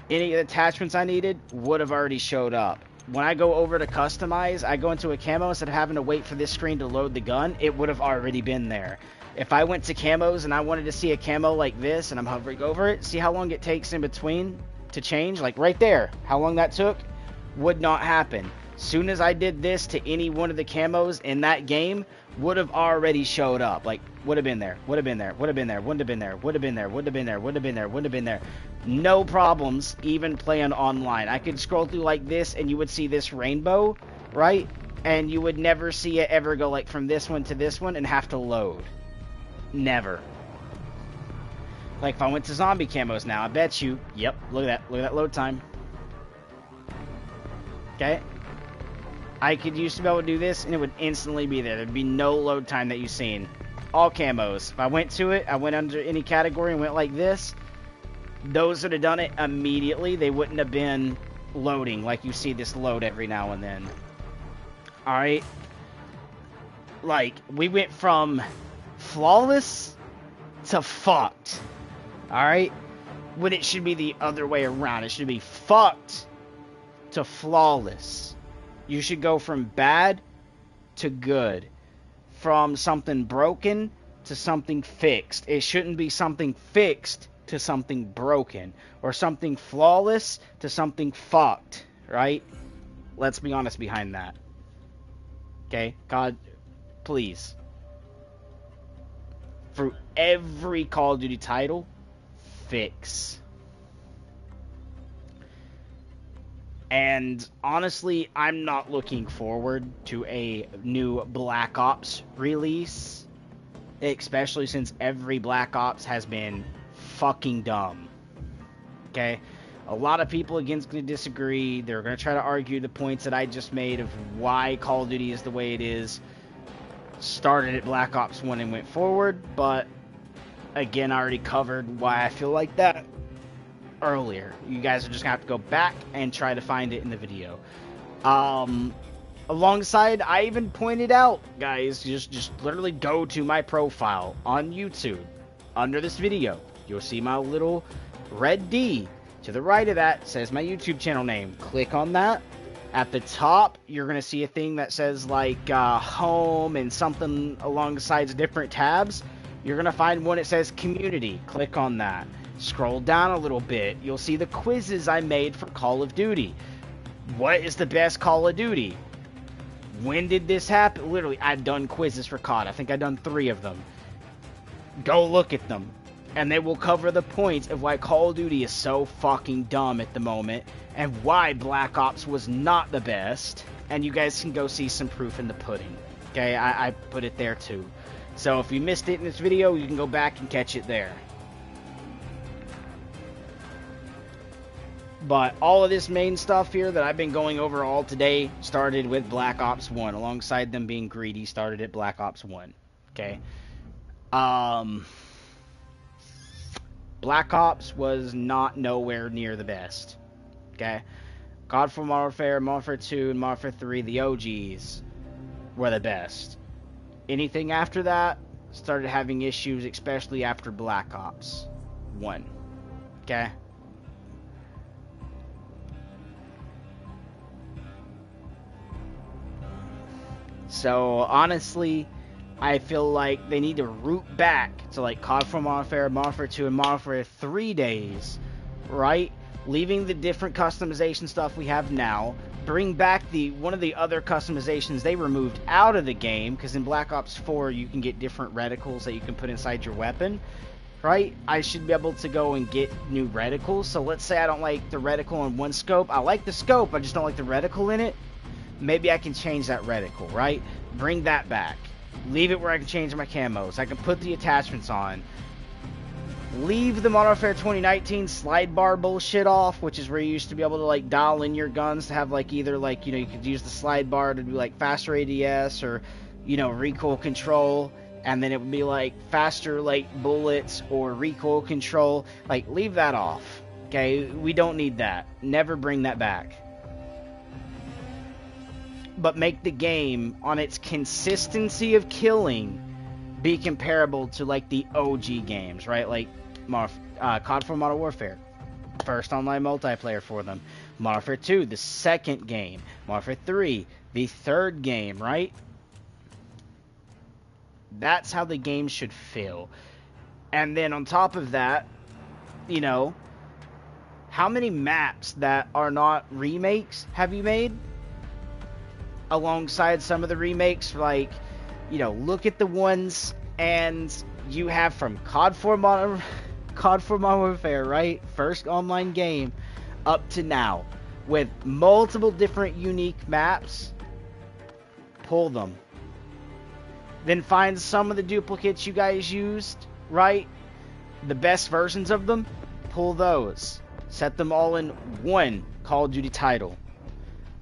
Any of the attachments I needed would have already showed up. When I go over to customize, I go into a camo, instead of having to wait for this screen to load the gun, it would have already been there. If I went to camos and I wanted to see a camo like this, and I'm hovering over it, see how long it takes in between to change? Like, right there, how long that took would not happen. Soon as I did this to any one of the camos in that game, would have already showed up. Like, would have been there, would have been there, would have been there, wouldn't have been there, would have been there, would have been there, would have been there, would have been there. No problems even playing online. I could scroll through like this and you would see this rainbow, right? And you would never see it ever go like from this one to this one and have to load. Never. Like, if I went to zombie camos now, I bet you, yep, look at that load time. Okay? I could used to be able to do this, and it would instantly be there. There'd be no load time that you've seen. All camos. If I went to it, I went under any category and went like this, those would have done it immediately. They wouldn't have been loading like you see this load every now and then. Alright? Like, we went from flawless to fucked. Alright? When it should be the other way around. It should be fucked to flawless. You should go from bad to good. From something broken to something fixed. It shouldn't be something fixed to something broken. Or something flawless to something fucked. Right? Let's be honest behind that. Okay? God, please. For every Call of Duty title, fix. And honestly, I'm not looking forward to a new Black Ops release, especially since every Black Ops has been fucking dumb. Okay? A lot of people against going to disagree. They're going to try to argue the points that I just made of why Call of Duty is the way it is. Started at Black Ops 1 and went forward, but again, I already covered why I feel like that earlier. You guys are just gonna have to go back and try to find it in the video. Alongside, I even pointed out, guys, just literally go to my profile on YouTube. Under this video, you'll see my little red D. To the right of that says my YouTube channel name. Click on that. At the top, you're gonna see a thing that says like home and something alongside different tabs. You're gonna find one that says community. Click on that. Scroll down a little bit. You'll see the quizzes I made for Call of Duty. What is the best Call of Duty? When did this happen? Literally, I've done quizzes for COD. I think I've done 3 of them. Go look at them. And they will cover the points of why Call of Duty is so fucking dumb at the moment. And why Black Ops was not the best. And you guys can go see some proof in the pudding. Okay, I put it there too. So if you missed it in this video, you can go back and catch it there. But all of this main stuff here that I've been going over all today started with Black Ops 1. Alongside them being greedy, started at Black Ops 1. Okay? Black Ops was not nowhere near the best. Okay? God for Modern Warfare, Modern Warfare 2, and Modern Warfare 3, the OGs, were the best. Anything after that started having issues, especially after Black Ops 1. Okay? So, honestly, I feel like they need to root back to like COD for Modern Warfare, Modern Warfare 2, and Modern Warfare 3 days, right? Leaving the different customization stuff we have now, bring back one of the other customizations they removed out of the game, because in Black Ops 4 you can get different reticles that you can put inside your weapon, right? I should be able to go and get new reticles. So let's say I don't like the reticle in one scope. I like the scope, I just don't like the reticle in it. Maybe I can change that reticle, right? Bring that back. Leave it where I can change my camos. I can put the attachments on. Leave the Modern Warfare 2019 slide bar bullshit off, which is where you used to be able to like dial in your guns to have like either like, you know, you could use the slide bar to do like faster ADS or, you know, recoil control, and then it would be like faster like bullets or recoil control. Like, leave that off. Okay, we don't need that. Never bring that back. But make the game on its consistency of killing be comparable to like the OG games, right? Like COD for Modern Warfare, first online multiplayer for them. Modern Warfare 2, the second game. Modern Warfare 3, the third game, right? That's how the game should feel. And then on top of that, you know, how many maps that are not remakes have you made? Alongside some of the remakes, like, you know, look at the ones and you have from COD for Modern Warfare, right? First online game up to now with multiple different unique maps. Pull them. Then find some of the duplicates you guys used, right? The best versions of them. Pull those. Set them all in one Call of Duty title.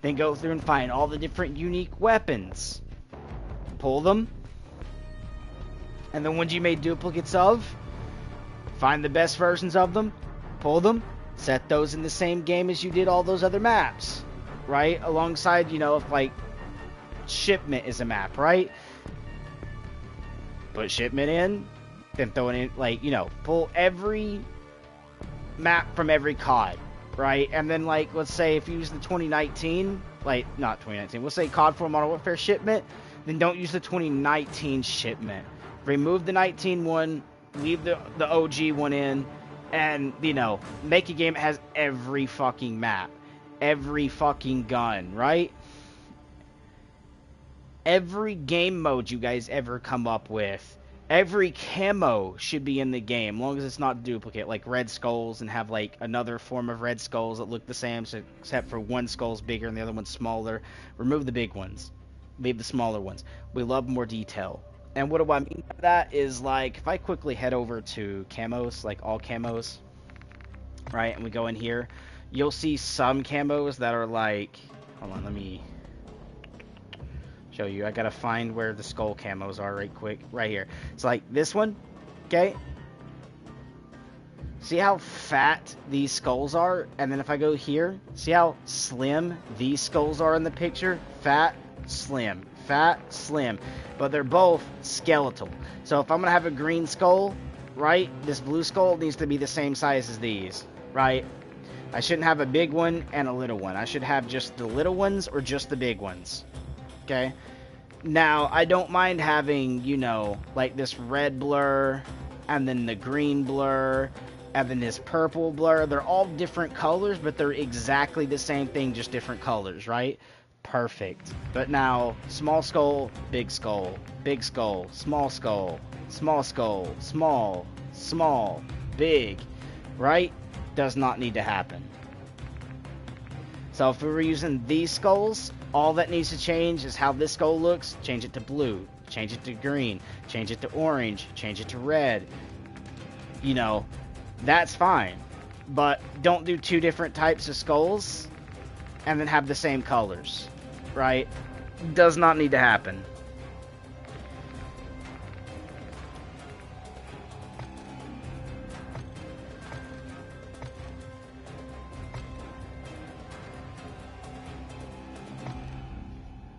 Then go through and find all the different unique weapons. Pull them. And the ones you made duplicates of, find the best versions of them. Pull them. Set those in the same game as you did all those other maps. Right? Alongside, you know, if like Shipment is a map, right? Put Shipment in. Then throw it in, like, you know, pull every map from every COD. Right, and then like, let's say if you use the 2019, like, not 2019, we'll say COD for Modern Warfare Shipment, then don't use the 2019 Shipment. Remove the 19 one, leave the OG one in, and, you know, make a game that has every fucking map, every fucking gun, right? Every game mode you guys ever come up with, every camo should be in the game, as long as it's not duplicate, like red skulls, and have like another form of red skulls that look the same, so, except for one skull's bigger and the other one's smaller. Remove the big ones. Leave the smaller ones. We love more detail. And what do I mean by that is, like, if I quickly head over to camos, like all camos, right, and we go in here, you'll see some camos that are like, hold on, let me show you. I gotta find where the skull camos are right quick. Right here. It's like this one. Okay. See how fat these skulls are? And then if I go here, see how slim these skulls are in the picture? Fat, slim. Fat, slim. But they're both skeletal. So if I'm gonna have a green skull, right, this blue skull needs to be the same size as these, right? I shouldn't have a big one and a little one. I should have just the little ones or just the big ones. Okay, now I don't mind having, you know, like this red blur, and then the green blur, and then this purple blur. They're all different colors, but they're exactly the same thing, just different colors, right? Perfect. But now, small skull, big skull, small skull, small skull, small, big, right? Does not need to happen. So if we were using these skulls, all that needs to change is how this skull looks. Change it to blue, change it to green, change it to orange, change it to red. You know, that's fine. but don't do 2 different types of skulls and then have the same colors, right? Does not need to happen.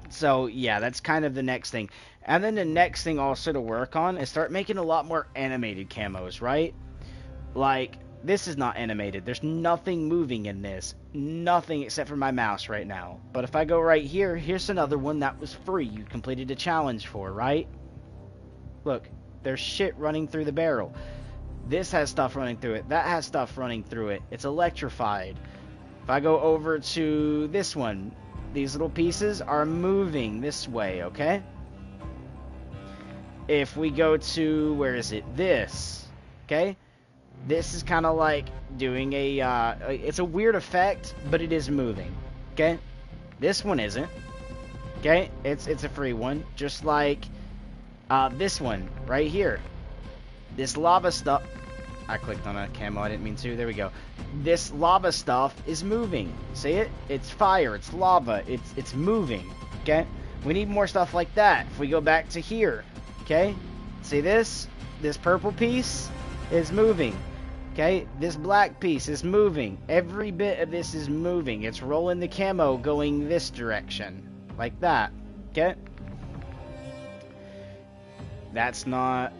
So, yeah, that's kind of the next thing. And then the next thing also to work on is start making a lot more animated camos, right? Like, this is not animated. There's nothing moving in this. Nothing except for my mouse right now. But if I go right here, here's another one that was free. You completed a challenge for, right? Look, there's shit running through the barrel. This has stuff running through it. That has stuff running through it. It's electrified. If I go over to this one, these little pieces are moving this way, okay? If we go to, where is it? This, okay? This is kind of like doing a, it's a weird effect, but it is moving, okay? This one isn't, okay? It's a free one, just like this one right here. This lava stuff, I clicked on a camo, I didn't mean to, there we go. This lava stuff is moving, see it? It's fire, it's lava, it's moving, okay? We need more stuff like that. If we go back to here, okay? See this? This purple piece is moving, okay? This black piece is moving. Every bit of this is moving. It's rolling the camo going this direction, like that, okay? That's not,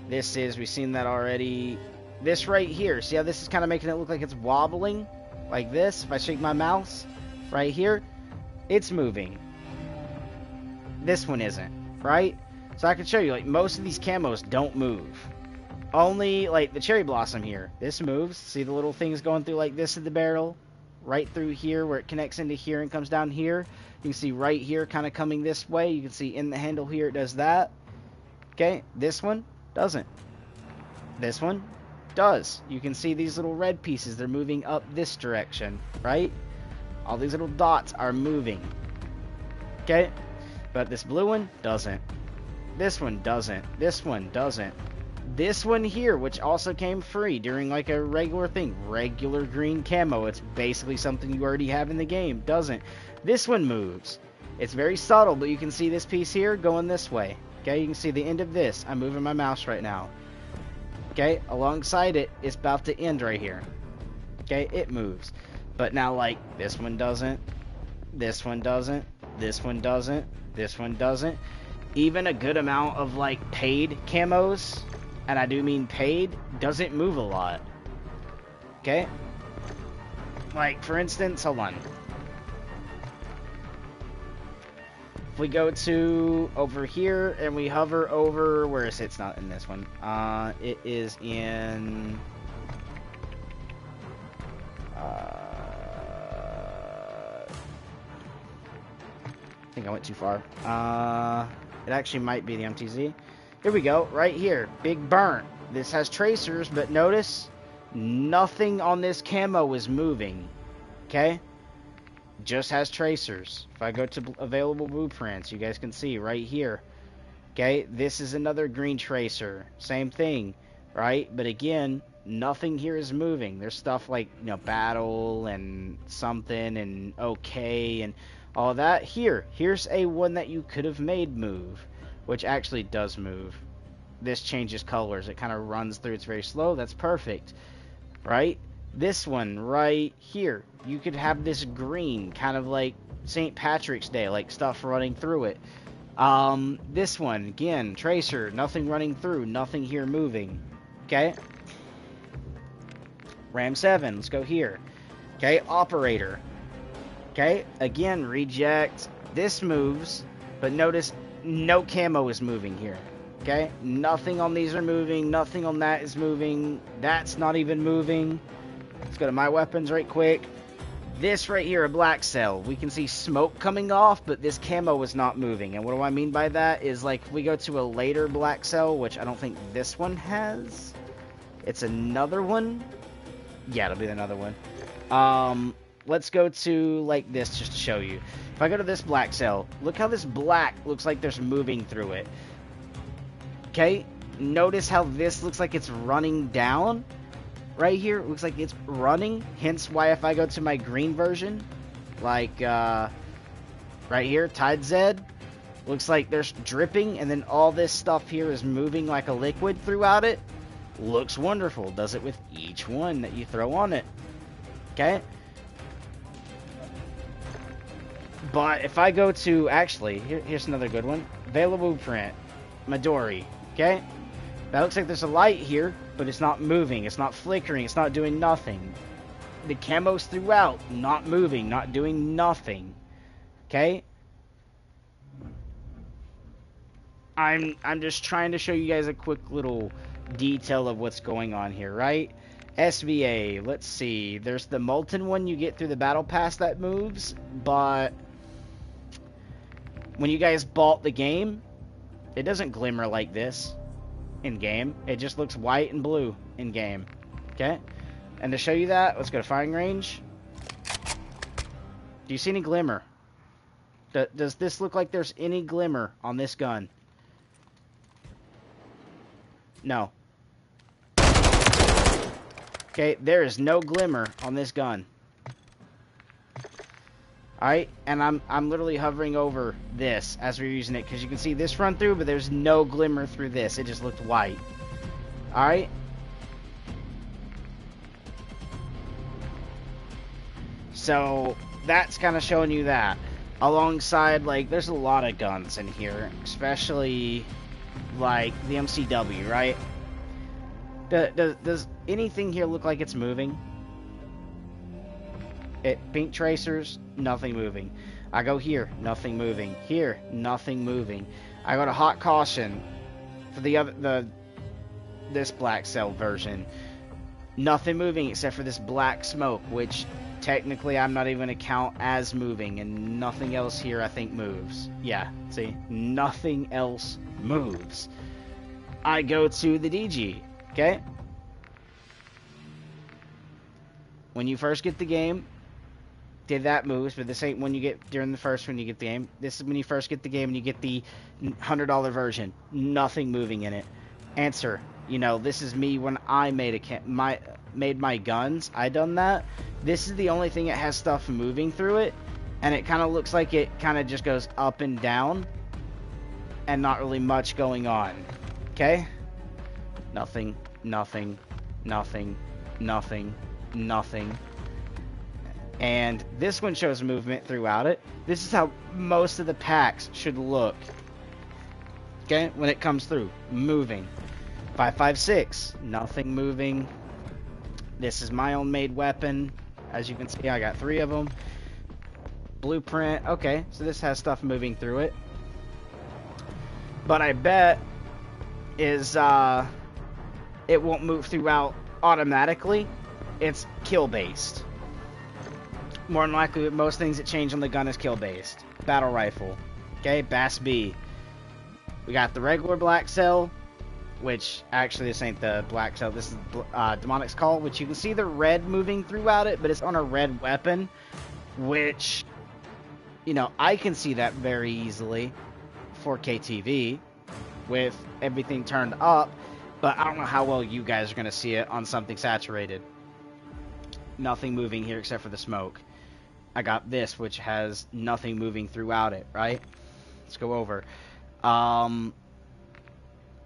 this is, we've seen that already. This right here, see how this is kind of making it look like it's wobbling? Like this, if I shake my mouse, right here, it's moving. This one isn't, right? So I can show you, like, most of these camos don't move. Only, like, the cherry blossom here. This moves. See the little things going through like this in the barrel? Right through here where it connects into here and comes down here. You can see right here kind of coming this way. You can see in the handle here it does that. Okay, this one doesn't. This one does. You can see these little red pieces. They're moving up this direction, right? All these little dots are moving. Okay? But this blue one doesn't. This one doesn't. This one doesn't. This one here, which also came free during like a regular thing, regular green camo, it's basically something you already have in the game, doesn't. This one moves. It's very subtle, but you can see this piece here going this way. Okay, you can see the end of this. I'm moving my mouse right now. Okay, alongside it, it's about to end right here. Okay, it moves. But now, like, this one doesn't. This one doesn't. This one doesn't. This one doesn't. Even a good amount of, like, paid camos, and I do mean paid, doesn't move a lot. Okay? Like, for instance, hold on. If we go to over here and we hover over, where is it? It's not in this one. It is in. I think I went too far. It actually might be the MTZ. Here we go, right here. Big burn. This has tracers, but notice nothing on this camo is moving. Okay? Just has tracers. If I go to available blueprints, you guys can see right here. Okay, this is another green tracer. Same thing, right? But again, nothing here is moving. There's stuff like, you know, battle and something and okay and all that. Here's a one that you could have made move, which actually does move. This changes colors. It kind of runs through. It's very slow. That's perfect, right? This one right here, you could have this green, kind of like St. Patrick's Day, like stuff running through it. This one, again, tracer, nothing running through, nothing here moving. Okay? Ram 7, let's go here. Okay, operator. Okay, again, reject. This moves, but notice no camo is moving here. Okay, nothing on these are moving, nothing on that is moving, that's not even moving. Let's go to my weapons right quick. This right here, a black cell. We can see smoke coming off, but this camo is not moving. And what do I mean by that is, like, if we go to a later black cell, which I don't think this one has. It's another one. Yeah, it'll be another one. Let's go to, like, this just to show you. If I go to this black cell, look how this black looks like there's moving through it. Okay? Notice how this looks like it's running down. right here looks like it's running, hence why if I go to my green version, like right here, Tide Z, looks like there's dripping, and then all this stuff here is moving like a liquid throughout it. Looks wonderful. Does it with each one that you throw on it. Okay? But if I go to, actually, here's another good one. Available print. Midori. Okay? That looks like there's a light here, but it's not moving. It's not flickering. It's not doing nothing. The camos throughout, not moving, not doing nothing. Okay? I'm just trying to show you guys a quick little detail of what's going on here, right? SVA, let's see. There's the molten one you get through the battle pass that moves, but when you guys bought the game, it doesn't glimmer like this in game. It just looks white and blue in game. Okay? And to show you that, let's go to firing range. Do you see any glimmer? Does this look like there's any glimmer on this gun? No. Okay, there is no glimmer on this gun. Alright, and I'm literally hovering over this as we're using it, because you can see this run through, but there's no glimmer through this. It just looked white. Alright? So, that's kind of showing you that. Alongside, like, there's a lot of guns in here, especially, like, the MCW, right? Does anything here look like it's moving? Pink tracers, nothing moving. I go here, nothing moving. Here, nothing moving. I go to hot caution for this black cell version. Nothing moving except for this black smoke, which technically I'm not even gonna count as moving, and nothing else here I think moves. Yeah, see, nothing else moves. I go to the DG. Okay? When you first get the game, that moves, but this ain't when you get during the first when you get the game. This is when you first get the game and you get the $100 version. Nothing moving in it. Answer. You know, this is me when I made my guns. I done that. This is the only thing that has stuff moving through it, and it kind of looks like it kind of just goes up and down, and not really much going on. Okay? Nothing, nothing, nothing, nothing, nothing. And this one shows movement throughout it. This is how most of the packs should look. Okay, when it comes through. Moving. 5.56, nothing moving. This is my own made weapon. As you can see, I got 3 of them. Blueprint, okay, so this has stuff moving through it. But I bet is, it won't move throughout automatically. It's kill based. More than likely, most things that change on the gun is kill based. Battle rifle. Okay, Bass B. We got the regular black cell, which actually this ain't the black cell. This is Demonic's Call, which you can see the red moving throughout it, but it's on a red weapon, which, you know, I can see that very easily. 4K TV with everything turned up. But I don't know how well you guys are going to see it on something saturated. Nothing moving here except for the smoke. I got this, which has nothing moving throughout it, right? Let's go over.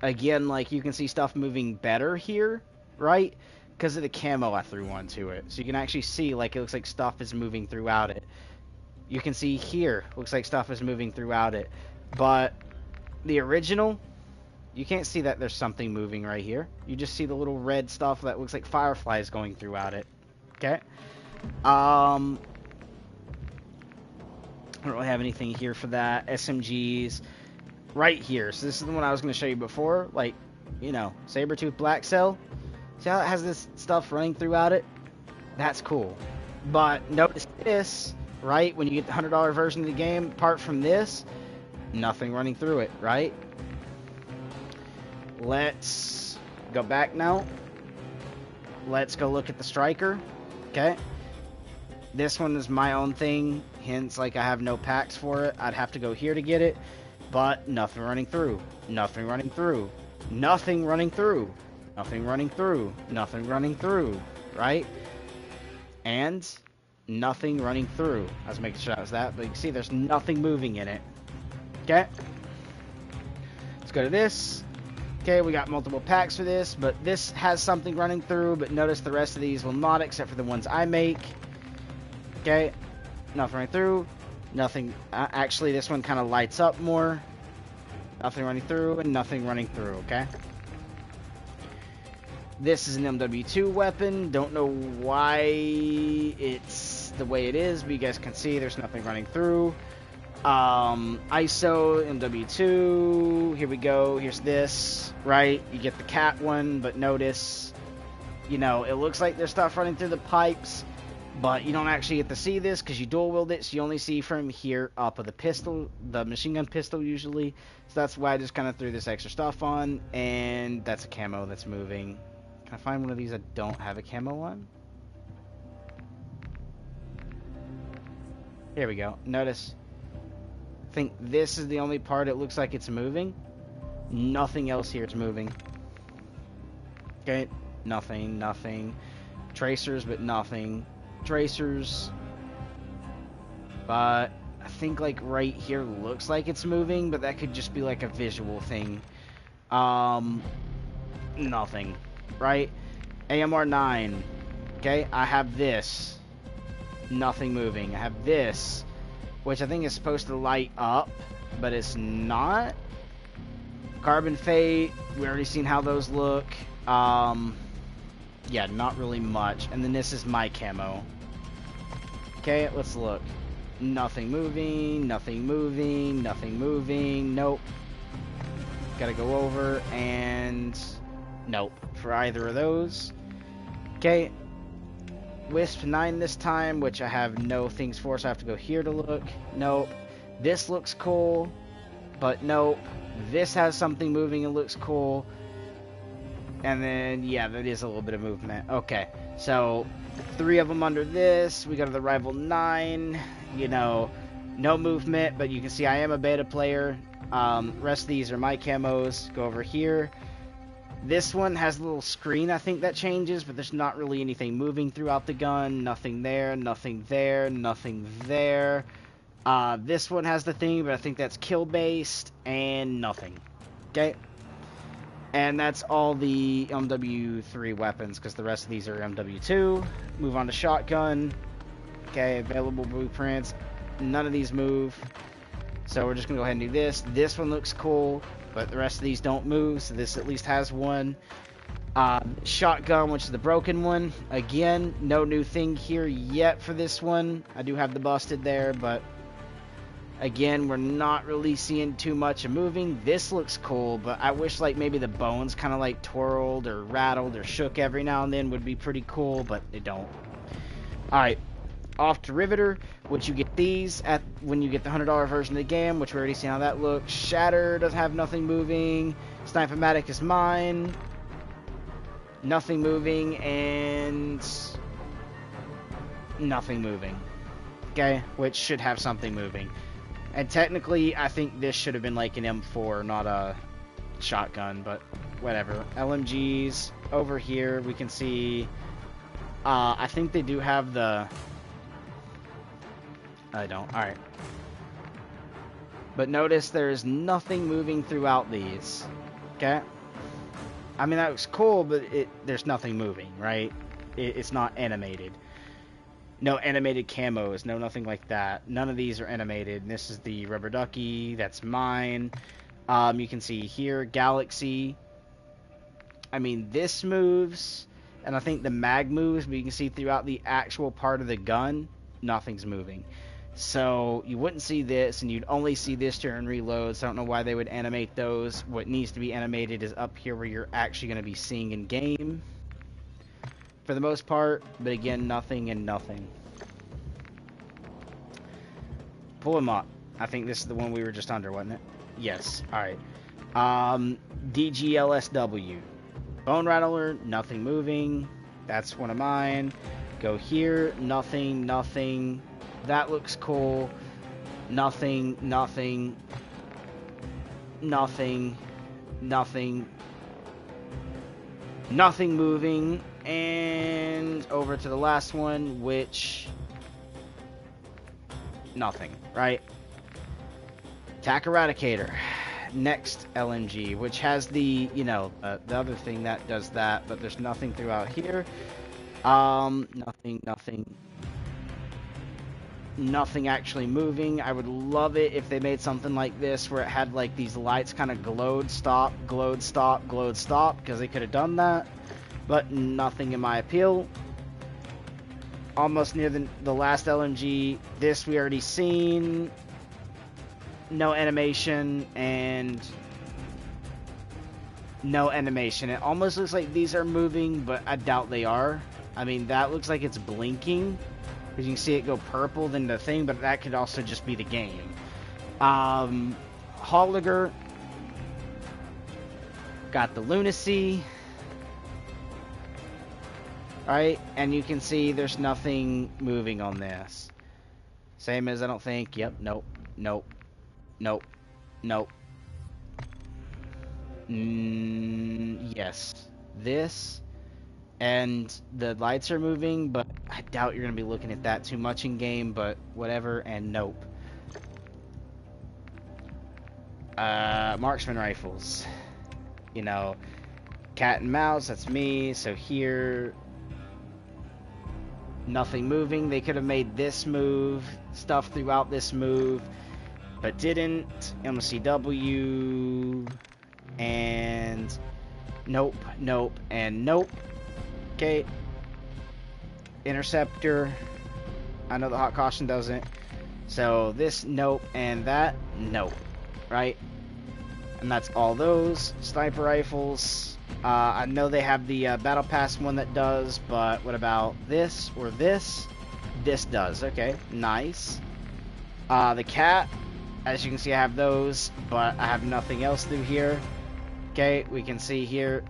Again, like, you can see stuff moving better here, right? Because of the camo I threw onto it. So you can actually see, like, it looks like stuff is moving throughout it. You can see here, looks like stuff is moving throughout it. But the original, you can't see that there's something moving right here. You just see the little red stuff that looks like fireflies going throughout it. Okay? I don't really have anything here for that. SMGs right here. So this is the one I was going to show you before. Like, you know, Sabertooth Black Cell. See how it has this stuff running throughout it? That's cool. But notice this, right? When you get the $100 version of the game, apart from this, nothing running through it, right? Let's go back now. Let's go look at the striker. Okay. This one is my own thing, hence, like, I have no packs for it. I'd have to go here to get it, but nothing running through. Nothing running through. Nothing running through. Nothing running through. Nothing running through. Right? And nothing running through. I was making sure that was that, but you can see there's nothing moving in it. Okay? Let's go to this. Okay, we got multiple packs for this, but this has something running through, but notice the rest of these will not, except for the ones I make. Okay? Nothing running through. Nothing. Actually, this one kind of lights up more. Nothing running through, and nothing running through, okay? This is an MW2 weapon. Don't know why it's the way it is, but you guys can see there's nothing running through. ISO, MW2. Here we go. Here's this, right? You get the cat one, but notice, you know, it looks like there's stuff running through the pipes, but you don't actually get to see this because you dual wield it, so you only see from here up with the pistol, the machine gun pistol usually. So that's why I just kind of threw this extra stuff on, and that's a camo that's moving. Can I find one of these that don't have a camo on? Here we go. Notice. I think this is the only part it looks like it's moving. Nothing else here is moving. Okay. Nothing, nothing. Tracers, but nothing. Tracers. But I think like right here looks like it's moving, but that could just be like a visual thing. Nothing. Right? AMR 9. Okay, I have this. Nothing moving. I have this, which I think is supposed to light up, but it's not. Carbon Fate, we already seen how those look. Yeah, not really much. And then this is my camo. Okay, let's look. Nothing moving, nothing moving, nothing moving. Nope. Gotta go over and nope for either of those. Okay. Wisp 9 this time, which I have no things for, so I have to go here to look. Nope. This looks cool, but nope. This has something moving and looks cool. And then, yeah, that is a little bit of movement. Okay, so 3 of them under this. We go to the Rival 9. You know, no movement, but you can see I am a beta player. Rest of these are my camos. Go over here. This one has a little screen, I think, that changes, but there's not really anything moving throughout the gun. Nothing there, nothing there, nothing there. This one has the thing, but I think that's kill-based, and nothing. Okay? And that's all the MW3 weapons, because the rest of these are MW2. Move on to shotgun. Okay, available blueprints. None of these move. So we're just going to go ahead and do this. This one looks cool, but the rest of these don't move, so this at least has one. Shotgun, which is the broken one. Again, no new thing here yet for this one. I do have the busted there, but again, we're not really seeing too much of moving. This looks cool, but I wish like maybe the bones kind of like twirled or rattled or shook every now and then would be pretty cool, but they don't. Alright, off to Riveter, which you get these at when you get the $100 version of the game, which we already seen how that looks. Shatter doesn't have nothing moving. Snipe-O-Matic is mine. Nothing moving, and nothing moving. Okay, which should have something moving. And technically, I think this should have been like an M4, not a shotgun, but whatever. LMGs, over here, we can see, I think they do have the, I don't, alright. But notice there's nothing moving throughout these, okay? I mean, that looks cool, but there's nothing moving, right? It's not animated. No animated camos, no nothing like that. None of these are animated. And this is the rubber ducky, that's mine. You can see here, Galaxy. I mean, this moves, and I think the mag moves, but you can see throughout the actual part of the gun, nothing's moving. So you wouldn't see this, and you'd only see this during reloads. I don't know why they would animate those. What needs to be animated is up here where you're actually going to be seeing in game, for the most part, but again, nothing and nothing. Pull him up. I think this is the one we were just under, wasn't it? Yes. Alright. DGLSW. Bone Rattler, nothing moving. That's one of mine. Go here, nothing, nothing. That looks cool. Nothing, nothing. Nothing. Nothing. Nothing moving. And over to the last one, which... nothing, right? Attack Eradicator. Next LMG, which has the, you know, the other thing that does that, but there's nothing throughout here. Nothing actually moving. I would love it if they made something like this where it had like these lights kind of glowed, stop, glowed, stop, glowed, stop, because they could have done that, but nothing in my appeal. Almost near the last LMG. This we already seen. No animation and no animation. It almost looks like these are moving, but I doubt they are. I mean, that looks like it's blinking, because you can see it go purple than the thing, but that could also just be the game. Holliger got the lunacy. Right, and you can see there's nothing moving on this. Same as I don't think. Yep, nope, nope, nope, nope. Yes, this, and the lights are moving, but I doubt you're gonna be looking at that too much in game. But whatever, and nope. Marksman rifles. You know, cat and mouse. That's me. So here. Nothing moving. They could have made this move, stuff throughout this move, but didn't. MCW, and nope, nope, and nope. Okay. Interceptor. I know the hot caution doesn't. So this, nope, and that, nope. Right? And that's all those. Sniper rifles. I know they have the Battle Pass one that does, but what about this or this? This does. Okay, nice. The cat, as you can see, I have those, but I have nothing else through here. Okay, we can see here.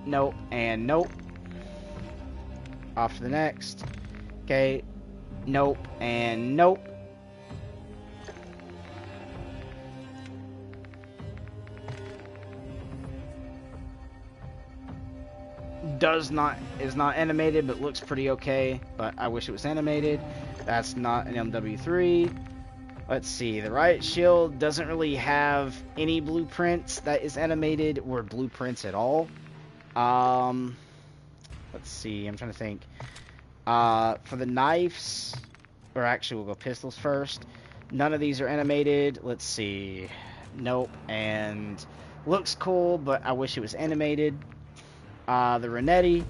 Nope, and nope. Off to the next. Okay, nope, and nope. Is not animated, but looks pretty okay, but I wish it was animated. That's not an MW3. Let's see, the riot shield doesn't really have any blueprints that is animated or blueprints at all. Let's see, I'm trying to think. For the knives, or actually we'll go pistols first. None of these are animated. Let's see. Nope, and looks cool, but I wish it was animated. The Renetti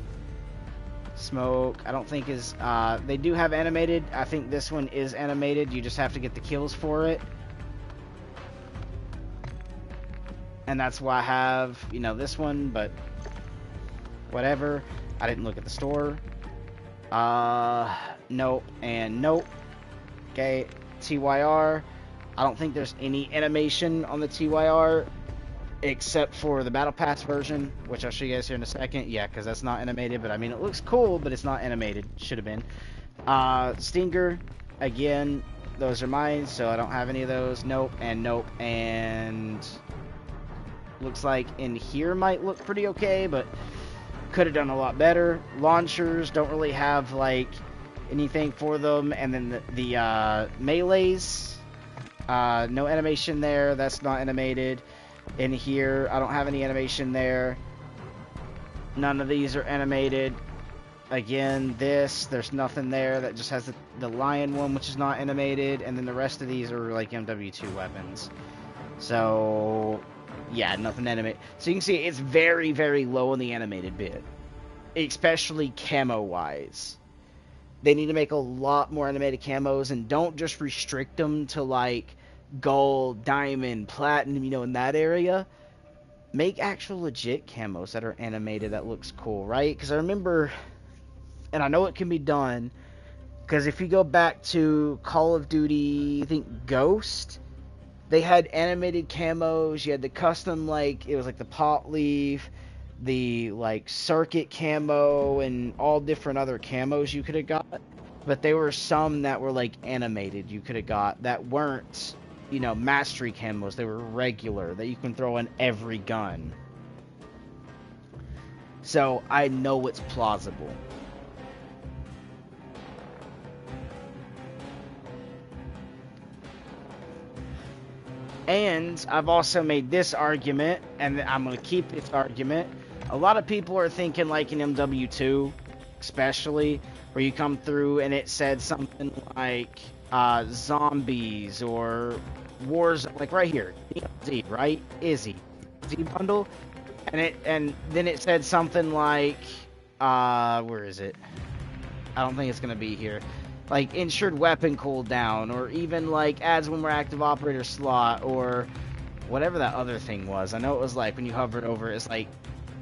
smoke, I don't think is, they do have animated. I think this one is animated. You just have to get the kills for it. And that's why I have, you know, this one, but whatever. I didn't look at the store. Nope, and nope. Okay, TYR. I don't think there's any animation on the TYR. Except for the Battle Pass version, which I'll show you guys here in a second. Yeah, because that's not animated, but I mean, it looks cool, but it's not animated. Should have been. Stinger, again, those are mine, so I don't have any of those. Nope, and nope, and looks like in here might look pretty okay, but could have done a lot better. Launchers don't really have, like, anything for them, and then the melees, no animation there. That's not animated. In here, I don't have any animation there. None of these are animated. Again, there's nothing there. That just has the lion one, which is not animated, and then the rest of these are like MW2 weapons. So, yeah, nothing animated. So you can see it's very, very low on the animated bit, especially camo-wise. They need to make a lot more animated camos, and don't just restrict them to, like, gold, diamond, platinum, you know, in that area. Make actual legit camos that are animated that looks cool, right? Because I remember, and I know it can be done, because if you go back to Call of Duty, I think Ghost, they had animated camos. You had the custom, like, it was like the pot leaf, the, like, circuit camo, and all different other camos you could have got. But there were some that were, like, animated you could have got that weren't, you know, mastery camos. They were regular, that you can throw in every gun. So I know it's plausible. And I've also made this argument, and I'm going to keep this argument. A lot of people are thinking like in MW2, especially, where you come through and it said something like zombies or wars, like right here, DMZ, right? Izzy bundle, and then it said something like, where is it? I don't think it's going to be here. Like ensured weapon cooldown, or even like adds one more active operator slot, or whatever that other thing was. I know it was like when you hovered over it's like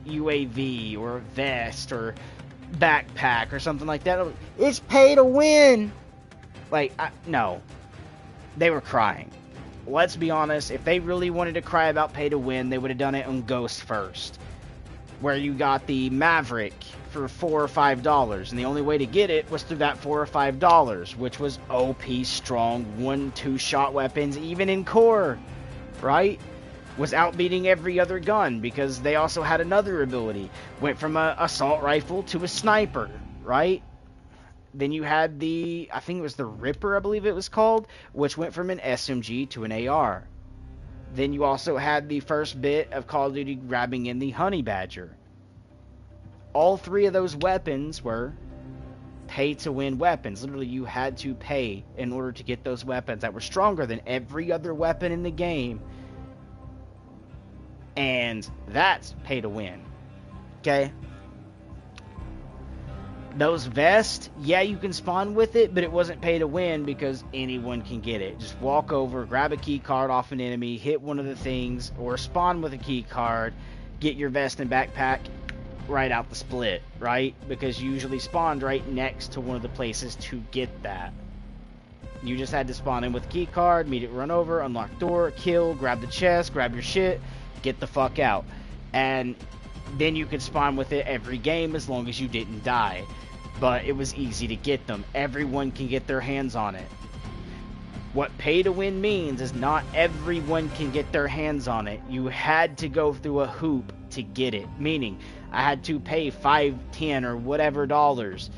UAV or vest or backpack or something like that. It's pay to win. Like, no. They were crying. Let's be honest, if they really wanted to cry about pay to win, they would have done it on Ghost first, where you got the Maverick for $4 or $5, and the only way to get it was through that $4 or $5, which was OP strong 1-2 shot weapons, even in core, right? Was outbeating every other gun because they also had another ability. Went from a assault rifle to a sniper, right? Then you had the, I think it was the Ripper, I believe it was called, which went from an SMG to an AR. Then you also had the first bit of Call of Duty grabbing in the Honey Badger. All three of those weapons were pay-to-win weapons. Literally, you had to pay in order to get those weapons that were stronger than every other weapon in the game. And that's pay-to-win. Okay? Those vests, yeah, you can spawn with it, but it wasn't pay to win because anyone can get it. Just walk over, grab a key card off an enemy, hit one of the things, or spawn with a key card, get your vest and backpack right out the split, right? Because you usually spawned right next to one of the places to get that. You just had to spawn in with a key card, immediately run over, unlock door, kill, grab the chest, grab your shit, get the fuck out. And then you could spawn with it every game as long as you didn't die. But it was easy to get them. Everyone can get their hands on it. What pay to win means is not everyone can get their hands on it. You had to go through a hoop to get it. Meaning, I had to pay $5, $10, or whatever dollars,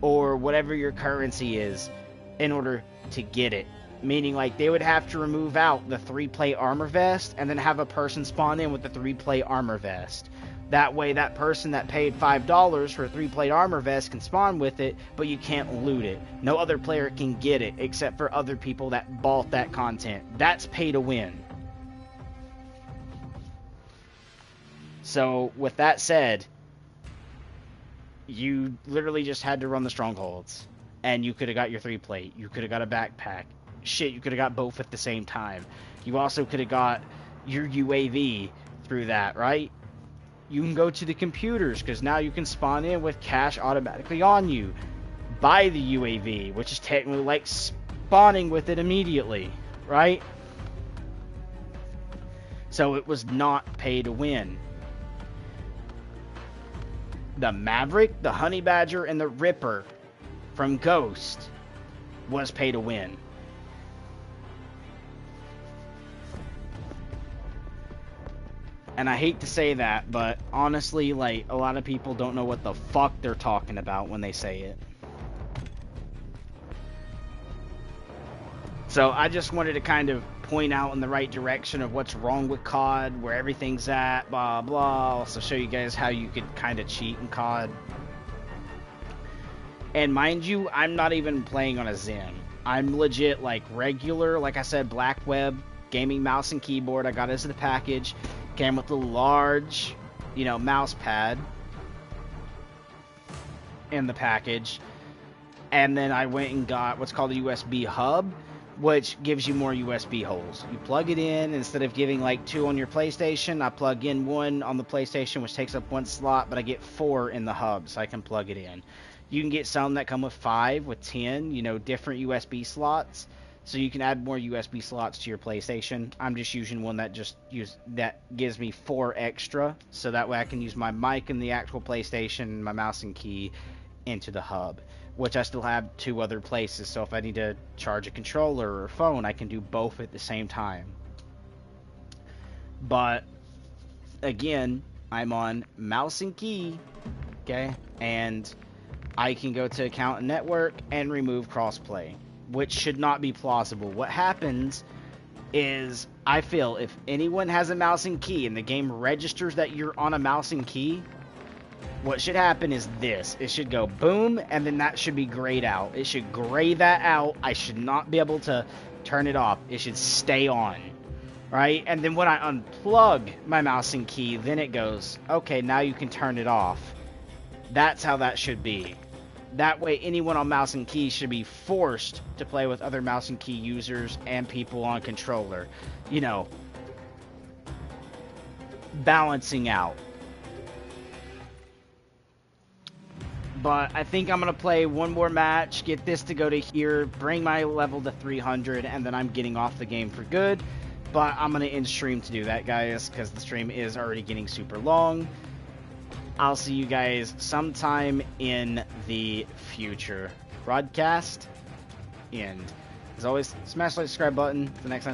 or whatever your currency is, in order to get it. Meaning, like, they would have to remove out the 3-plate armor vest, and then have a person spawn in with the 3-plate armor vest. That way, that person that paid $5 for a 3-plate armor vest can spawn with it, but you can't loot it. No other player can get it, except for other people that bought that content. That's pay to win. So, with that said, you literally just had to run the strongholds. And you could have got your 3-plate. You could have got a backpack. Shit, you could have got both at the same time. You also could have got your UAV through that, right? You can go to the computers, because now you can spawn in with cash automatically on you. Buy the UAV, which is technically like spawning with it immediately, right? So it was not pay to win. The Maverick, the Honey Badger, and the Ripper from Ghost was pay to win. And I hate to say that, but honestly, like, a lot of people don't know what the fuck they're talking about when they say it. So I just wanted to kind of point out in the right direction of what's wrong with COD, where everything's at, blah blah. Also show you guys how you could kind of cheat in COD. And mind you, I'm not even playing on a Zen. I'm legit like regular, like I said, black web gaming mouse and keyboard. I got it as the package. Came with a large, mouse pad in the package. And then I went and got what's called a USB hub, which gives you more USB holes. You plug it in, instead of giving like 2 on your PlayStation, I plug in 1 on the PlayStation, which takes up 1 slot, but I get 4 in the hub, so I can plug it in. You can get some that come with 5, with 10, different USB slots. So you can add more USB slots to your PlayStation. I'm just using one that that gives me 4 extra, so that way I can use my mic in the actual PlayStation, my mouse and key into the hub, which I still have 2 other places. So if I need to charge a controller or a phone, I can do both at the same time. But again, I'm on mouse and key, okay, and I can go to account and network and remove crossplay, which should not be plausible. What happens is, I feel if anyone has a mouse and key and the game registers that you're on a mouse and key, what should happen is this. It should go boom, and then that should be grayed out. It should gray that out. I should not be able to turn it off. It should stay on, right? And then when I unplug my mouse and key, then it goes, okay, now you can turn it off. That's how that should be. That way, anyone on mouse and key should be forced to play with other mouse and key users and people on controller. You know, balancing out. But I think I'm going to play one more match, get this to go to here, bring my level to 300, and then I'm getting off the game for good. But I'm going to end stream to do that, guys, because the stream is already getting super long. I'll see you guys sometime in the future broadcast. And as always, smash the like, subscribe button. The next time.